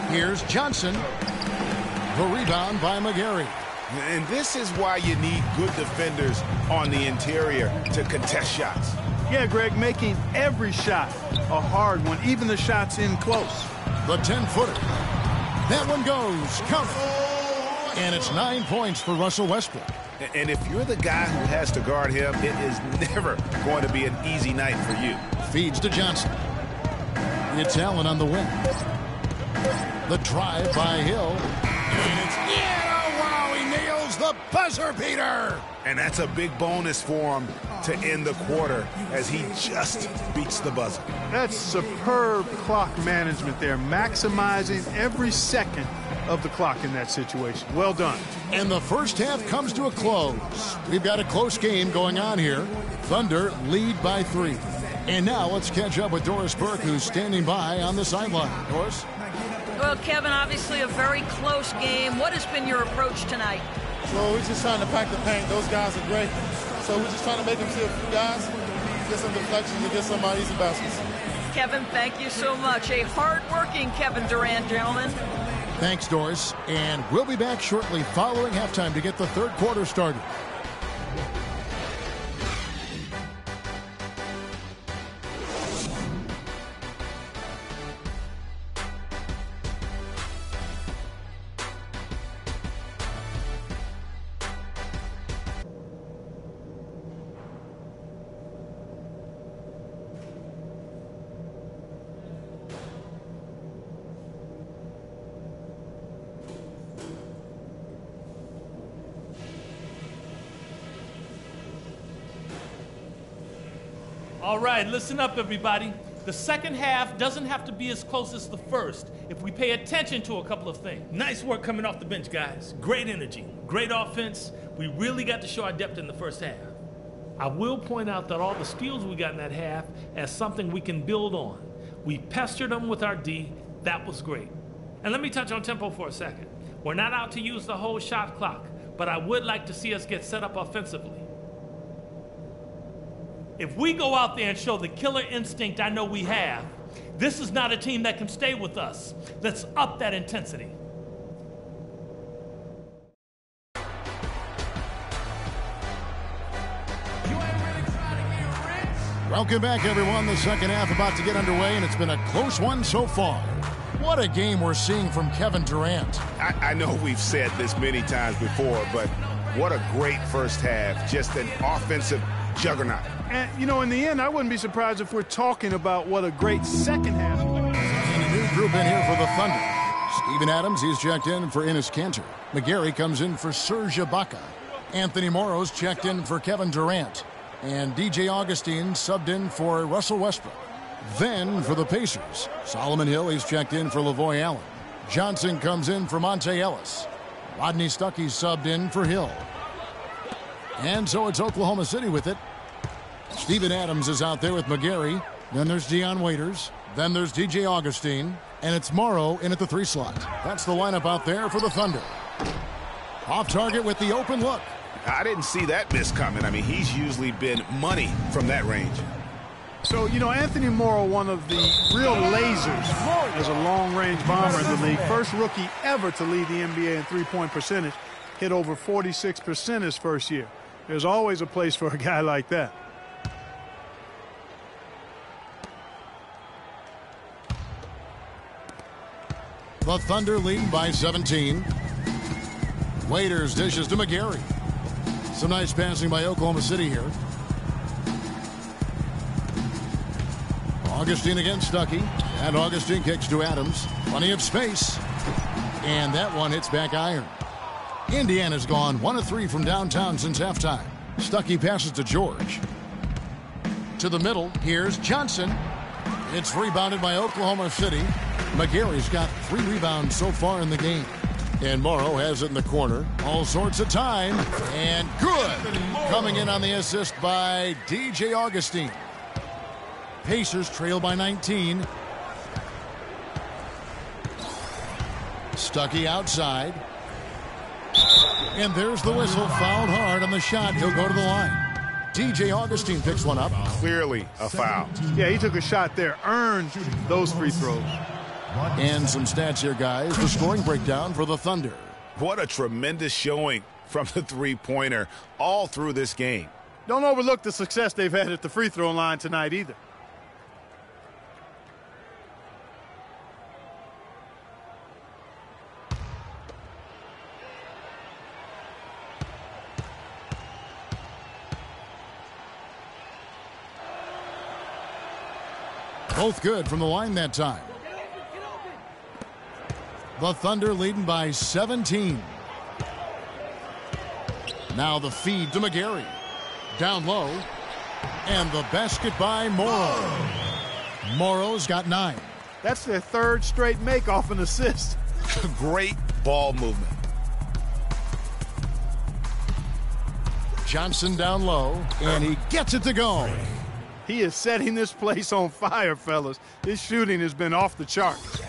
Here's Johnson. The rebound by McGarry. And this is why you need good defenders on the interior to contest shots. Yeah, Greg, making every shot a hard one, even the shots in close. The 10-footer. That one goes. Count it. And it's 9 points for Russell Westbrook. And if you're the guy who has to guard him, it is never going to be an easy night for you. Feeds to Johnson. It's Allen on the wing. The drive by Hill. And it's the buzzer beater. And that's a big bonus for him to end the quarter as he just beats the buzzer. That's superb clock management there, maximizing every second of the clock in that situation. Well done. And the first half comes to a close. We've got a close game going on here. Thunder lead by 3. And now let's catch up with Doris Burke, who's standing by on the sideline. Doris? Well, Kevin, obviously a very close game. What has been your approach tonight? Well, we're just trying to pack the paint. Those guys are great. So we're just trying to make them see a few guys, get some deflections, and get some easy baskets. Kevin, thank you so much. A hard-working Kevin Durant, gentlemen. Thanks, Doris. And we'll be back shortly following halftime to get the third quarter started. All right, listen up, everybody. The second half doesn't have to be as close as the first if we pay attention to a couple of things. Nice work coming off the bench, guys. Great energy, great offense. We really got to show our depth in the first half. I will point out that all the steals we got in that half as something we can build on. We pestered them with our D. That was great. And let me touch on tempo for a second. We're not out to use the whole shot clock, but I would like to see us get set up offensively. If we go out there and show the killer instinct I know we have, this is not a team that can stay with us. Let's up that intensity. Welcome back, everyone. The second half about to get underway, and it's been a close one so far. What a game we're seeing from Kevin Durant. I know we've said this many times before, but what a great first half. Just an offensive juggernaut. And, you know, in the end, I wouldn't be surprised if we're talking about what a great second half. And a new group in here for the Thunder. Steven Adams, he's checked in for Enes Kanter. McGarry comes in for Serge Ibaka. Anthony Morrow's checked in for Kevin Durant. And DJ Augustine subbed in for Russell Westbrook. Then for the Pacers, Solomon Hill, he's checked in for Lavoy Allen. Johnson comes in for Monte Ellis. Rodney Stuckey subbed in for Hill. And so it's Oklahoma City with it. Steven Adams is out there with McGarry. Then there's Dion Waiters. Then there's DJ Augustine. And it's Morrow in at the 3 slot. That's the lineup out there for the Thunder. Off target with the open look. I didn't see that miss coming. I mean, he's usually been money from that range. So, you know, Anthony Morrow, one of the real lasers as a long-range bomber in the league. First rookie ever to lead the NBA in three-point percentage. Hit over 46% his first year. There's always a place for a guy like that. The Thunder lead by 17. Waiters dishes to McGarry. Some nice passing by Oklahoma City here. Augustine against Stuckey. And Augustine kicks to Adams. Plenty of space. And that one hits back iron. Indiana's gone 1 of 3 from downtown since halftime. Stuckey passes to George. To the middle. Here's Johnson. It's rebounded by Oklahoma City. McGarry's got 3 rebounds so far in the game. And Morrow has it in the corner. All sorts of time. And good. Coming in on the assist by DJ Augustine. Pacers trail by 19. Stuckey outside. And there's the whistle. Fouled hard on the shot. He'll go to the line. DJ Augustine picks one up. Clearly a foul. Yeah, he took a shot there. Earned those free throws. And some stats here, guys. The scoring breakdown for the Thunder. What a tremendous showing from the three-pointer all through this game. Don't overlook the success they've had at the free throw line tonight either. Both good from the line that time. The Thunder leading by 17. Now the feed to McGarry. Down low. And the basket by Morrow. Morrow's got 9. That's their 3rd straight make off an assist. Great ball movement. Johnson down low. And he gets it to go. He is setting this place on fire, fellas. His shooting has been off the charts.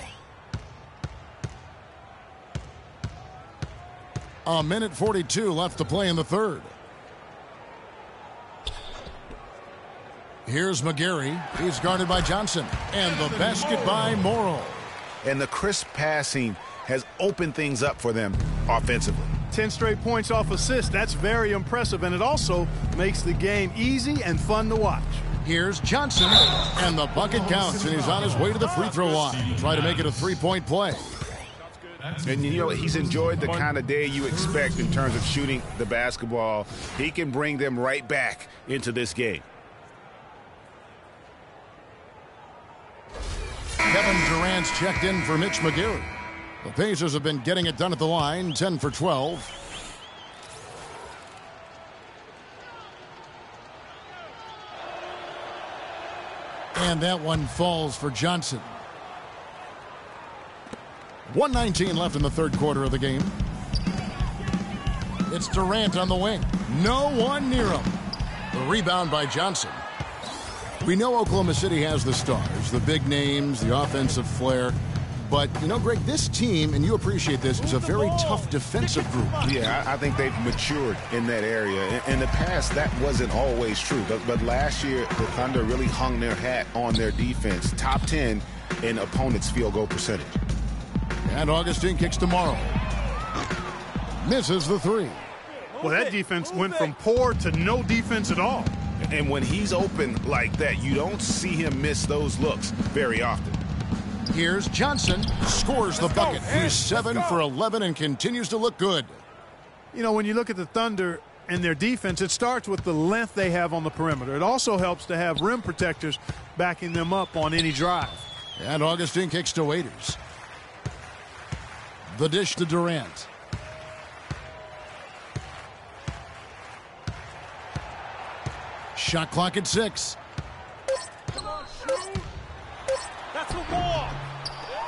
A minute 42 left to play in the third. Here's McGarry. He's guarded by Johnson. And the basket by Morrow. And the crisp passing has opened things up for them offensively. 10 straight points off assists. That's very impressive. And it also makes the game easy and fun to watch. Here's Johnson, and the bucket counts, and he's on his way to the free throw line. Try to make it a 3-point play. And, you know, he's enjoyed the kind of day you expect in terms of shooting the basketball. He can bring them right back into this game. Kevin Durant's checked in for Mitch McGarry. The Pacers have been getting it done at the line, 10 for 12. And that one falls for Johnson. 1:19 left in the third quarter of the game. It's Durant on the wing. No one near him. The rebound by Johnson. We know Oklahoma City has the stars, the big names, the offensive flair. But, you know, Greg, this team, and you appreciate this, is a very tough defensive group. Yeah, I think they've matured in that area. In the past, that wasn't always true. But last year, the Thunder really hung their hat on their defense. Top 10 in opponents' field goal percentage. And Augustine kicks to Morrow. Misses the 3. Well, that defense went from poor to no defense at all. And when he's open like that, you don't see him miss those looks very often. Here's Johnson, scores the bucket. He's 7 for 11 and continues to look good. You know, when you look at the Thunder and their defense, it starts with the length they have on the perimeter. It also helps to have rim protectors backing them up on any drive. And Augustine kicks to Waiters. The dish to Durant. Shot clock at 6. That's a wall.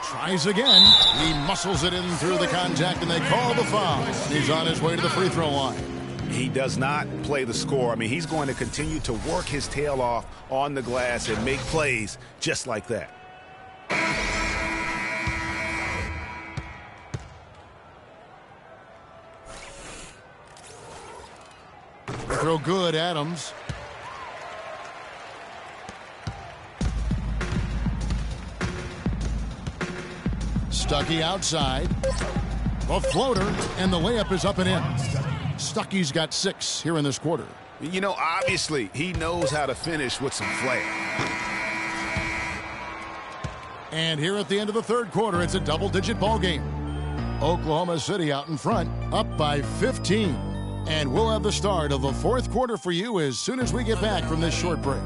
Tries again. He muscles it in through the contact, and they call the foul. He's on his way to the free throw line. He does not play the score. I mean, he's going to continue to work his tail off on the glass and make plays just like that. throw good, Adams. Stuckey outside. A floater, and the layup is up and in. Stuckey's got 6 here in this quarter. You know, obviously, he knows how to finish with some flair. And here at the end of the third quarter, it's a double-digit ball game. Oklahoma City out in front, up by 15. And we'll have the start of the fourth quarter for you as soon as we get back from this short break.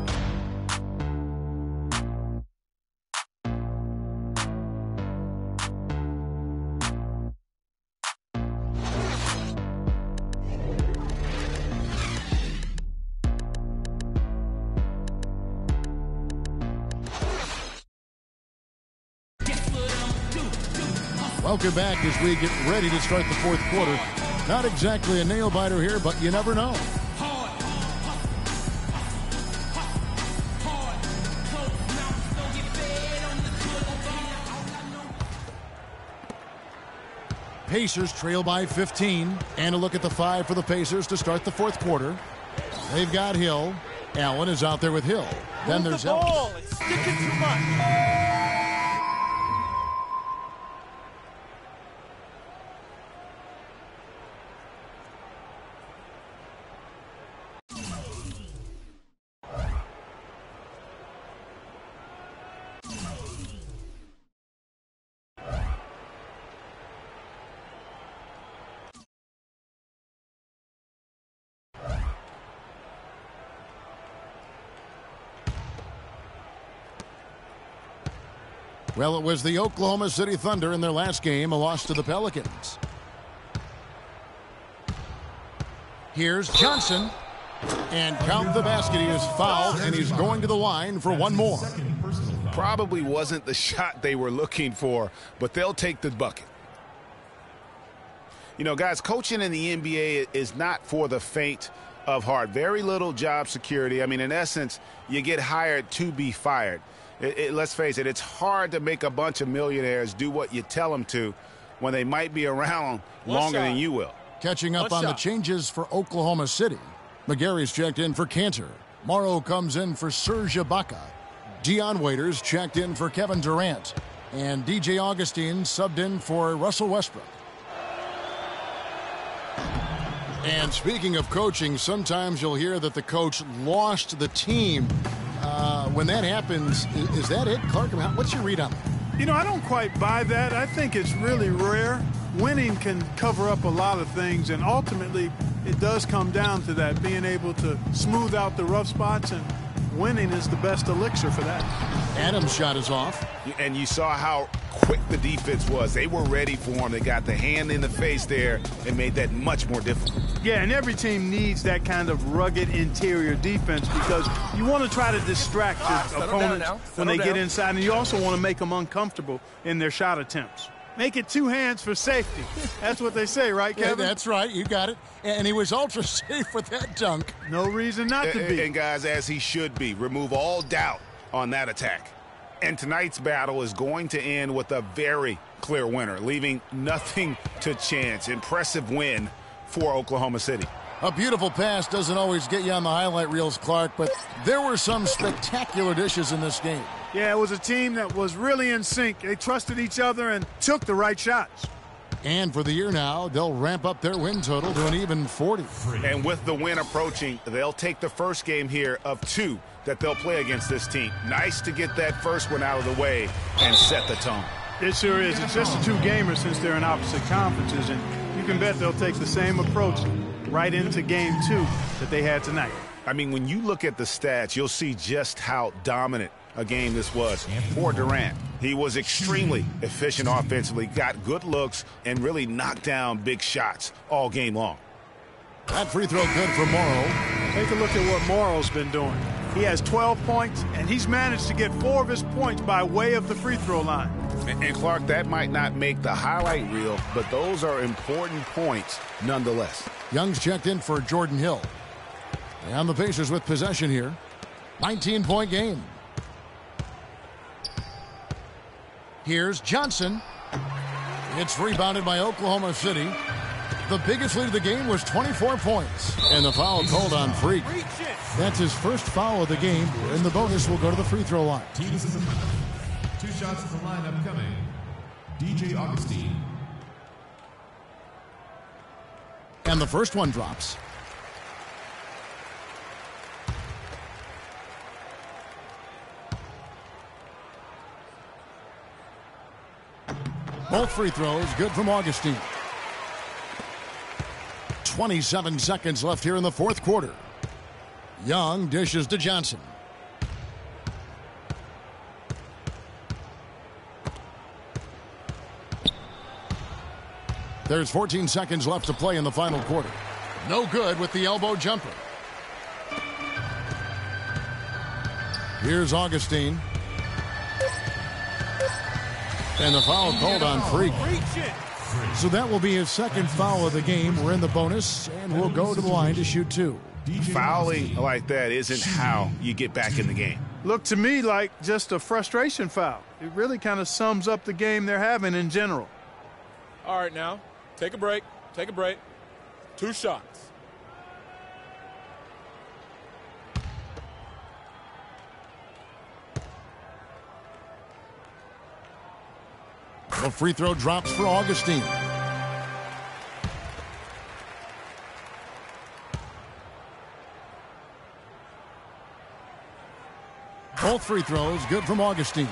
Welcome back as we get ready to start the fourth quarter. Not exactly a nail-biter here, but you never know. Pacers trail by 15. And a look at the 5 for the Pacers to start the fourth quarter. They've got Hill. Allen is out there with Hill. Then there's Ellis. Ellis. It's sticking too much. Well, it was the Oklahoma City Thunder in their last game, a loss to the Pelicans. Here's Johnson. And count the basket. He is fouled, and he's going to the line for one more. Probably wasn't the shot they were looking for, but they'll take the bucket. You know, guys, coaching in the NBA is not for the faint of heart. Very little job security. I mean, in essence, you get hired to be fired. Let's face it, it's hard to make a bunch of millionaires do what you tell them to when they might be around longer than you will. Catching up on the changes for Oklahoma City. McGarry's checked in for Cantor. Morrow comes in for Serge Ibaka. Dion Waiters checked in for Kevin Durant. And DJ Augustine subbed in for Russell Westbrook. And speaking of coaching, sometimes you'll hear that the coach lost the team. When that happens, is that it, Clark? What's your read on that? You know, I don't quite buy that. I think it's really rare. Winning can cover up a lot of things, and ultimately it does come down to that, being able to smooth out the rough spots, and winning is the best elixir for that. Adams' shot is off. And you saw how quick the defense was. They were ready for him. They got the hand in the face there and made that much more difficult. Yeah, and every team needs that kind of rugged interior defense because you want to try to distract your opponents when they get inside, and you also want to make them uncomfortable in their shot attempts. Make it 2 hands for safety. That's what they say, right, Kevin? Yeah, that's right. You got it. And he was ultra safe with that dunk. No reason not to be. And guys, as he should be, remove all doubt on that attack. And tonight's battle is going to end with a very clear winner, leaving nothing to chance. Impressive win for Oklahoma City. A beautiful pass doesn't always get you on the highlight reels, Clark, but there were some spectacular dishes in this game. Yeah, it was a team that was really in sync. They trusted each other and took the right shots. And for the year now, they'll ramp up their win total to an even 40. And with the win approaching, they'll take the first game here of 2 that they'll play against this team. Nice to get that first one out of the way and set the tone. It sure is. It's just a 2-gamer since they're in opposite conferences, and you can bet they'll take the same approach right into game 2 that they had tonight. I mean, when you look at the stats, you'll see just how dominant a game this was for Durant. He was extremely efficient offensively, got good looks, and really knocked down big shots all game long. That free throw good for Morrow. Take a look at what Morrow's been doing. He has 12 points, and he's managed to get 4 of his points by way of the free throw line. And Clark, that might not make the highlight reel, but those are important points nonetheless. Young's checked in for Jordan Hill. And the Pacers with possession here. 19-point game. Here's Johnson. It's rebounded by Oklahoma City. The biggest lead of the game was 24 points. And the foul called on Freak. That's his first foul of the game. And the bonus will go to the free throw line. Teams is a 2 shots at the lineup coming. DJ Augustine. And the first one drops. Both free throws good from Augustine. 27 seconds left here in the fourth quarter. Young dishes to Johnson. There's 14 seconds left to play in the final quarter. No good with the elbow jumper. Here's Augustine. And the foul called on Freak. So that will be his second foul of the game. We're in the bonus, and we'll go to the line to shoot 2. Fouling like that isn't how you get back in the game. Looked to me like just a frustration foul. It really kind of sums up the game they're having in general. All right, now, take a break. Take a break. 2 shots. The free throw drops for Augustine. Both free throws good from Augustine.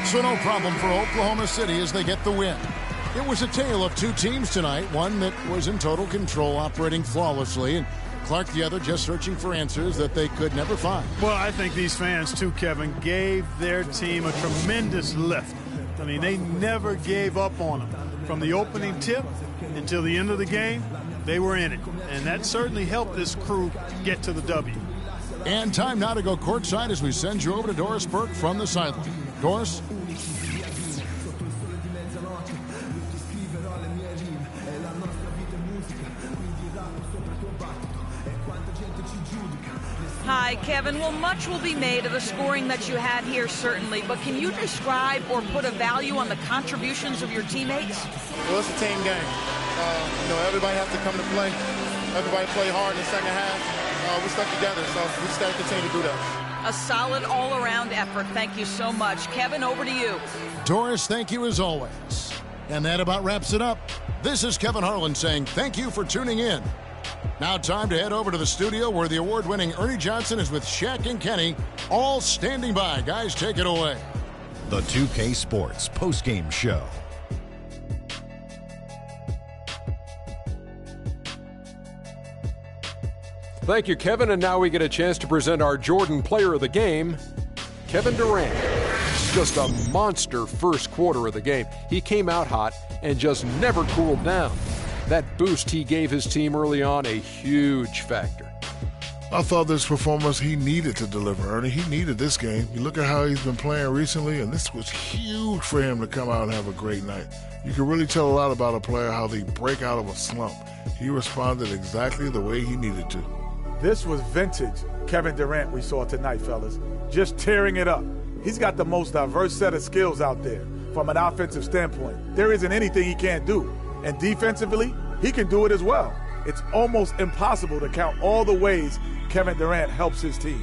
So no problem for Oklahoma City as they get the win. It was a tale of 2 teams tonight, one that was in total control, operating flawlessly, and Clark the other just searching for answers that they could never find. Well, I think these fans, too, Kevin, gave their team a tremendous lift. I mean, they never gave up on them. From the opening tip until the end of the game, they were in it. And that certainly helped this crew get to the W. And time now to go courtside as we send you over to Doris Burke from the sideline. Doris? Hi, Kevin. Well, much will be made of the scoring that you had here, certainly. But can you describe or put a value on the contributions of your teammates? Well, it's a team game. Everybody has to come to play. Everybody play hard in the second half. We stuck together, so we just got to continue to do that. A solid all-around effort. Thank you so much. Kevin, over to you. Doris, thank you as always. And that about wraps it up. This is Kevin Harlan saying thank you for tuning in. Now time to head over to the studio where the award-winning Ernie Johnson is with Shaq and Kenny, all standing by. Guys, take it away. The 2K Sports postgame show. Thank you, Kevin. And now we get a chance to present our Jordan Player of the Game, Kevin Durant. Just a monster first quarter of the game. He came out hot and just never cooled down. That boost he gave his team early on, a huge factor. I thought this performance he needed to deliver, Ernie. He needed this game. You look at how he's been playing recently, and this was huge for him to come out and have a great night. You can really tell a lot about a player, how they break out of a slump. He responded exactly the way he needed to. This was vintage Kevin Durant we saw tonight, fellas. Just tearing it up. He's got the most diverse set of skills out there from an offensive standpoint. There isn't anything he can't do. And defensively, he can do it as well. It's almost impossible to count all the ways Kevin Durant helps his team.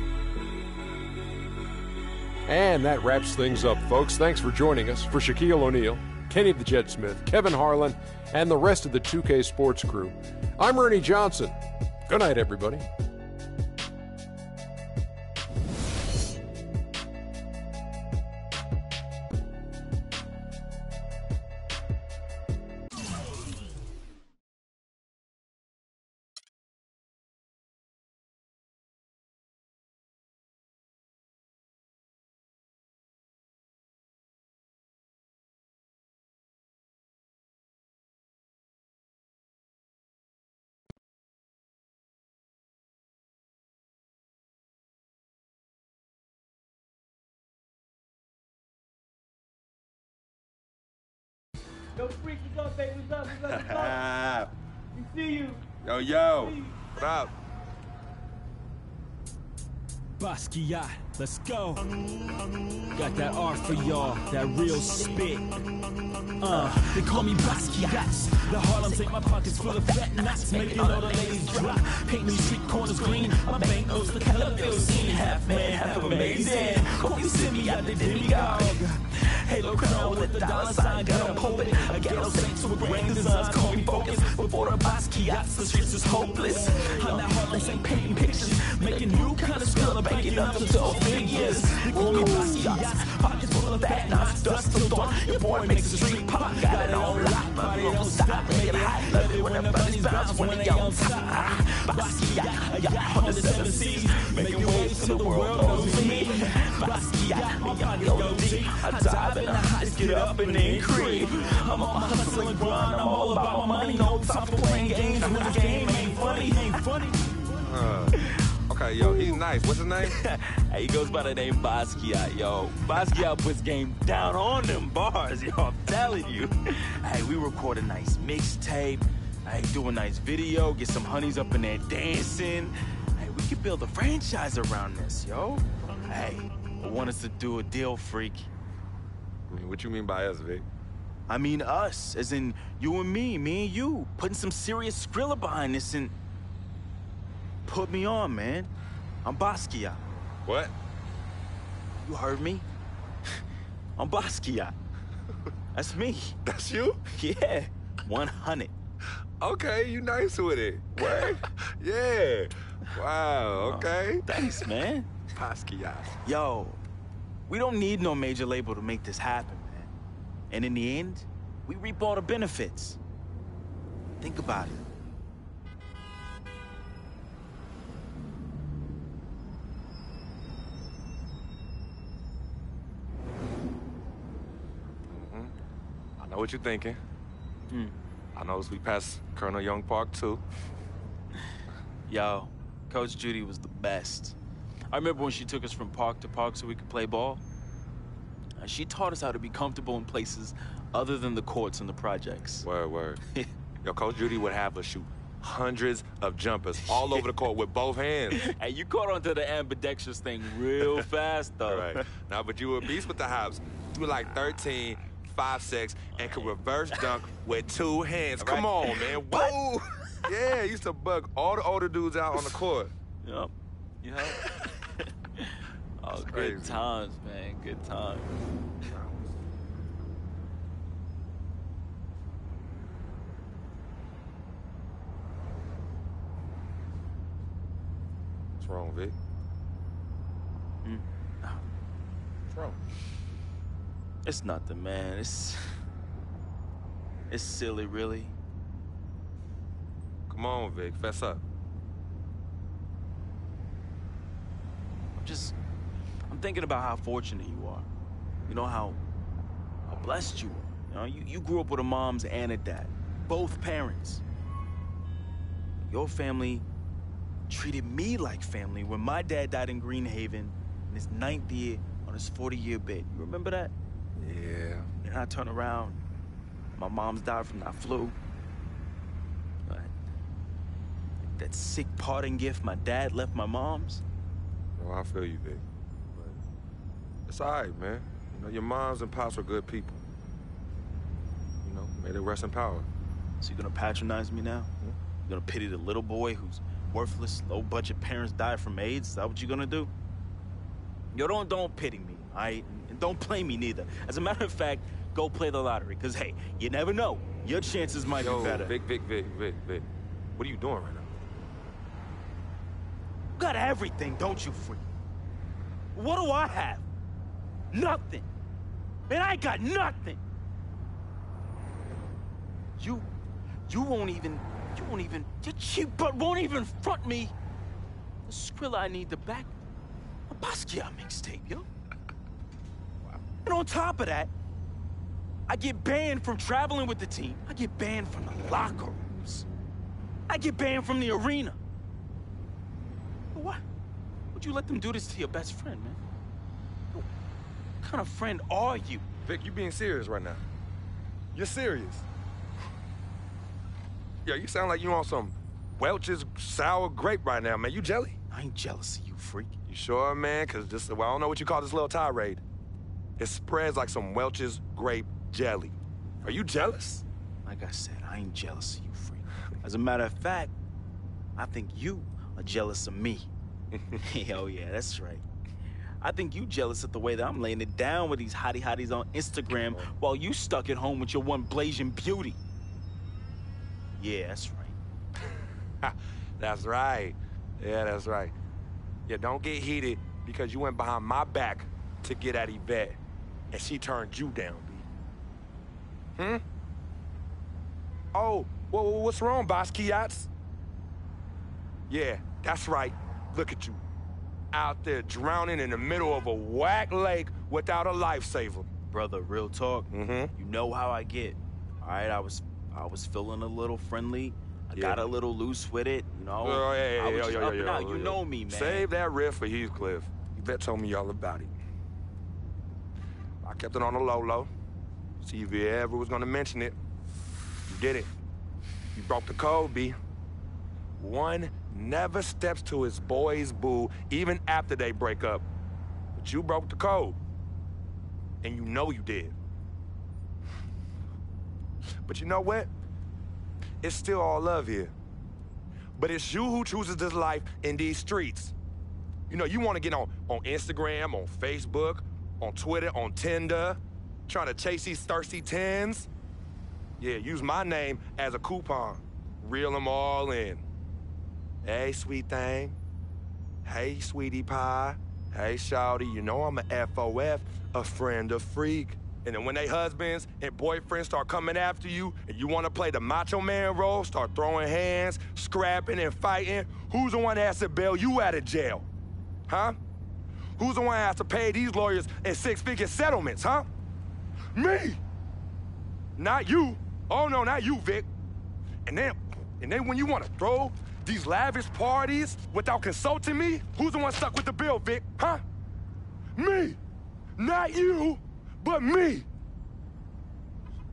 And that wraps things up, folks. Thanks for joining us. For Shaquille O'Neal, Kenny the Jet Smith, Kevin Harlan, and the rest of the 2K Sports crew, I'm Ernie Johnson. Good night, everybody. Yo, Freak, what's up, baby? What's up? What's up? We see you. Yo. What up? Basquiat, let's go. Got that art for y'all, that real spit. They call me Basquiat. The Harlem take my pockets full of fat knots, making all the ladies drop. Paint me street corners green, my bank notes the color bill scene. Half man, half amazing. Hope you send me out the demigod. Halo crown with the dollar sign, got a pulpit. A ghetto saints with grand designs, call me focus. Before the Basquiats, the streets is hopeless. I'm that Harlem Saint painting pictures, making new kind of skill, banking up to 12 figures. They call me Basquiat, pockets full of fat knots, dust till dawn. Your boy makes the street pop, got it on lock. Body don't stop, make it hot. Love it when the bunnies bounce when they on top. Basquiat, I got 107 C's, making waves till the world knows me. Basquiat, my pocket go deep. I dive in the heights, get up and then creep. I'm on my hustle and grind, I'm all about my money. No time for playing games when the game ain't funny. Okay, yo, he's nice. What's his name? Hey, he goes by the name Basquiat, yo. Basquiat puts game down on them bars, yo. I'm telling you. Hey, we record a nice mixtape. Hey, do a nice video. Get some honeys up in there dancing. Hey, we could build a franchise around this, yo. Hey, I want us to do a deal, freak. I mean, what you mean by us, Vic? I mean us, as in you and me and you. Putting some serious Skrilla behind this and... Put me on, man. I'm Basquiat. What? You heard me? I'm Basquiat. That's me. That's you? Yeah, 100. Okay, you nice with it. What? Yeah. Wow, okay. Thanks, man. Basquiat. Yo, we don't need no major label to make this happen, man. And in the end, we reap all the benefits. Think about it. I know what you're thinking. I noticed we passed Colonel Young Park, too. Yo, Coach Judy was the best. I remember when she took us from park to park so we could play ball. She taught us how to be comfortable in places other than the courts and the projects. Word. Yo, Coach Judy would have us shoot hundreds of jumpers all over the court with both hands. Hey, you caught on to the ambidextrous thing real fast, though. Right. Now, but you were a beast with the hops. You were like 13, 5'6", and could reverse dunk with 2 hands. Come on, man. Whoa! Yeah, used to bug all the older dudes out on the court. Yep. Oh, good times, man. Good times. What's wrong, Vic? What's wrong? It's nothing, man. It's silly, really. Come on, Vic. Fess up. I'm thinking about how fortunate you are. You know, how blessed you are. You know, you grew up with a mom's and a dad. Both parents. Your family treated me like family when my dad died in Greenhaven in his 9th year on his 40-year bid. You remember that? Yeah. And I turn around, my mom's died from that flu. That sick parting gift my dad left my mom's. Oh, I feel you, Vic. But it's all right, man. You know, your moms and pops were good people. You know, may they rest in power. So you're gonna patronize me now? You're gonna pity the little boy whose worthless, low-budget parents died from AIDS? Is that what you're gonna do? Yo, don't pity me, all right? And don't play me neither. As a matter of fact, go play the lottery, because, hey, you never know. Your chances might be better. Vic. What are you doing right now? You got everything, don't you, freak? What do I have? Nothing. Man, I got nothing. You won't even, your cheap butt won't even front me the Skrilla I need to back a Basquiat mixtape, yo. And on top of that, I get banned from traveling with the team. I get banned from the locker rooms. I get banned from the arena. What? Would you let them do this to your best friend, man? What kind of friend are you? Vic, you being serious right now. You're serious. Yo, you sound like you on some Welch's sour grape right now, man. You jelly? I ain't jealous of you, freak. You sure, man? Because this, well, I don't know what you call this little tirade. It spreads like some Welch's grape jelly. Are you jealous? Like I said, I ain't jealous of you, freak. As a matter of fact, I think you are jealous of me. Oh yeah, that's right. I think you jealous of the way that I'm laying it down with these hotties on Instagram while you stuck at home with your one blazing beauty. Yeah, that's right. That's right. Yeah, that's right. Yeah, don't get heated because you went behind my back to get at Yvette, and she turned you down, B. Oh, what's wrong, Basquiat's? Yeah, that's right. Look at you. Out there drowning in the middle of a whack lake without a lifesaver. Brother, real talk. You know how I get. All right, I was feeling a little friendly. I got a little loose with it, you know. I was just up and out. You know me, man. Save that riff for Heathcliff. Yvette told me all about it. I kept it on the low. See if you ever was gonna mention it. You did it. You broke the code, B. One never steps to his boy's boo, even after they break up. But you broke the code. And you know you did. But you know what? It's still all love here. But it's you who chooses this life in these streets. You know, you want to get on Instagram, on Facebook, on Twitter, on Tinder, trying to chase these thirsty tens. Yeah, use my name as a coupon. Reel them all in. Hey, sweet thing. Hey, sweetie pie. Hey, shawty, you know I'm a FOF, a friend of freak. And then when they husbands and boyfriends start coming after you and you want to play the macho man role, start throwing hands, scrapping and fighting, who's the one that has to bail you out of jail? Huh? Who's the one that has to pay these lawyers in six-figure settlements, huh? Me! Not you. Oh, no, not you, Vic. And then when you want to throw these lavish parties without consulting me, who's the one stuck with the bill, Vic, huh? Me! Not you! But me.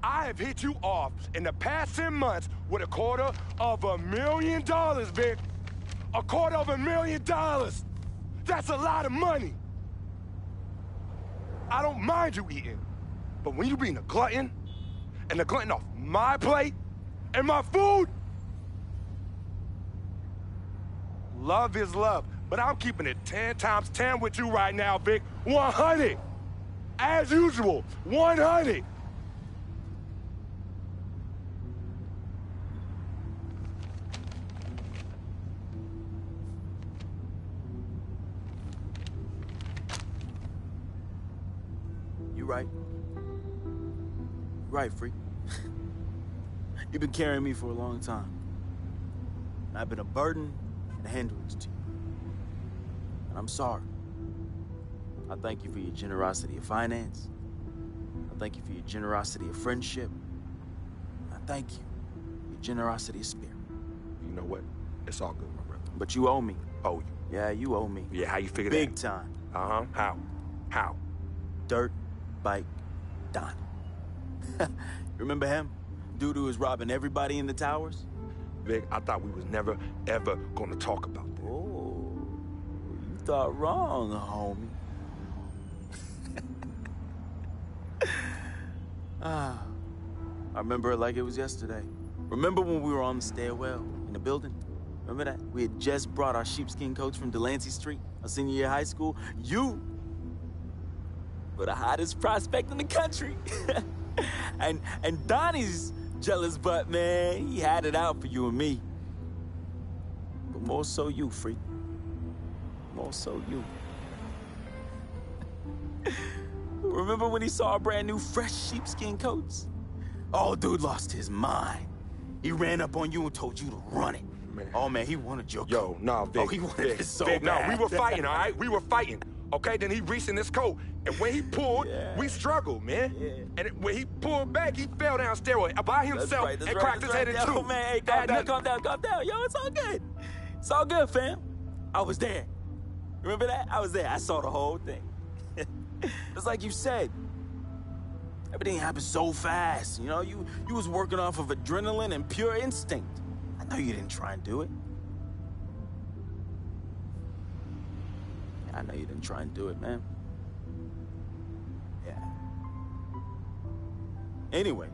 I have hit you off in the past 10 months with $250,000, Vic. $250,000. That's a lot of money. I don't mind you eating, but when you being a glutton, and a glutton off my plate and my food, love is love, but I'm keeping it 10 times 10 with you right now, Vic. 100. As usual, 100. You right. Right, freak. You've been carrying me for a long time. I've been a burden and a hindrance to you. And I'm sorry. I thank you for your generosity of finance. I thank you for your generosity of friendship. I thank you for your generosity of spirit. You know what? It's all good, my brother. But you owe me. Owe you? Yeah, you owe me. Yeah, how you figure Big that? time. Uh-huh. How? Dirt Bike Don. Remember him? Dude who was robbing everybody in the towers? Vic, I thought we was never, ever gonna talk about that. Oh, you thought wrong, homie. I remember it like it was yesterday. Remember when we were on the stairwell in the building? Remember that? We had just brought our sheepskin coats from Delancey Street, our senior year of high school. You were the hottest prospect in the country. and Donnie's jealous butt, man, he had it out for you and me. But more so you, freak. More so you. Remember when he saw our brand new fresh sheepskin coats? Oh, dude lost his mind. He ran up on you and told you to run it. Man. Oh, man, he wanted your coat. Yo, no, Vic. Oh, he wanted it so Vic, bad. No, we were fighting, all right? We were fighting. Okay, then he reached in his coat, and when he pulled, we struggled, man. Yeah. And when he pulled back, he fell down stairway by himself and cracked his head in two. Yo, man, hey, calm down. Yo, it's all good. It's all good, fam. I was there. Remember that? I was there. I saw the whole thing. It's like you said. Everything happened so fast, you know? You was working off of adrenaline and pure instinct. I know you didn't try and do it. I know you didn't try and do it, man. Yeah. Anyway,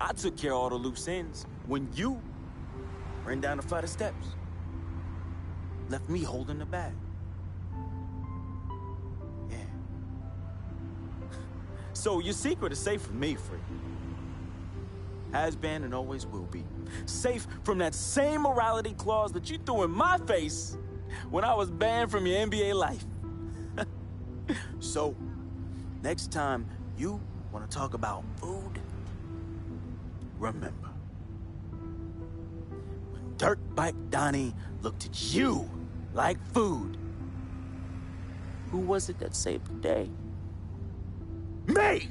I took care of all the loose ends when you ran down the flight of steps. Left me holding the bag. Yeah. So your secret is safe from me, Freak. Has been and always will be. Safe from that same morality clause that you threw in my face when I was banned from your NBA life. So, next time you want to talk about food, remember, when Dirtbike Donnie looked at you like food, who was it that saved the day? Me!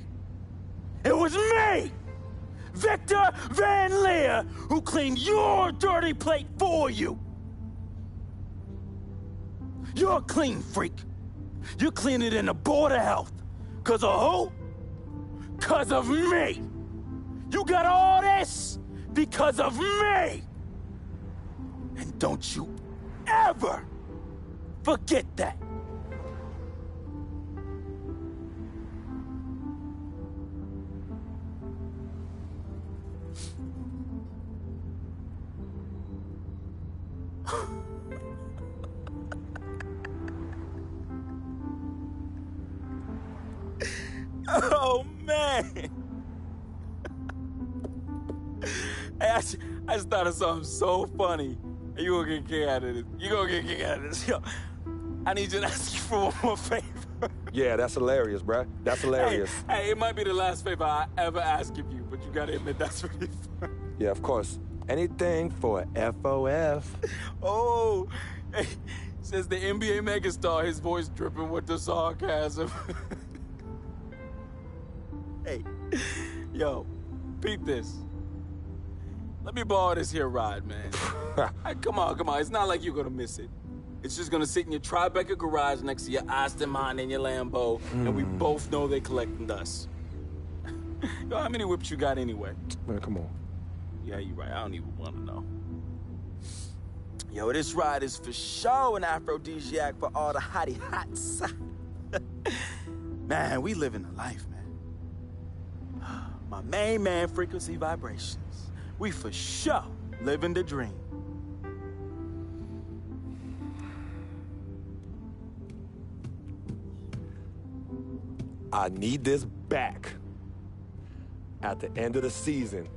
It was me! Victor Van Leer, who cleaned your dirty plate for you. You're a clean freak. You clean it in the Board of Health. 'Cause of who? 'Cause of me. You got all this because of me. And don't you ever forget that. Oh, man. Hey, I just thought of something so funny. You gonna get a kick out of this. You gonna get a kick out of this. Yo, I need you to ask you for one more favor. Yeah, that's hilarious, bruh. That's hilarious. Hey, it might be the last favor I ever ask of you, but you gotta admit that's really fun. Yeah, of course. Anything for FOF. Oh, hey, says the NBA megastar, his voice dripping with the sarcasm. Hey, yo, peep this. Let me borrow this here ride, man. Hey, come on. It's not like you're gonna miss it. It's just gonna sit in your Tribeca garage next to your Aston Martin and your Lambo, and we both know they collecting dust. Yo, how many whips you got anyway? Man, come on. Yeah, you're right. I don't even want to know. Yo, this ride is for sure an aphrodisiac for all the hottie hots. Man, we living the life, man. My main man, Frequency Vibrations. We for sure living the dream. I need this back at the end of the season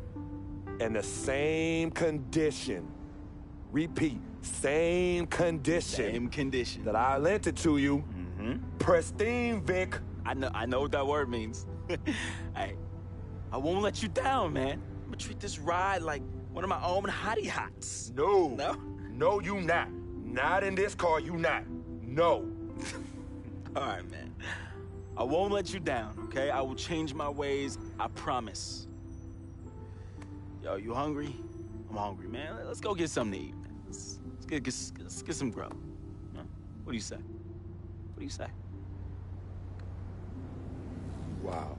in the same condition. Repeat, same condition. Same condition. That I lent it to you. Pristine, Vic. I know what that word means. Hey, I won't let you down, man. I'm gonna treat this ride like one of my own hottie hots. No, you not. Not in this car, you not. No. All right, man. I won't let you down, okay? I will change my ways, I promise. Yo, you hungry? I'm hungry, man. Let's go get something to eat, man. Let's get some grub. Huh? What do you say? What do you say? Wow.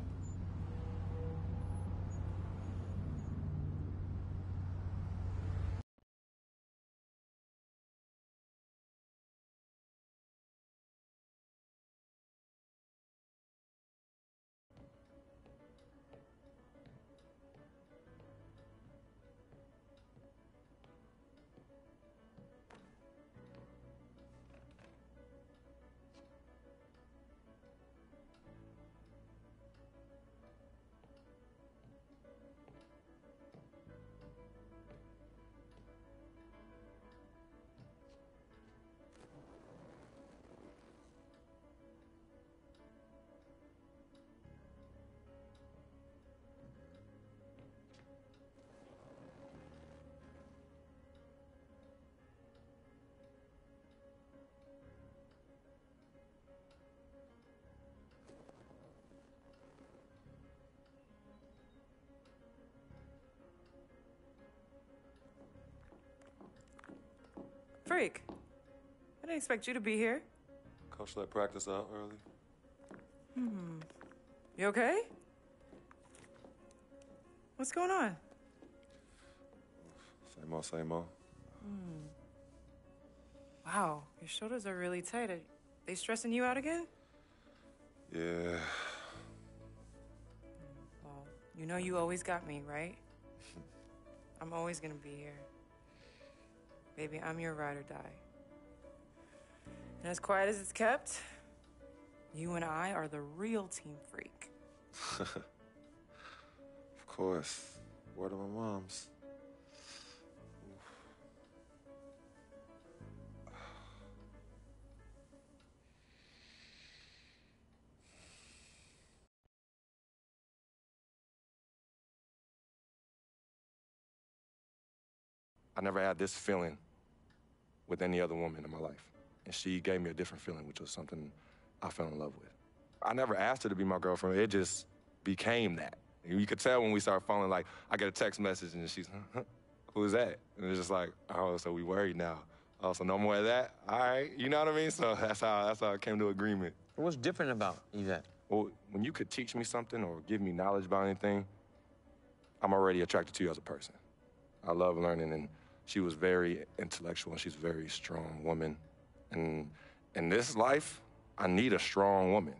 Freak, I didn't expect you to be here. Coach let practice out early. You okay? What's going on? Same old. Wow, your shoulders are really tight. Are they stressing you out again? Yeah. Well, you know you always got me, right? I'm always gonna be here. Baby, I'm your ride or die. And as quiet as it's kept, you and I are the real team freak. Of course. Word of my mom's. I never had this feeling with any other woman in my life. And she gave me a different feeling, which was something I fell in love with. I never asked her to be my girlfriend. It just became that. You could tell when we started falling, like, I get a text message and she's, who's that? And it's just like, oh, so we worried now. Oh, so no more of that? All right, you know what I mean? So that's how I came to agreement. What's different about Yvette? Well, when you could teach me something or give me knowledge about anything, I'm already attracted to you as a person. I love learning, and she was very intellectual, and she's a very strong woman. And in this life, I need a strong woman.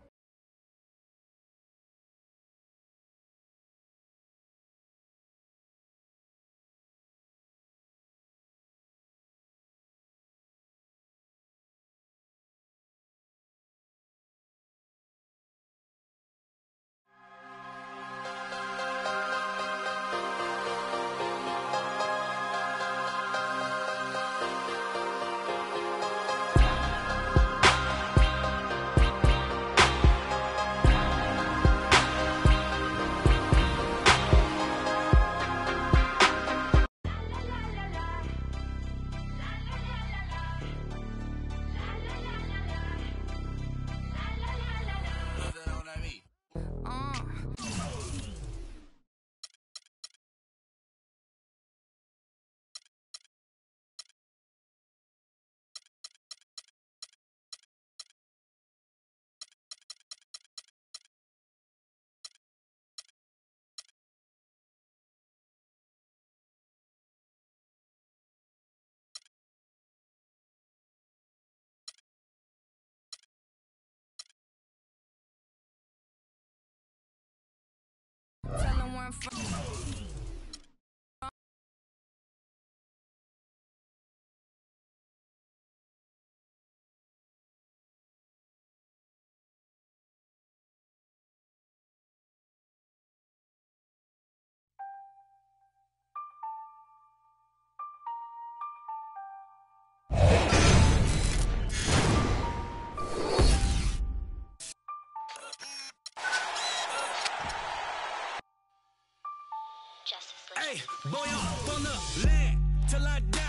Hey, boy, up on the land till I die.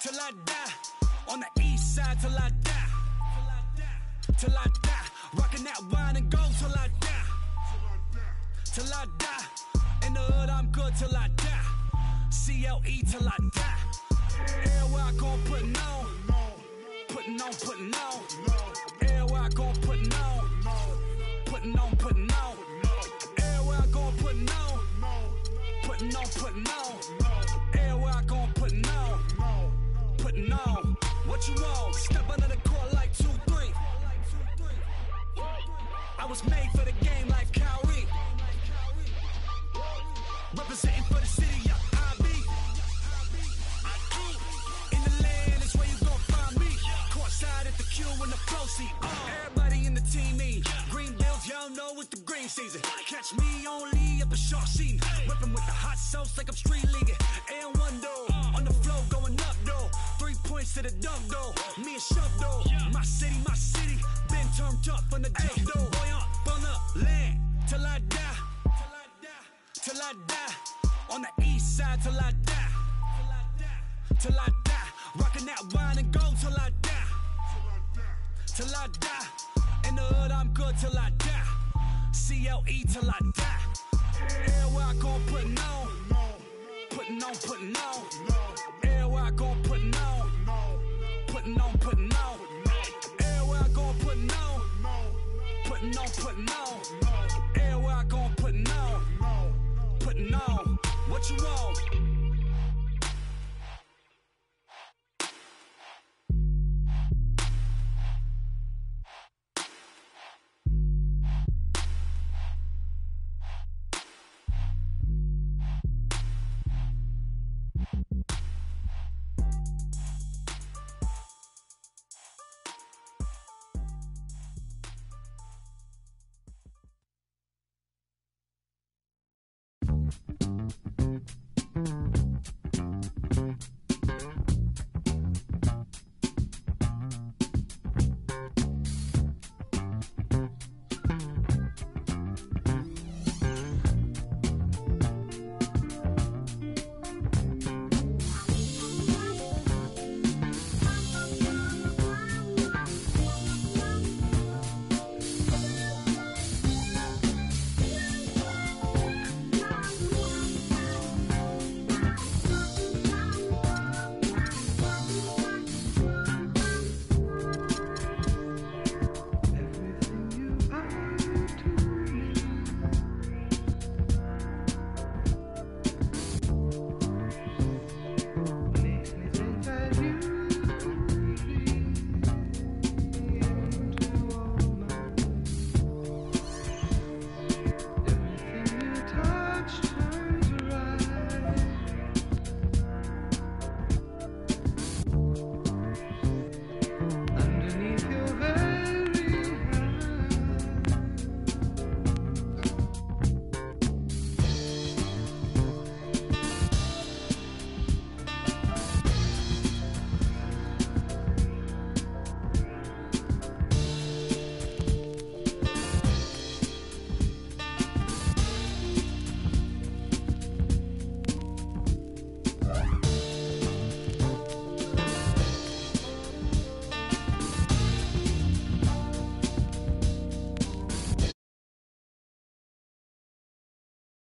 Till I die. On the east side till I die. Till I die. Rocking that wine and gold till I die. Till I die. In the hood, I'm good till I die. CLE till I die. Everywhere I go, putting on. Putting on, putting on. Everywhere I go, putting on. Putting on, putting on. Everywhere I go, putting on. Putting on, putting on. Everywhere I go, putting on. Putting on. What you want? Step under the court like 2-3. I was made for the game like Kyrie. Representing for the city, yeah, I be. In the land is where you gon' find me. Courtside at the Q in the pro seat. Everybody in the team me. Green bills, y'all know it's the green season. Catch me only up a short seat. Whipping with the hot sauce like I'm street leaguing. And one though, on the flow going up though. 3 points to the dunk though. Me and Shove though. My city, been turned up from the jump though. Boy, up on the land till I die. Till I die. On the east side till I die. Till I die. Rocking that wine and gold till I die. Till I die. In the hood, I'm good till I die. CLE till I die. Everywhere I go, putting on. Putting on, putting on. Everywhere I go, putting on. Putting on, putting on. Everywhere I go, putting on. Putting on, putting on. Everywhere I go, putting on. Putting on. What you want?